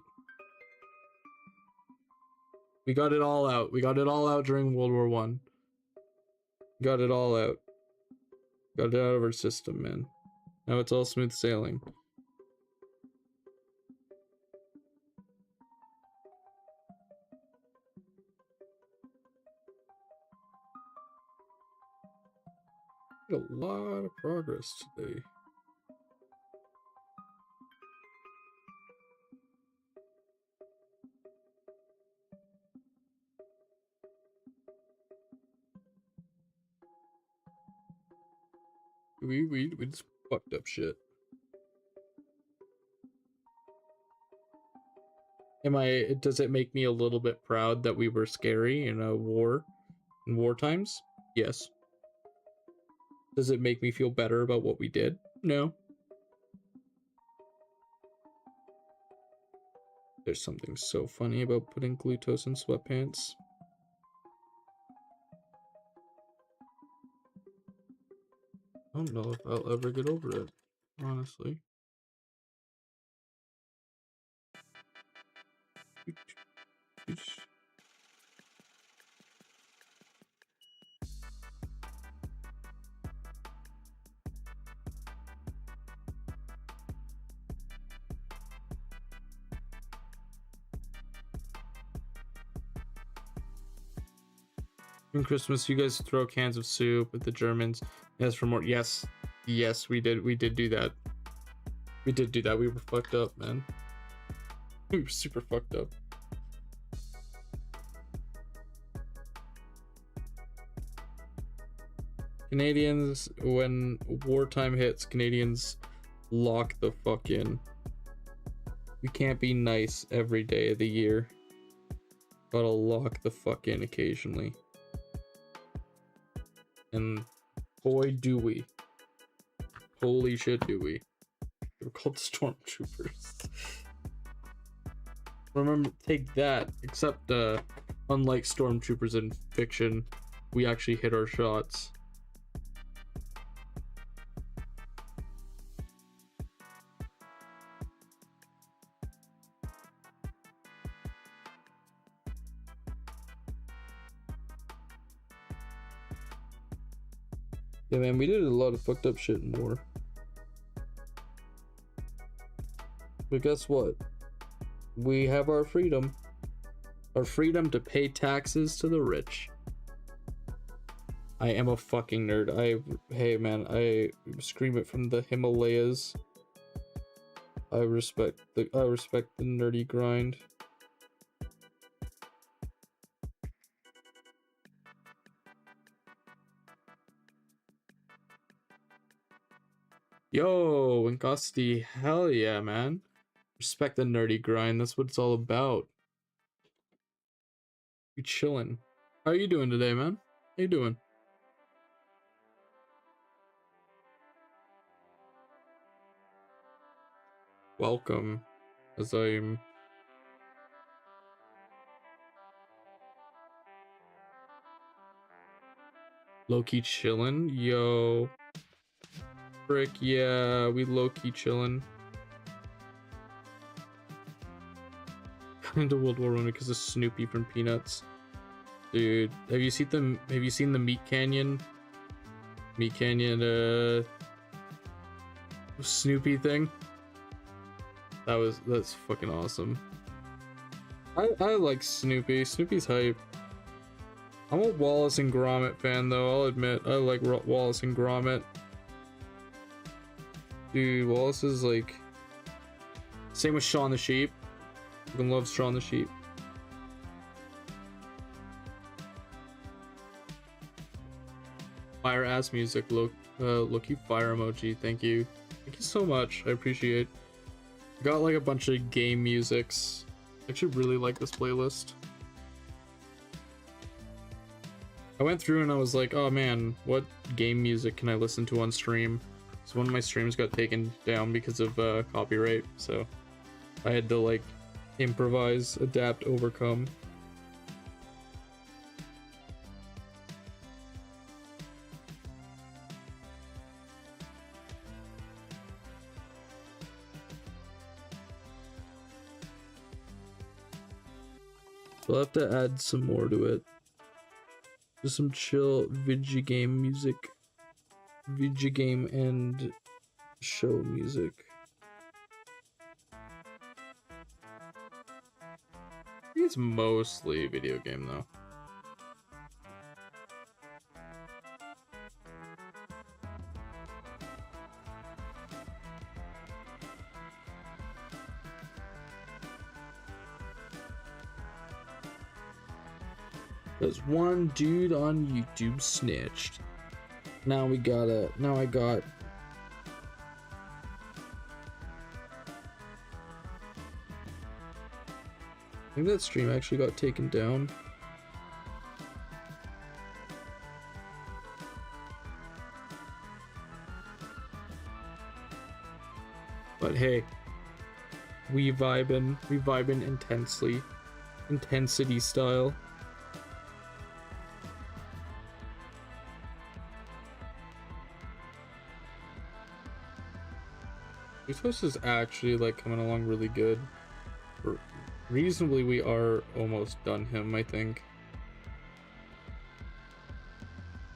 We got it all out. We got it all out during World War One. Got it all out. Got it out of our system, man. Now it's all smooth sailing. A lot of progress today. We just fucked up shit. Does it make me a little bit proud that we were scary in a war, in war times? Yes. Does it make me feel better about what we did? No. There's something so funny about putting Glutos in sweatpants. I don't know if I'll ever get over it, honestly. In Christmas, you guys throw cans of soup at the Germans. Yes, for more. Yes, yes, we did. We did do that. We did do that. We were fucked up, man. We were super fucked up. Canadians, when wartime hits, Canadians lock the fuck in. We can't be nice every day of the year. Gotta lock the fuck in occasionally. And boy, do we. Holy shit, do we. They were called stormtroopers. Remember, take that. Except, unlike stormtroopers in fiction, we actually hit our shots. Yeah, man, we did a lot of fucked up shit in war. But guess what? We have our freedom. Our freedom to pay taxes to the rich. I am a fucking nerd. Hey man, I scream it from the Himalayas. I respect the nerdy grind. Yo, Winkosty, hell yeah, man. Respect the nerdy grind, that's what it's all about. You chillin'. How you doing today, man? How you doing? Welcome, as I'm... Low-key chillin'? Yo. Frick, yeah, we low-key chillin'. Into World War I because of Snoopy from Peanuts. Dude, have you seen the Meat Canyon Snoopy thing? That's fucking awesome. I like Snoopy. Snoopy's hype. I'm a Wallace and Gromit fan though, I'll admit. I like Wallace and Gromit. Dude, Wallace is like... Same with Shaun the Sheep. Fucking love Shaun the Sheep. Fire ass music, Loki fire emoji, thank you. Thank you so much, I appreciate. Got like a bunch of game musics. I actually really like this playlist. I went through and I was like, oh man, what game music can I listen to on stream? So one of my streams got taken down because of copyright, so I had to like improvise, adapt, overcome. So I'll have to add some more to it. Just some chill Vidjigame music. Vidjigame and show music. It's mostly video game though. There's one dude on YouTube snitched. Now I got I think that stream actually got taken down. But hey, we vibin' intensely. Intensity style. Glutos is actually like coming along really good. Reasonably, we are almost done him, I think.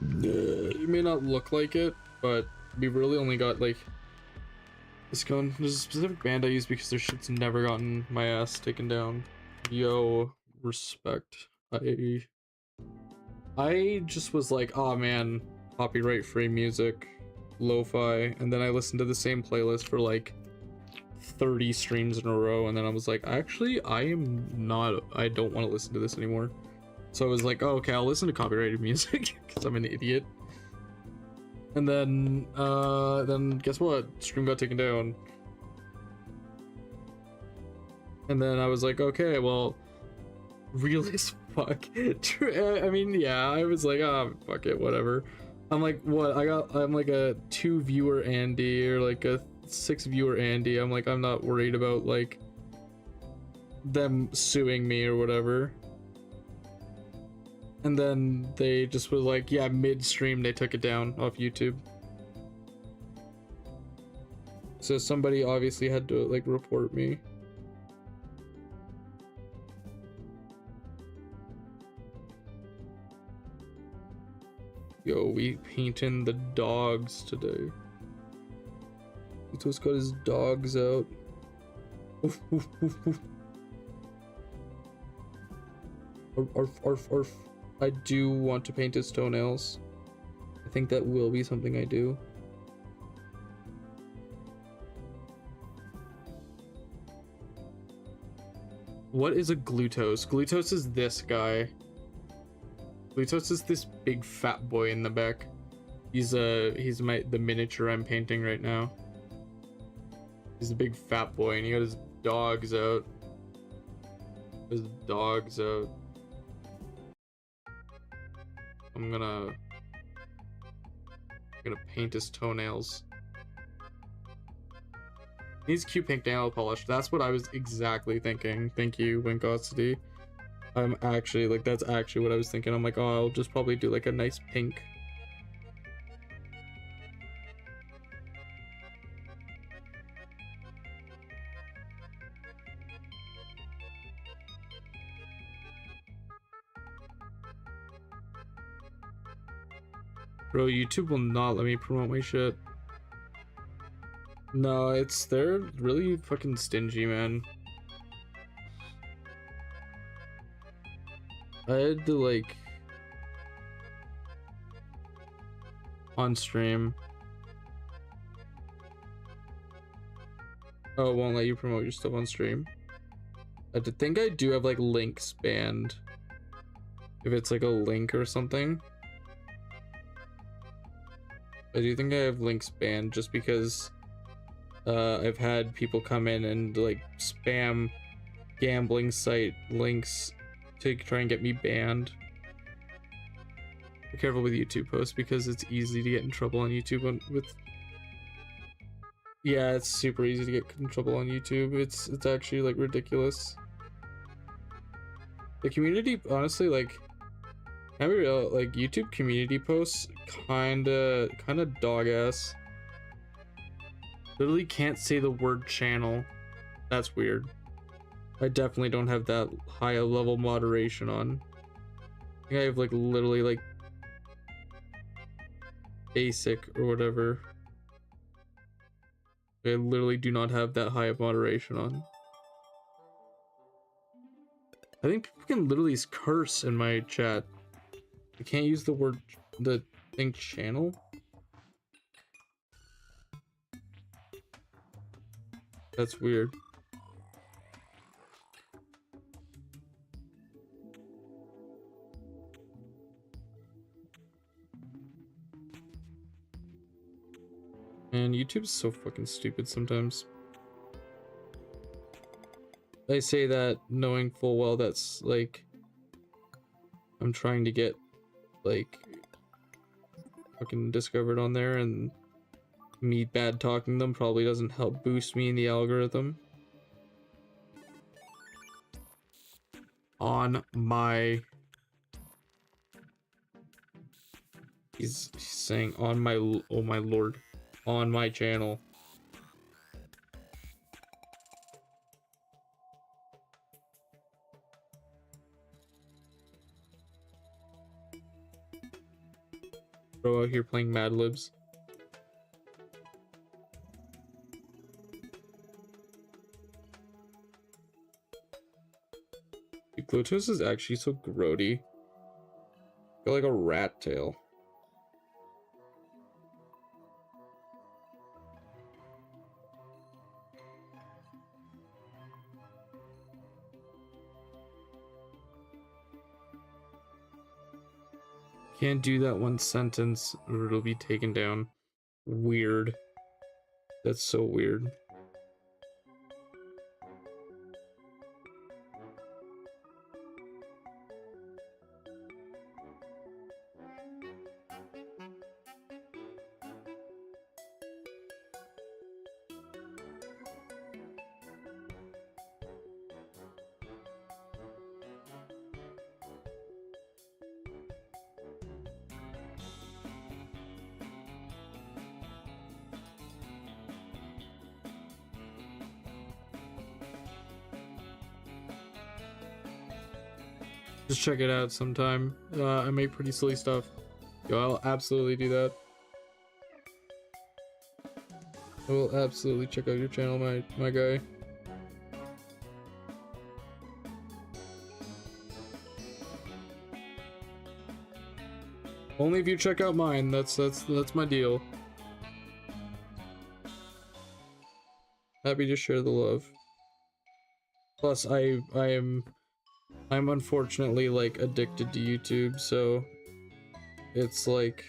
It may not look like it, but we really only got like this going. There's a specific band I use because their shit's never gotten my ass taken down. Yo, respect. I just was like, oh man, copyright free music, lo-fi, and then I listened to the same playlist for like 30 streams in a row, and then I was like, actually I don't want to listen to this anymore. So I was like, oh, okay, I'll listen to copyrighted music because I'm an idiot. And then guess what, stream got taken down. And then I was like, okay, well, real as fuck. I mean, yeah, I was like, ah, oh, fuck it, whatever. I'm like, what, I'm like a 2 viewer Andy or like a 6 viewer Andy. I'm like, I'm not worried about like them suing me or whatever. And then they just was like, yeah, mid-stream they took it down off YouTube. So somebody obviously had to like report me. Yo, we painting the dogs today. Glutos got his dogs out. Oof, oof, oof, oof. Arf, arf, arf. I do want to paint his toenails. I think that will be something I do. What is a Glutos? Glutos is this guy. Glutos is this big fat boy in the back. He's the miniature I'm painting right now. He's a big fat boy and he got his dogs out. His dogs out. I'm gonna paint his toenails. He needs cute pink nail polish. That's what I was exactly thinking. Thank you, Winkosity. I'm actually like, that's actually what I was thinking. I'm like, oh, I'll just probably do like a nice pink. Bro, YouTube will not let me promote my shit. No, they're really fucking stingy, man. I had to like on stream. Oh, it won't let you promote your stuff on stream. I think I do have like links banned. If it's like a link or something. I do think I have links banned just because I've had people come in and like spam gambling site links to try and get me banned. Be careful with YouTube posts because it's easy to get in trouble on YouTube with. Yeah, it's super easy to get in trouble on YouTube. It's actually like ridiculous. The community, honestly, like, can I be real? Like YouTube community posts, kinda dog ass. Literally can't say the word channel. That's weird. I definitely don't have that high level moderation on. I think I have like literally like basic or whatever. I literally do not have that high of moderation on. I think people can literally curse in my chat. I can't use the word, the thing channel. That's weird. And YouTube's so fucking stupid sometimes. I say that knowing full well that's like I'm trying to get like fucking discovered on there, and me bad talking them probably doesn't help boost me in the algorithm. On my, he's saying on my, oh my lord, on my channel. Bro out here playing Mad Libs. Dude, Glutos is actually so grody. Got like a rat tail. Can't do that one sentence or it'll be taken down. Weird. That's so weird. Just check it out sometime. I make pretty silly stuff. Yo, I'll absolutely do that. I will absolutely check out your channel, my guy. Only if you check out mine. That's my deal. Happy to share the love. Plus, I'm unfortunately like addicted to YouTube, so it's like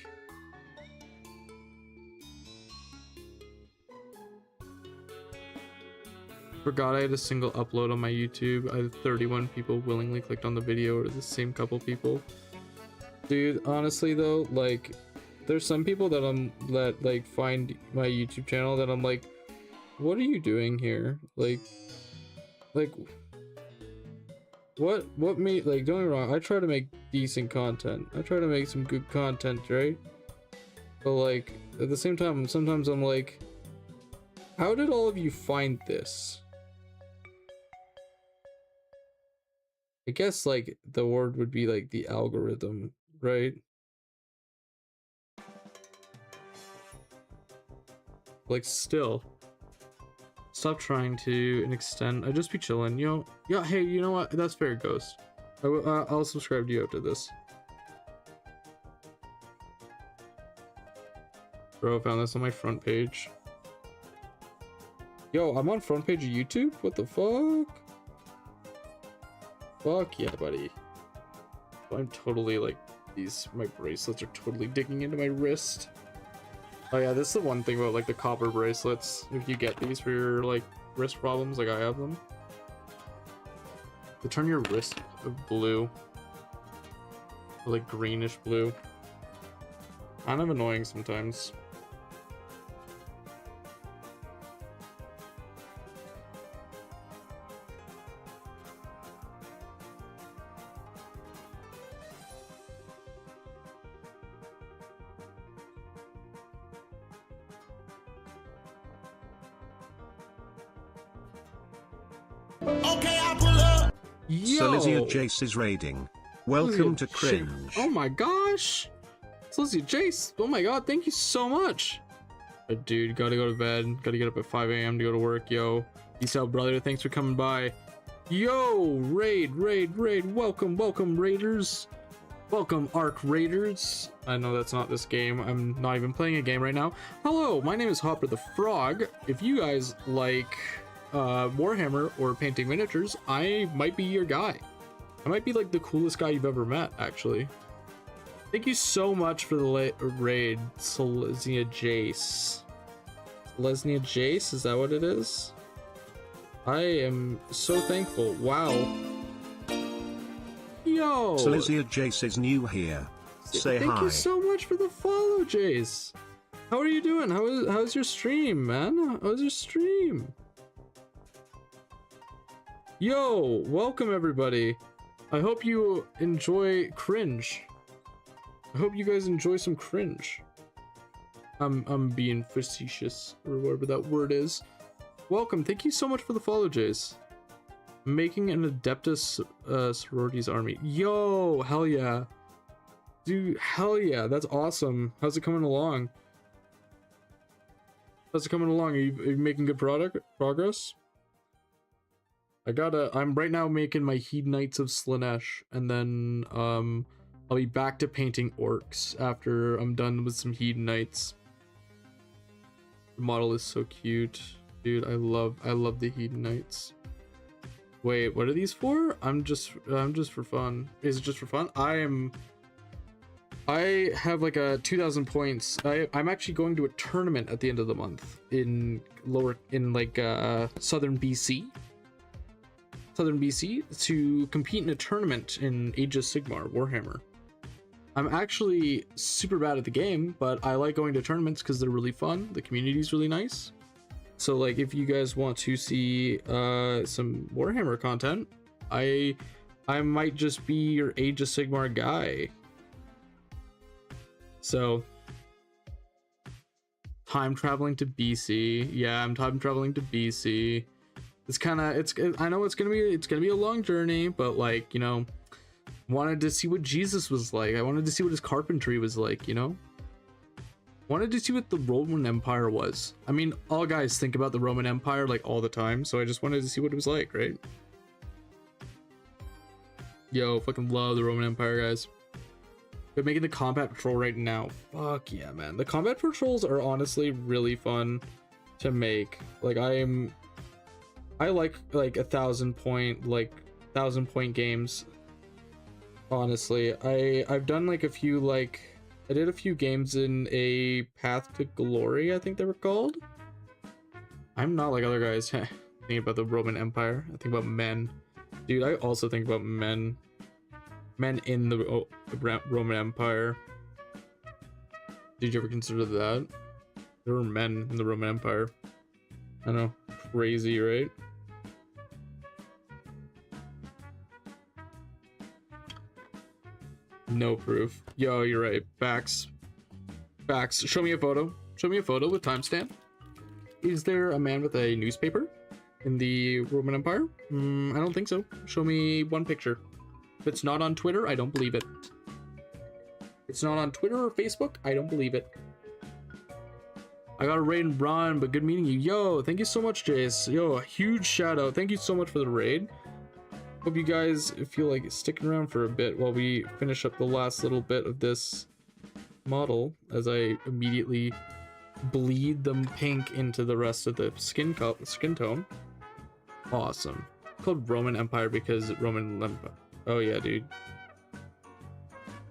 Forgot I had a single upload on my YouTube. I had 31 people willingly clicked on the video, or the same couple people. Dude, honestly though, like, there's some people that like find my YouTube channel that I'm like, what are you doing here? Like what made, like, don't get me wrong, I try to make decent content. I try to make some good content, right? But like, at the same time, sometimes I'm like, how did all of you find this? I guess like the word would be like the algorithm, right? Like, still, stop trying to extend. I just be chilling, you know. Yeah, hey, you know what? That's fair, Ghost. I'll subscribe to you after this. Bro, I found this on my front page. Yo, I'm on front page of YouTube? What the fuck? Fuck yeah, buddy. I'm totally like, my bracelets are totally digging into my wrist. Oh yeah, this is the one thing about like the copper bracelets. If you get these for your like wrist problems, like I have them, they turn your wrist blue, or, like greenish blue. Kind of annoying sometimes. Okay, I pull up. Yo! Silesia Jace is raiding. Welcome to Cringe. Oh my gosh! Silesia Jace! Oh my god, thank you so much! But dude, gotta go to bed. Gotta get up at 5 AM to go to work, yo. Peace out, brother. Thanks for coming by. Yo! Raid! Welcome, raiders! Welcome, Arc Raiders. I know that's not this game. I'm not even playing a game right now. Hello, my name is Hopperthefrog. If you guys like Warhammer or painting miniatures, I might be your guy. I might be like the coolest guy you've ever met, actually. Thank you so much for the raid, Silesia Jace. Silesia Jace, is that what it is? I am so thankful. Wow. Yo! Silesia Jace is new here. Say hi. Thank you so much for the follow, Jace. How are you doing? How's your stream, man? How's your stream? Yo, welcome everybody. I hope you enjoy cringe. I hope you guys enjoy some cringe. I'm being facetious, or whatever that word is. Welcome, thank you so much for the follow, Jace. Making an Adeptus sororities army. Yo, hell yeah. Dude, hell yeah, that's awesome. How's it coming along? How's it coming along? Are you making good progress? I'm right now making my Hedonites of Slaanesh, and then I'll be back to painting orcs after I'm done with some Hedonites. The model is so cute. Dude, I love the Hedonites. Wait, what are these for? I'm just for fun. Is it just for fun? I have like a 2,000 points. I'm actually going to a tournament at the end of the month in southern BC to compete in a tournament in Age of Sigmar Warhammer. I'm actually super bad at the game, but I like going to tournaments because they're really fun. The community's really nice. So like, if you guys want to see some Warhammer content, I might just be your Age of Sigmar guy. So time traveling to BC. Yeah, I'm time traveling to BC. I know it's gonna be a long journey, but like, you know, wanted to see what Jesus was like. I wanted to see what his carpentry was like, you know? Wanted to see what the Roman Empire was. I mean, all guys think about the Roman Empire like all the time, so I just wanted to see what it was like, right? Yo, fucking love the Roman Empire, guys. They're making the combat patrol right now. Fuck yeah, man. The combat patrols are honestly really fun to make. Like, I like 1,000 point games. Honestly, I've done like a few, like, I did a few games in a Path to Glory, I think they were called. I'm not like other guys. think about the Roman Empire. I think about men. Dude, I also think about men. Men in the Roman Empire. Did you ever consider that? There were men in the Roman Empire. I know. Crazy, right? No proof. Yo, you're right. Facts. Facts. Show me a photo. Show me a photo with timestamp. Is there a man with a newspaper in the Roman Empire? I don't think so. Show me one picture. If it's not on Twitter, I don't believe it. It's not on Twitter or Facebook, I don't believe it. I got a raid and run, but good meeting you. Yo, thank you so much, Jace. Yo, a huge shout out. Thank you so much for the raid. Hope you guys feel like sticking around for a bit while we finish up the last little bit of this model as I immediately bleed them pink into the rest of the skin tone. Awesome. It's called Roman Empire because Roman Empire. Oh yeah, dude.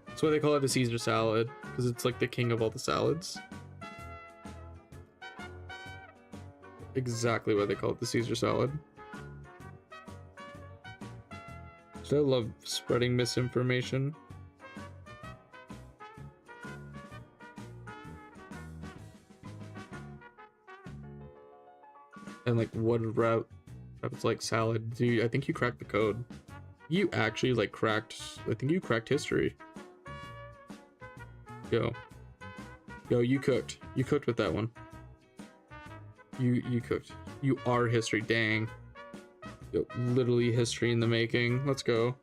That's why they call it the Caesar salad, because it's like the king of all the salads. Exactly why they call it the Caesar salad. So I love spreading misinformation. And like what a route it's like salad. Dude, I think you cracked the code. You actually like cracked, I think you cracked history. Yo, you cooked with that one. You cooked. You are history. Dang. Yo, literally history in the making. Let's go.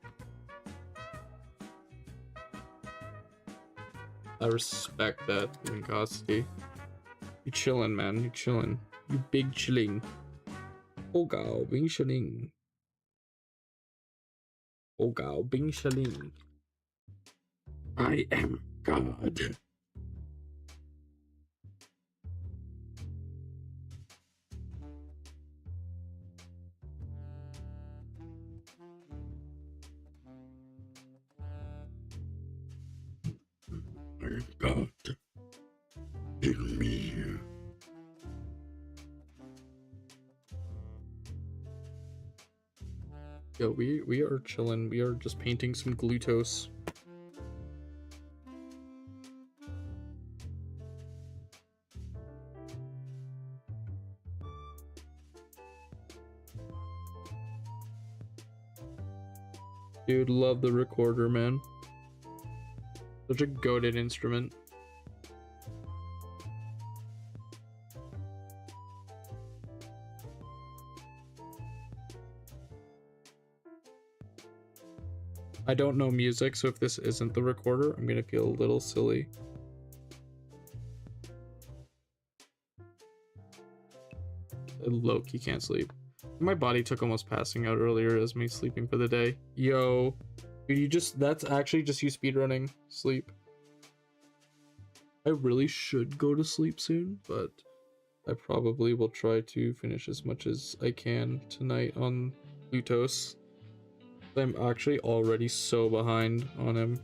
I respect that, Vincosity. You chillin', man. You chillin'. You big chilling. Oh gao, bing chilling. Oh gao, bing chilling. I am God. God in me. Yo, we are chilling. We are just painting some Glutos. Dude, love the recorder, man. Such a goated instrument. I don't know music, so if this isn't the recorder, I'm gonna feel a little silly. Loki can't sleep. My body took almost passing out earlier as me sleeping for the day. Yo, dude, that's actually just you speedrunning sleep. I really should go to sleep soon, but I probably will try to finish as much as I can tonight on Glutos. I'm actually already so behind on him.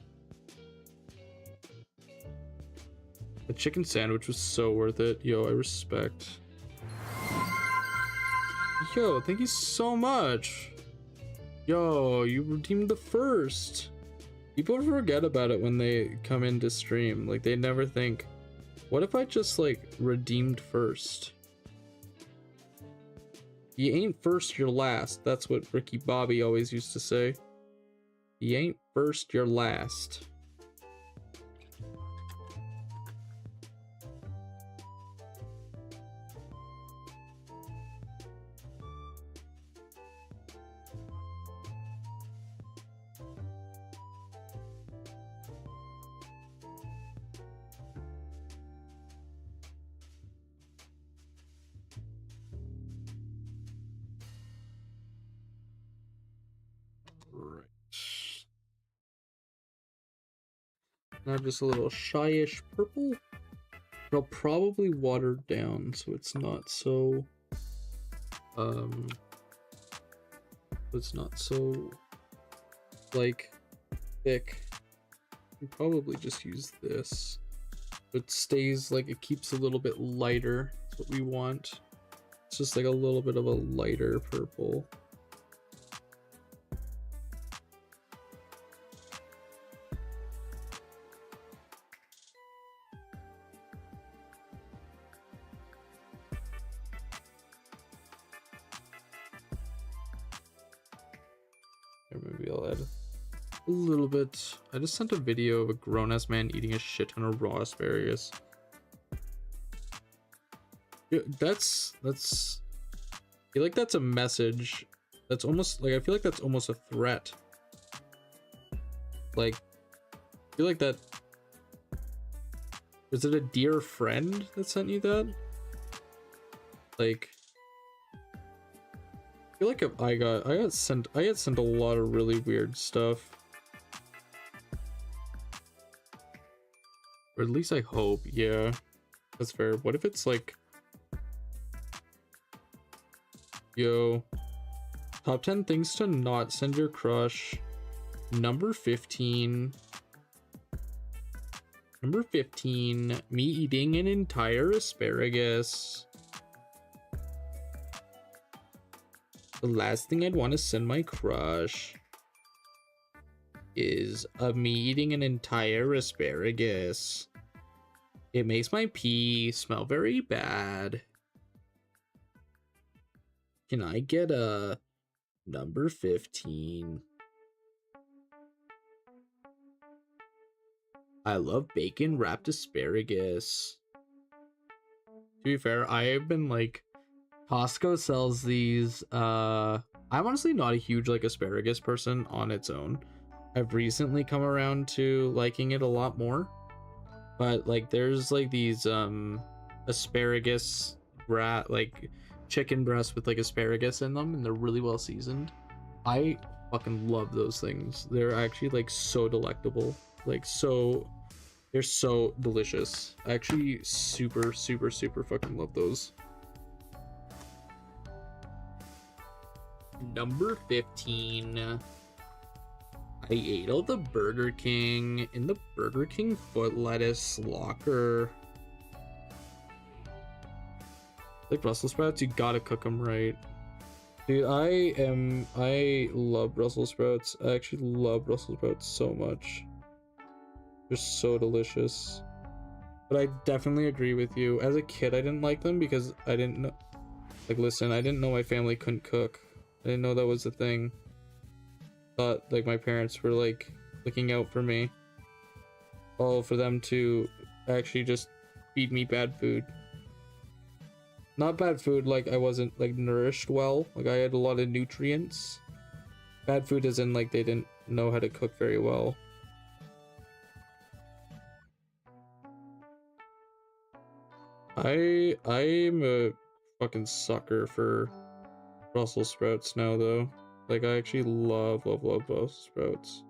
The chicken sandwich was so worth it. Yo, I respect. Yo, thank you so much. Yo, you redeemed the first. People forget about it when they come into stream. Like, they never think, what if I just, like, redeemed first? You ain't first, you're last. That's what Ricky Bobby always used to say. You ain't first, you're last. Now just a little shyish purple. It'll probably water down so it's not so like thick. You probably just use this. It stays like, it keeps a little bit lighter. That's what we want. It's just like a little bit of a lighter purple. Or maybe I'll add a little bit. I just sent a video of a grown-ass man eating a shit ton of raw asparagus. Yeah, that's I feel like that's a message. That's almost like, I feel like that's almost a threat. Like, I feel like that, was it a dear friend that sent you that? Like, I feel like I got sent a lot of really weird stuff. Or at least I hope, yeah. That's fair. What if it's like, yo, top 10 things to not send your crush. Number 15. Number 15, me eating an entire asparagus. The last thing I'd want to send my crush is of me eating an entire asparagus. It makes my pee smell very bad. Can I get a number 15? I love bacon wrapped asparagus. To be fair, I have been like, Costco sells these. I'm honestly not a huge like asparagus person on its own. I've recently come around to liking it a lot more. But like there's like these asparagus like chicken breasts with like asparagus in them, and they're really well seasoned. I fucking love those things. They're actually like so delectable. Like they're so delicious. I actually super fucking love those. Number 15. I ate all the Burger King in the Burger King foot lettuce locker. Like Brussels sprouts, you gotta cook them right. Dude, I love Brussels sprouts. I actually love Brussels sprouts so much. They're so delicious. But I definitely agree with you. As a kid, I didn't like them because I didn't know, like, listen, I didn't know my family couldn't cook. I didn't know that was a thing. Thought like my parents were like looking out for me. All for them to actually just feed me bad food. Not bad food like I wasn't like nourished well. Like I had a lot of nutrients. Bad food as in like they didn't know how to cook very well. I'm a fucking sucker for Brussels sprouts now though. Like I actually love Brussels sprouts.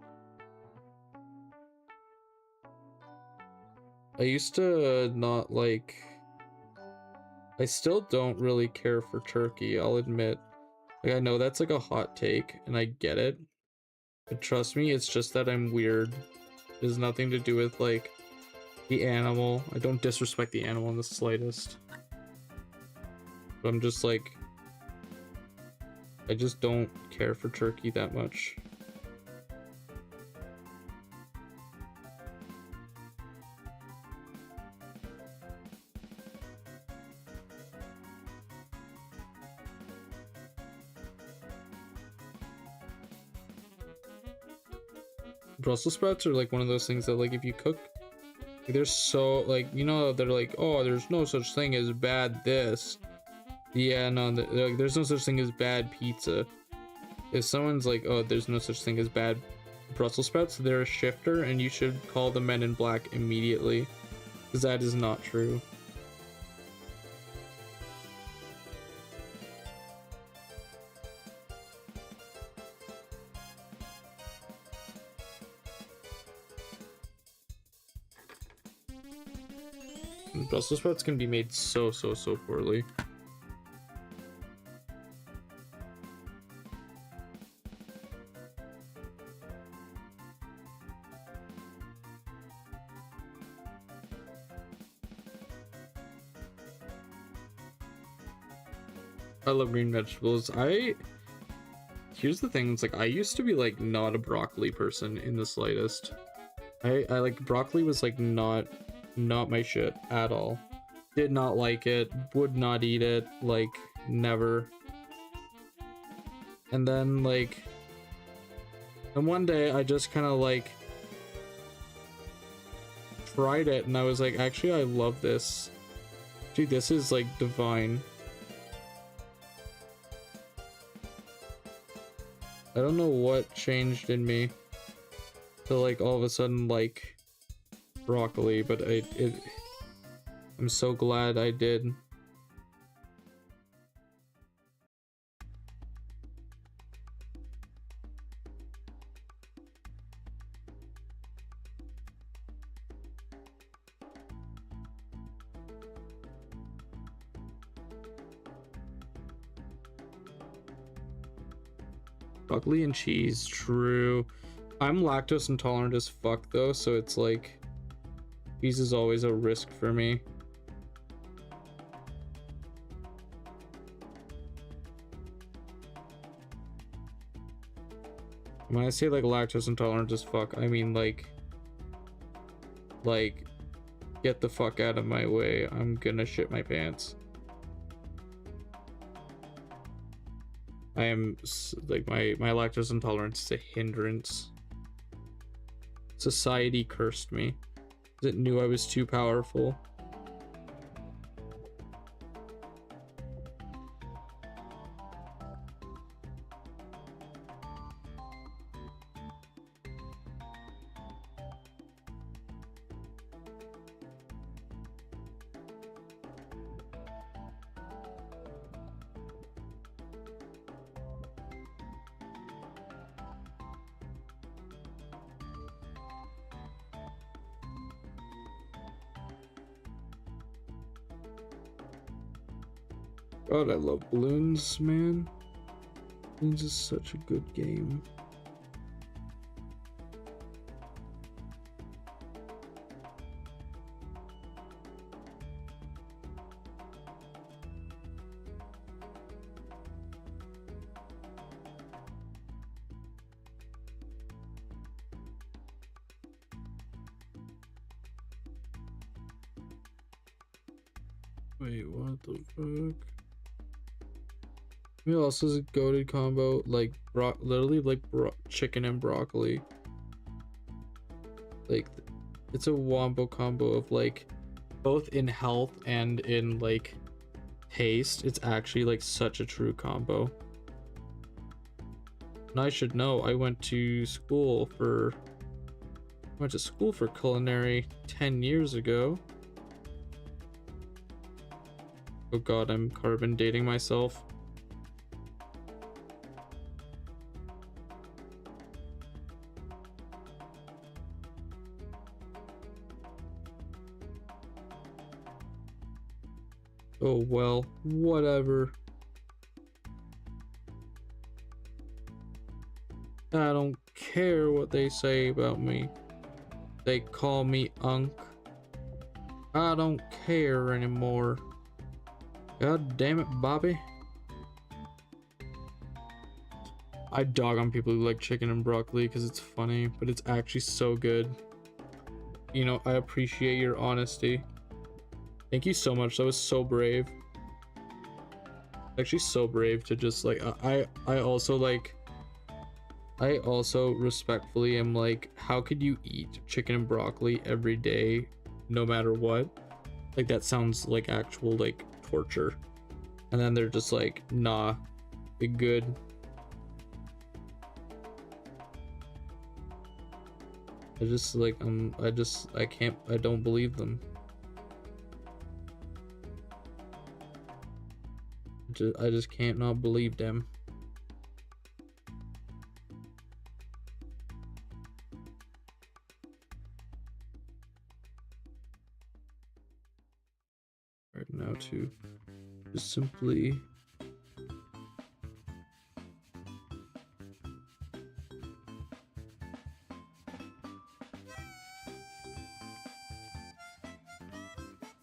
I used to not like, I still don't really care for turkey, I'll admit. Like I know that's like a hot take and I get it. But trust me, it's just that I'm weird. It has nothing to do with like the animal. I don't disrespect the animal in the slightest. But I'm just like, I just don't care for turkey that much. Brussels sprouts are like one of those things that like if you cook, like, they're so like, you know, they're like, oh, there's no such thing as bad this. Yeah, no, like, there's no such thing as bad pizza. If someone's like, oh, there's no such thing as bad Brussels sprouts, they're a shifter and you should call the Men in Black immediately. Because that is not true. Brussels sprouts can be made so poorly. I love green vegetables. Here's the thing, it's like I used to be like not a broccoli person in the slightest. I like broccoli was like not my shit at all. Did not like it, would not eat it, like never. And then like, and one day I just kind of like tried it and I was like, actually I love this. Dude, this is like divine. I don't know what changed in me to like all of a sudden like broccoli, but I'm so glad I did. Broccoli and cheese, true. I'm lactose intolerant as fuck though, so it's like cheese is always a risk for me. When I say like lactose intolerant as fuck, I mean like get the fuck out of my way. I'm gonna shit my pants. I am like my lactose intolerance is a hindrance. Society cursed me. It knew I was too powerful. God, I love Balloons, man. Balloons is such a good game. Wait, what the fuck? It also is a goated combo, like literally like chicken and broccoli. Like it's a wombo combo of like both in health and in like taste. It's actually like such a true combo. And I should know, I went to school for culinary 10 years ago. Oh god, I'm carbon dating myself. Oh well, whatever. I don't care what they say about me. They call me Unk. I don't care anymore. God damn it, Bobby. I dog on people who like chicken and broccoli because it's funny, but it's actually so good. You know, I appreciate your honesty. Thank you so much. That was so brave. Actually so brave to just like I also respectfully am like, how could you eat chicken and broccoli every day no matter what? Like that sounds like actual like torture. And then they're just like, nah, be good. I just like I don't believe them. I just can't not believe them. Right now to just simply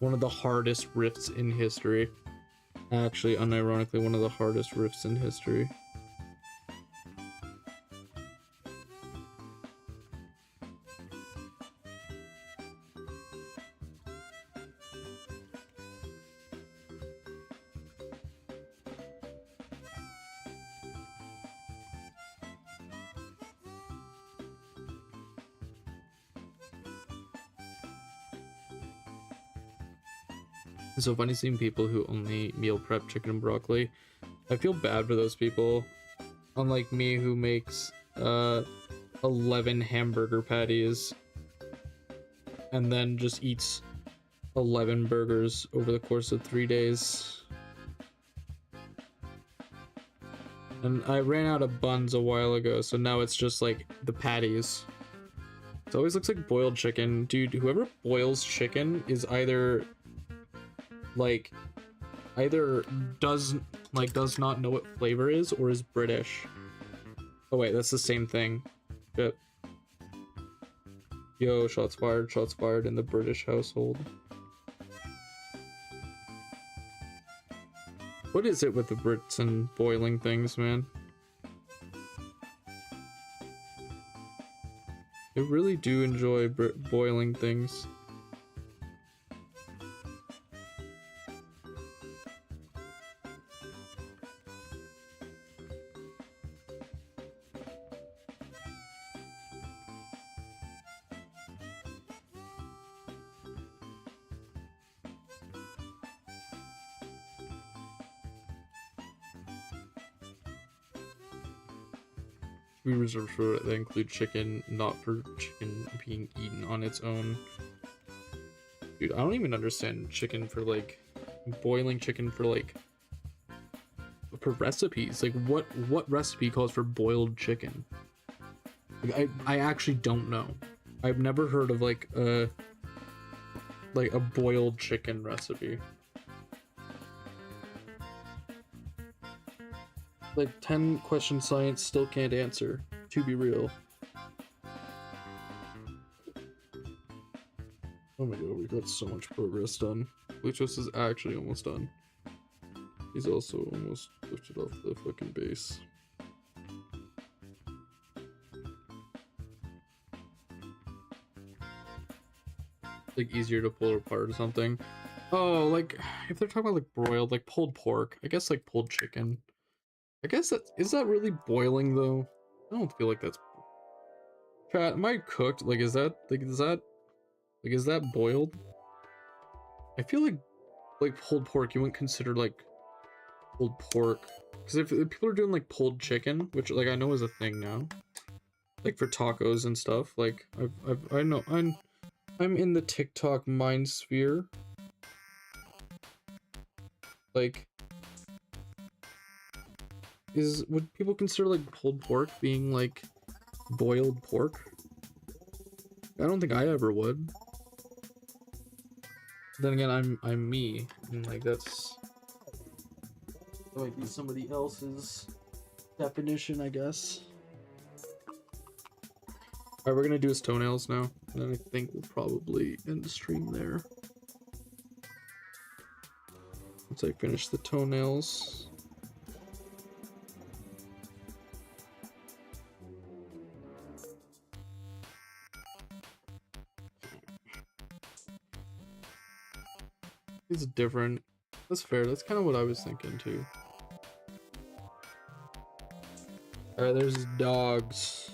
one of the hardest rifts in history. Actually, unironically, one of the hardest rifts in history. It's so funny seeing people who only meal prep chicken and broccoli. I feel bad for those people. Unlike me, who makes 11 hamburger patties and then just eats 11 burgers over the course of 3 days. And I ran out of buns a while ago, so now it's just like the patties. It always looks like boiled chicken. Dude, whoever boils chicken is either does not know what flavor is or is British. Oh wait, that's the same thing. Shit. Yo, shots fired in the British household. What is it with the Brits and boiling things, man? They really do enjoy boiling things. We reserve for that include chicken, not for chicken being eaten on its own. Dude, I don't even understand chicken for like boiling chicken for like for recipes. Like what recipe calls for boiled chicken? Like, I actually don't know. I've never heard of like a boiled chicken recipe. Like 10 questions science still can't answer, to be real. Oh my god, we got so much progress done. Glutos is actually almost done. He's also almost lifted off the fucking base. Like easier to pull apart or something. Oh, like if they're talking about like broiled, like pulled pork, I guess like pulled chicken. I guess is that really boiling though? I don't feel like that's. Chat, am I cooked? Like, is that boiled? I feel like pulled pork, you wouldn't consider like pulled pork, because if people are doing like pulled chicken, which like I know is a thing now, like for tacos and stuff. Like I know I'm in the TikTok mind sphere. Like. Would people consider like pulled pork being like boiled pork? I don't think I ever would. Then again, I'm me, and like that might be somebody else's definition, I guess. Alright, we're gonna do his toenails now, and then I think we'll probably end the stream there. Once I finish the toenails. It's different. That's fair. That's kind of what I was thinking too. Alright, there's dogs.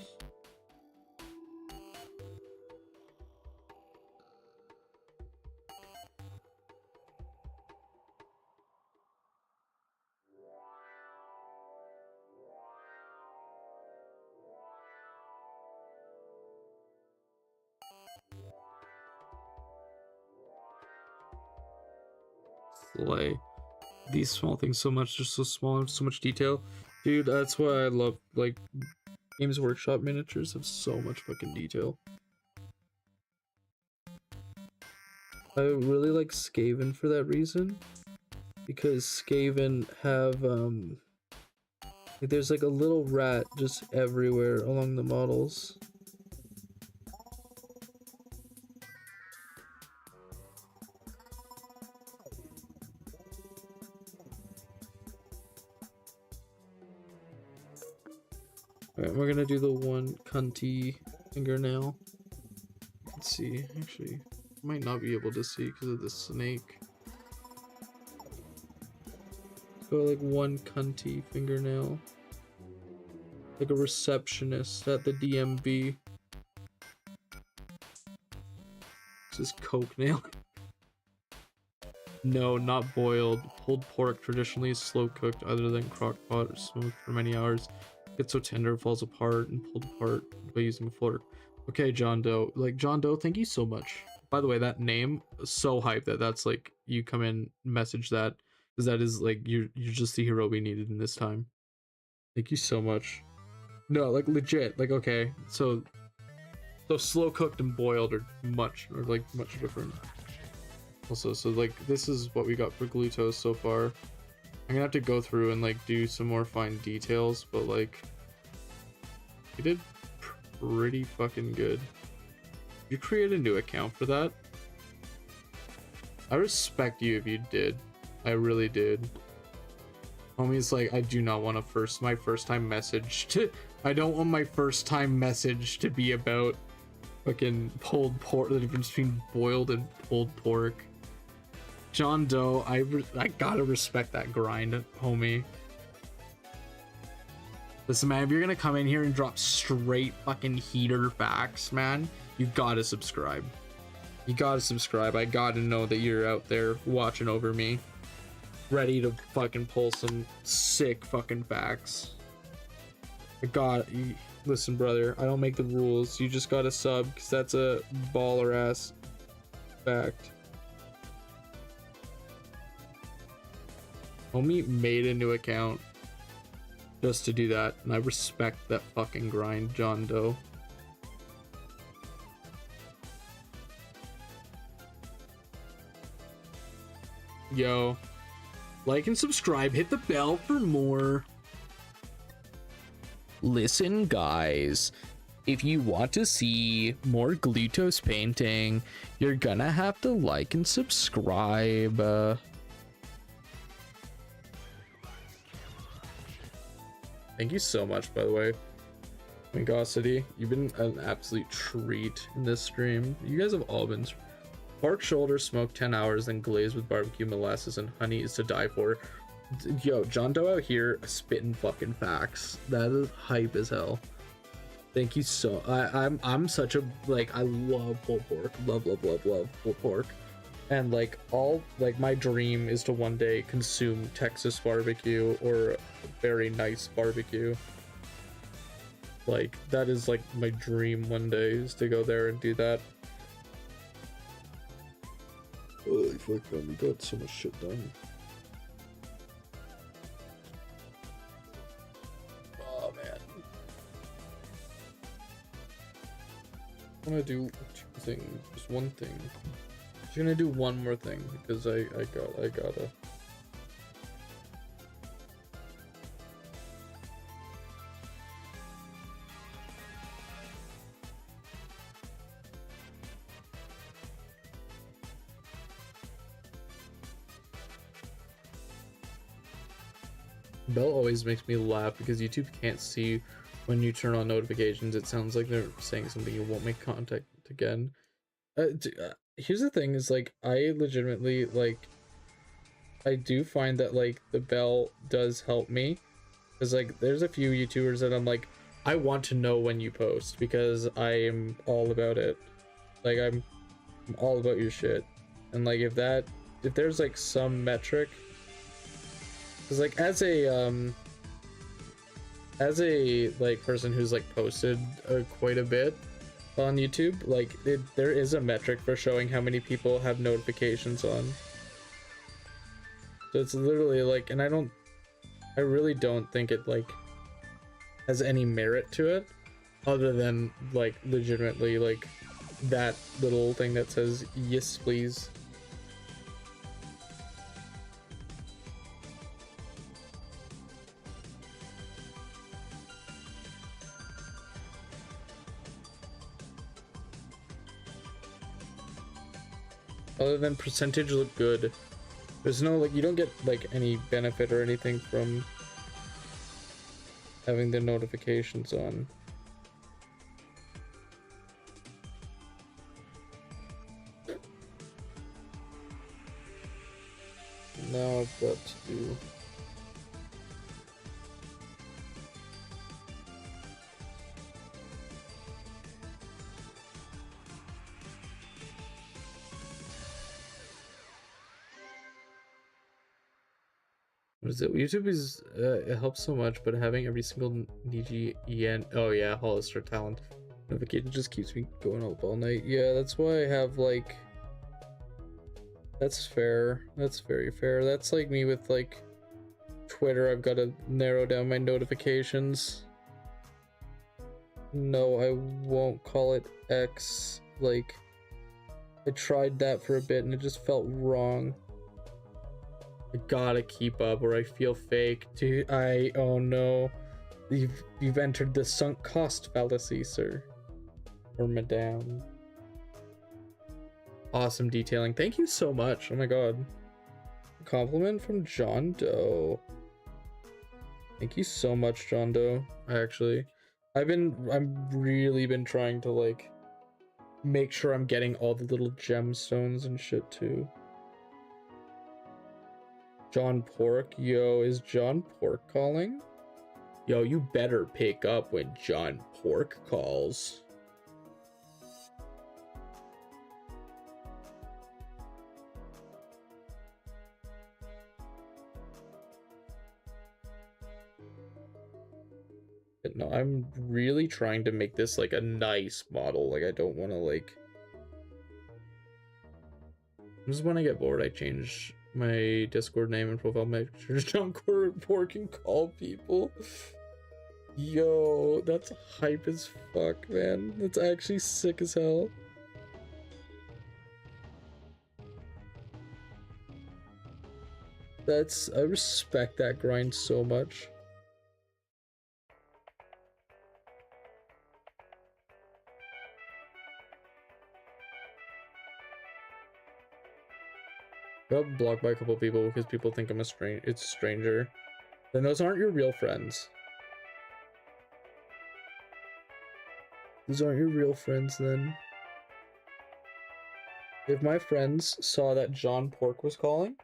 Slay. These small things so much, they're so small and so much detail. Dude, that's why I love, like, Games Workshop miniatures have so much fucking detail. I really like Skaven for that reason. Because Skaven have, like, there's like a little rat just everywhere along the models. Alright, we're gonna do the one cunty fingernail. Let's see. Actually, might not be able to see because of the snake. Let's go like one cunty fingernail. Like a receptionist at the DMV. This is coke nail. No, not boiled. Pulled pork traditionally is slow cooked other than crock pot or smoked for many hours. Gets so tender it falls apart and pulled apart by using a fork. Okay, John Doe. Like, John Doe, thank you so much. By the way, that name, so hyped that's like, you come in, message that, because that is like, you're just the hero we needed in this time. Thank you so much. No, like legit, like, okay, so slow cooked and boiled are much different. Also, so like, this is what we got for Glutos so far. I'm gonna have to go through and like do some more fine details, but like, we did pretty fucking good. You create a new account for that? I respect you if you did. I really did. Homie's like, I do not want my first time message to, I don't want my first time message to be about fucking pulled pork, the difference between boiled and pulled pork. John Doe, I gotta respect that grind, homie. Listen, man, if you're gonna come in here and drop straight fucking heater facts, man, you gotta subscribe. You gotta subscribe. I gotta know that you're out there watching over me, ready to fucking pull some sick fucking facts. Listen, brother, I don't make the rules. You just gotta sub, because that's a baller ass fact. Homie made a new account just to do that, and I respect that fucking grind, John Doe. Yo, like and subscribe, hit the bell for more. Listen, guys, if you want to see more Glutos painting, you're gonna have to like and subscribe. Thank you so much, by the way. Mingosity, you've been an absolute treat in this stream. You guys have all been. Pork shoulder smoked 10 hours, then glazed with barbecue, molasses, and honey is to die for. Yo, John Doe out here spitting fucking facts. That is hype as hell. Thank you so. I'm such a, like, I love pulled pork. Love pulled pork. And like my dream is to one day consume Texas barbecue or very nice barbecue. Like, that is like my dream one day, is to go there and do that. Holy fuck, man, we got so much shit done. Oh man. I'm gonna do two things, just one thing. I'm gonna do one more thing because I gotta. Bell always makes me laugh because YouTube can't see when you turn on notifications. It sounds like they're saying something you won't make contact again. Here's the thing, is like, I legitimately, like, I do find that like the bell does help me, because like there's a few YouTubers that I'm like, I want to know when you post because I am all about it. Like, I'm all about your shit. And like, if there's like some metric, because like as a like person who's like posted quite a bit on YouTube, like there is a metric for showing how many people have notifications on. So it's literally like, and I really don't think it like has any merit to it, other than like legitimately like that little thing that says yes please. Other than percentage look good, there's no like, you don't get like any benefit or anything from having the notifications on. Now I've got to do. What is it? YouTube is it helps so much, but having every single Niji yen. Oh yeah, Hollister talent notification just keeps me going up all night. Yeah, that's why I have like. That's fair. That's very fair. That's like me with like Twitter. I've got to narrow down my notifications. No, I won't call it X. Like, I tried that for a bit and it just felt wrong. I gotta keep up or I feel fake. Dude, oh no. You've entered the sunk cost fallacy, sir. Or madame. Awesome detailing. Thank you so much. Oh my god. Compliment from John Doe. Thank you so much, John Doe. I've really been trying to like make sure I'm getting all the little gemstones and shit too. John Pork. Yo, is John Pork calling? Yo, you better pick up when John Pork calls. But no, I'm really trying to make this like a nice model. Like, I don't want to like... Just when I get bored, I change my Discord name and profile picture to John Pork can call people. Yo, that's hype as fuck, man. That's actually sick as hell. I respect that grind so much. Got blocked by a couple people because people think I'm a stranger. Then those aren't your real friends. Those aren't your real friends then. If my friends saw that John Pork was calling,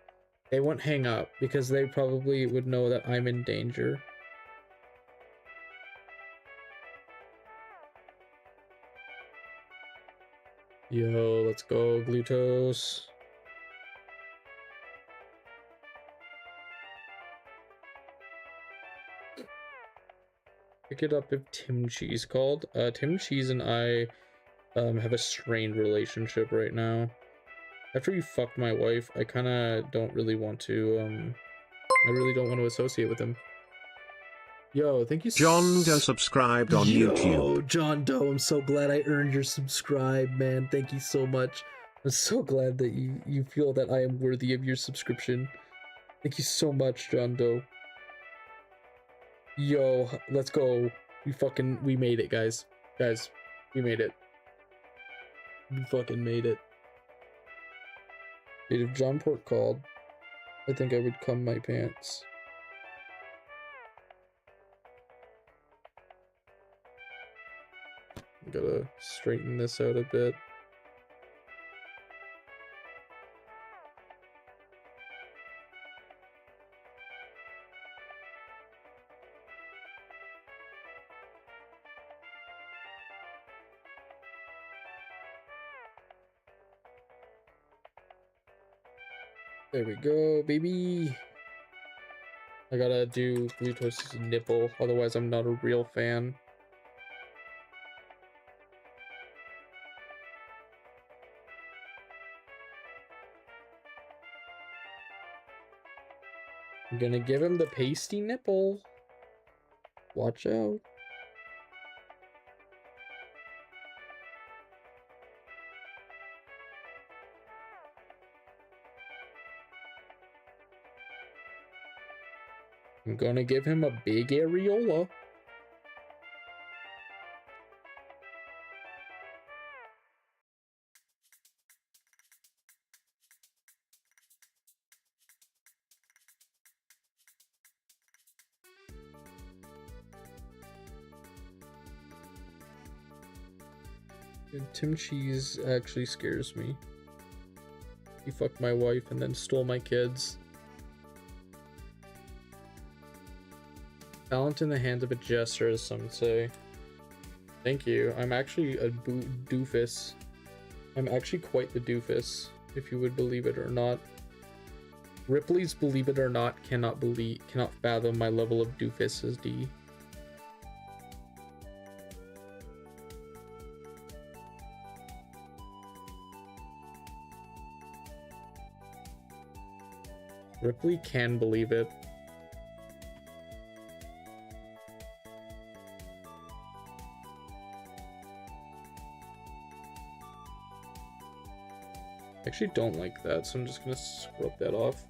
they wouldn't hang up because they probably would know that I'm in danger. Yo, let's go, Glutos. Pick it up if Tim Cheese called. Tim Cheese and I have a strained relationship right now. After you fucked my wife, I kind of don't really want to, I really don't want to associate with him. Yo, thank you John Doe subscribed on YouTube. John Doe, I'm so glad I earned your subscribe, man. Thank you so much. I'm so glad that you feel that I am worthy of your subscription. Thank you so much, John Doe. Yo, let's go. We made it, guys. Guys, we made it. We fucking made it. Dude, if John Pork called, I think I would cum my pants. Gotta straighten this out a bit. There we go, baby. I gotta do Glutos' nipple, otherwise I'm not a real fan. I'm gonna give him the pasty nipple. Watch out. I'm gonna give him a big areola. Tim Cheese actually scares me. He fucked my wife and then stole my kids. Talent in the hands of a jester, as some say. Thank you. I'm actually a doofus. I'm actually quite the doofus, if you would believe it or not. Ripley's Believe It or Not cannot fathom my level of doofusity. Ripley can believe it. I actually don't like that, so I'm just gonna scrub that off.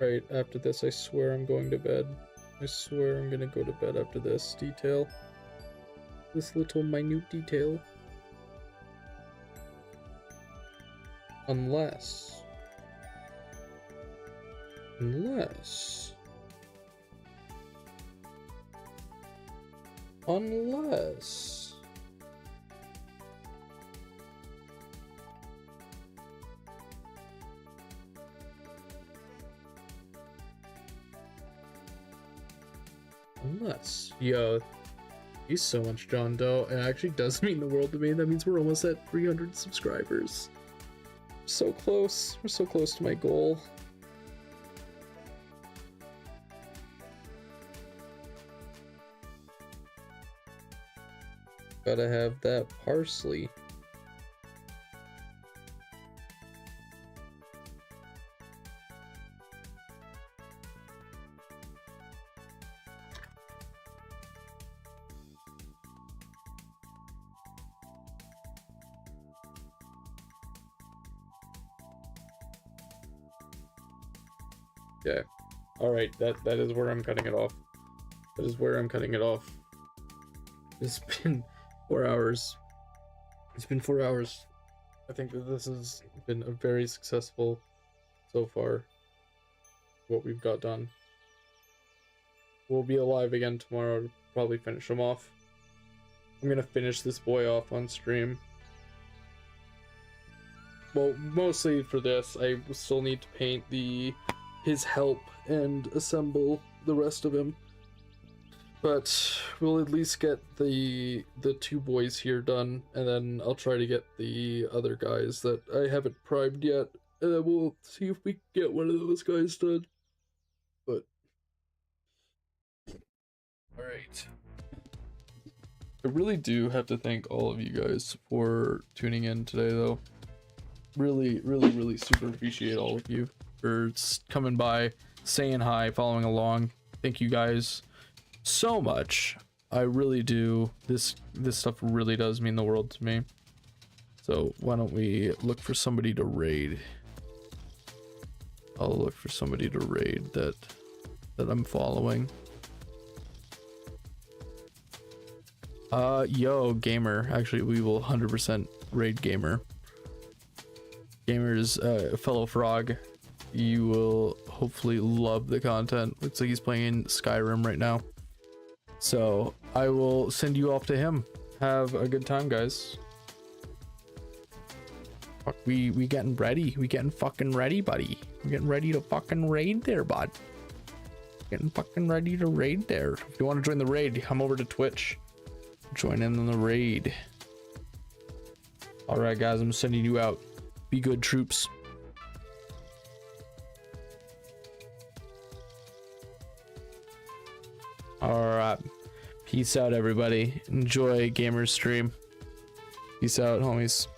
Right, after this, I swear I'm going to bed. I swear I'm gonna go to bed after this detail. This little minute detail. Unless... Unless... Yo, he's so much John Doe. It actually does mean the world to me. That means we're almost at 300 subscribers. So close. We're so close to my goal. Gotta have that parsley. Okay. Alright, that is where I'm cutting it off. That is where I'm cutting it off. It's been 4 hours. It's been 4 hours. I think that this has been a very successful so far. What we've got done. We'll be alive again tomorrow to probably finish him off. I'm gonna finish this boy off on stream. Well, mostly for this, I still need to paint his help and assemble the rest of him. But we'll at least get the two boys here done, and then I'll try to get the other guys that I haven't primed yet, and then we'll see if we can get one of those guys done. But alright. I really do have to thank all of you guys for tuning in today, though. Really super appreciate all of you for coming by, saying hi, following along. Thank you guys so much. I really do. This stuff really does mean the world to me. So why don't we look for somebody to raid? I'll look for somebody to raid that I'm following. Yo, Gamer. Actually, we will 100% raid Gamer. Gamer's a fellow frog. You will hopefully love the content. Looks like he's playing Skyrim right now. So I will send you off to him. Have a good time, guys. Fuck, we getting ready. We getting fucking ready, buddy. We getting ready to fucking raid there, bud. Getting fucking ready to raid there. If you want to join the raid, come over to Twitch. Join in on the raid. Alright, guys, I'm sending you out. Be good, troops. Alright. Peace out, everybody. Enjoy Gamer's stream. Peace out, homies.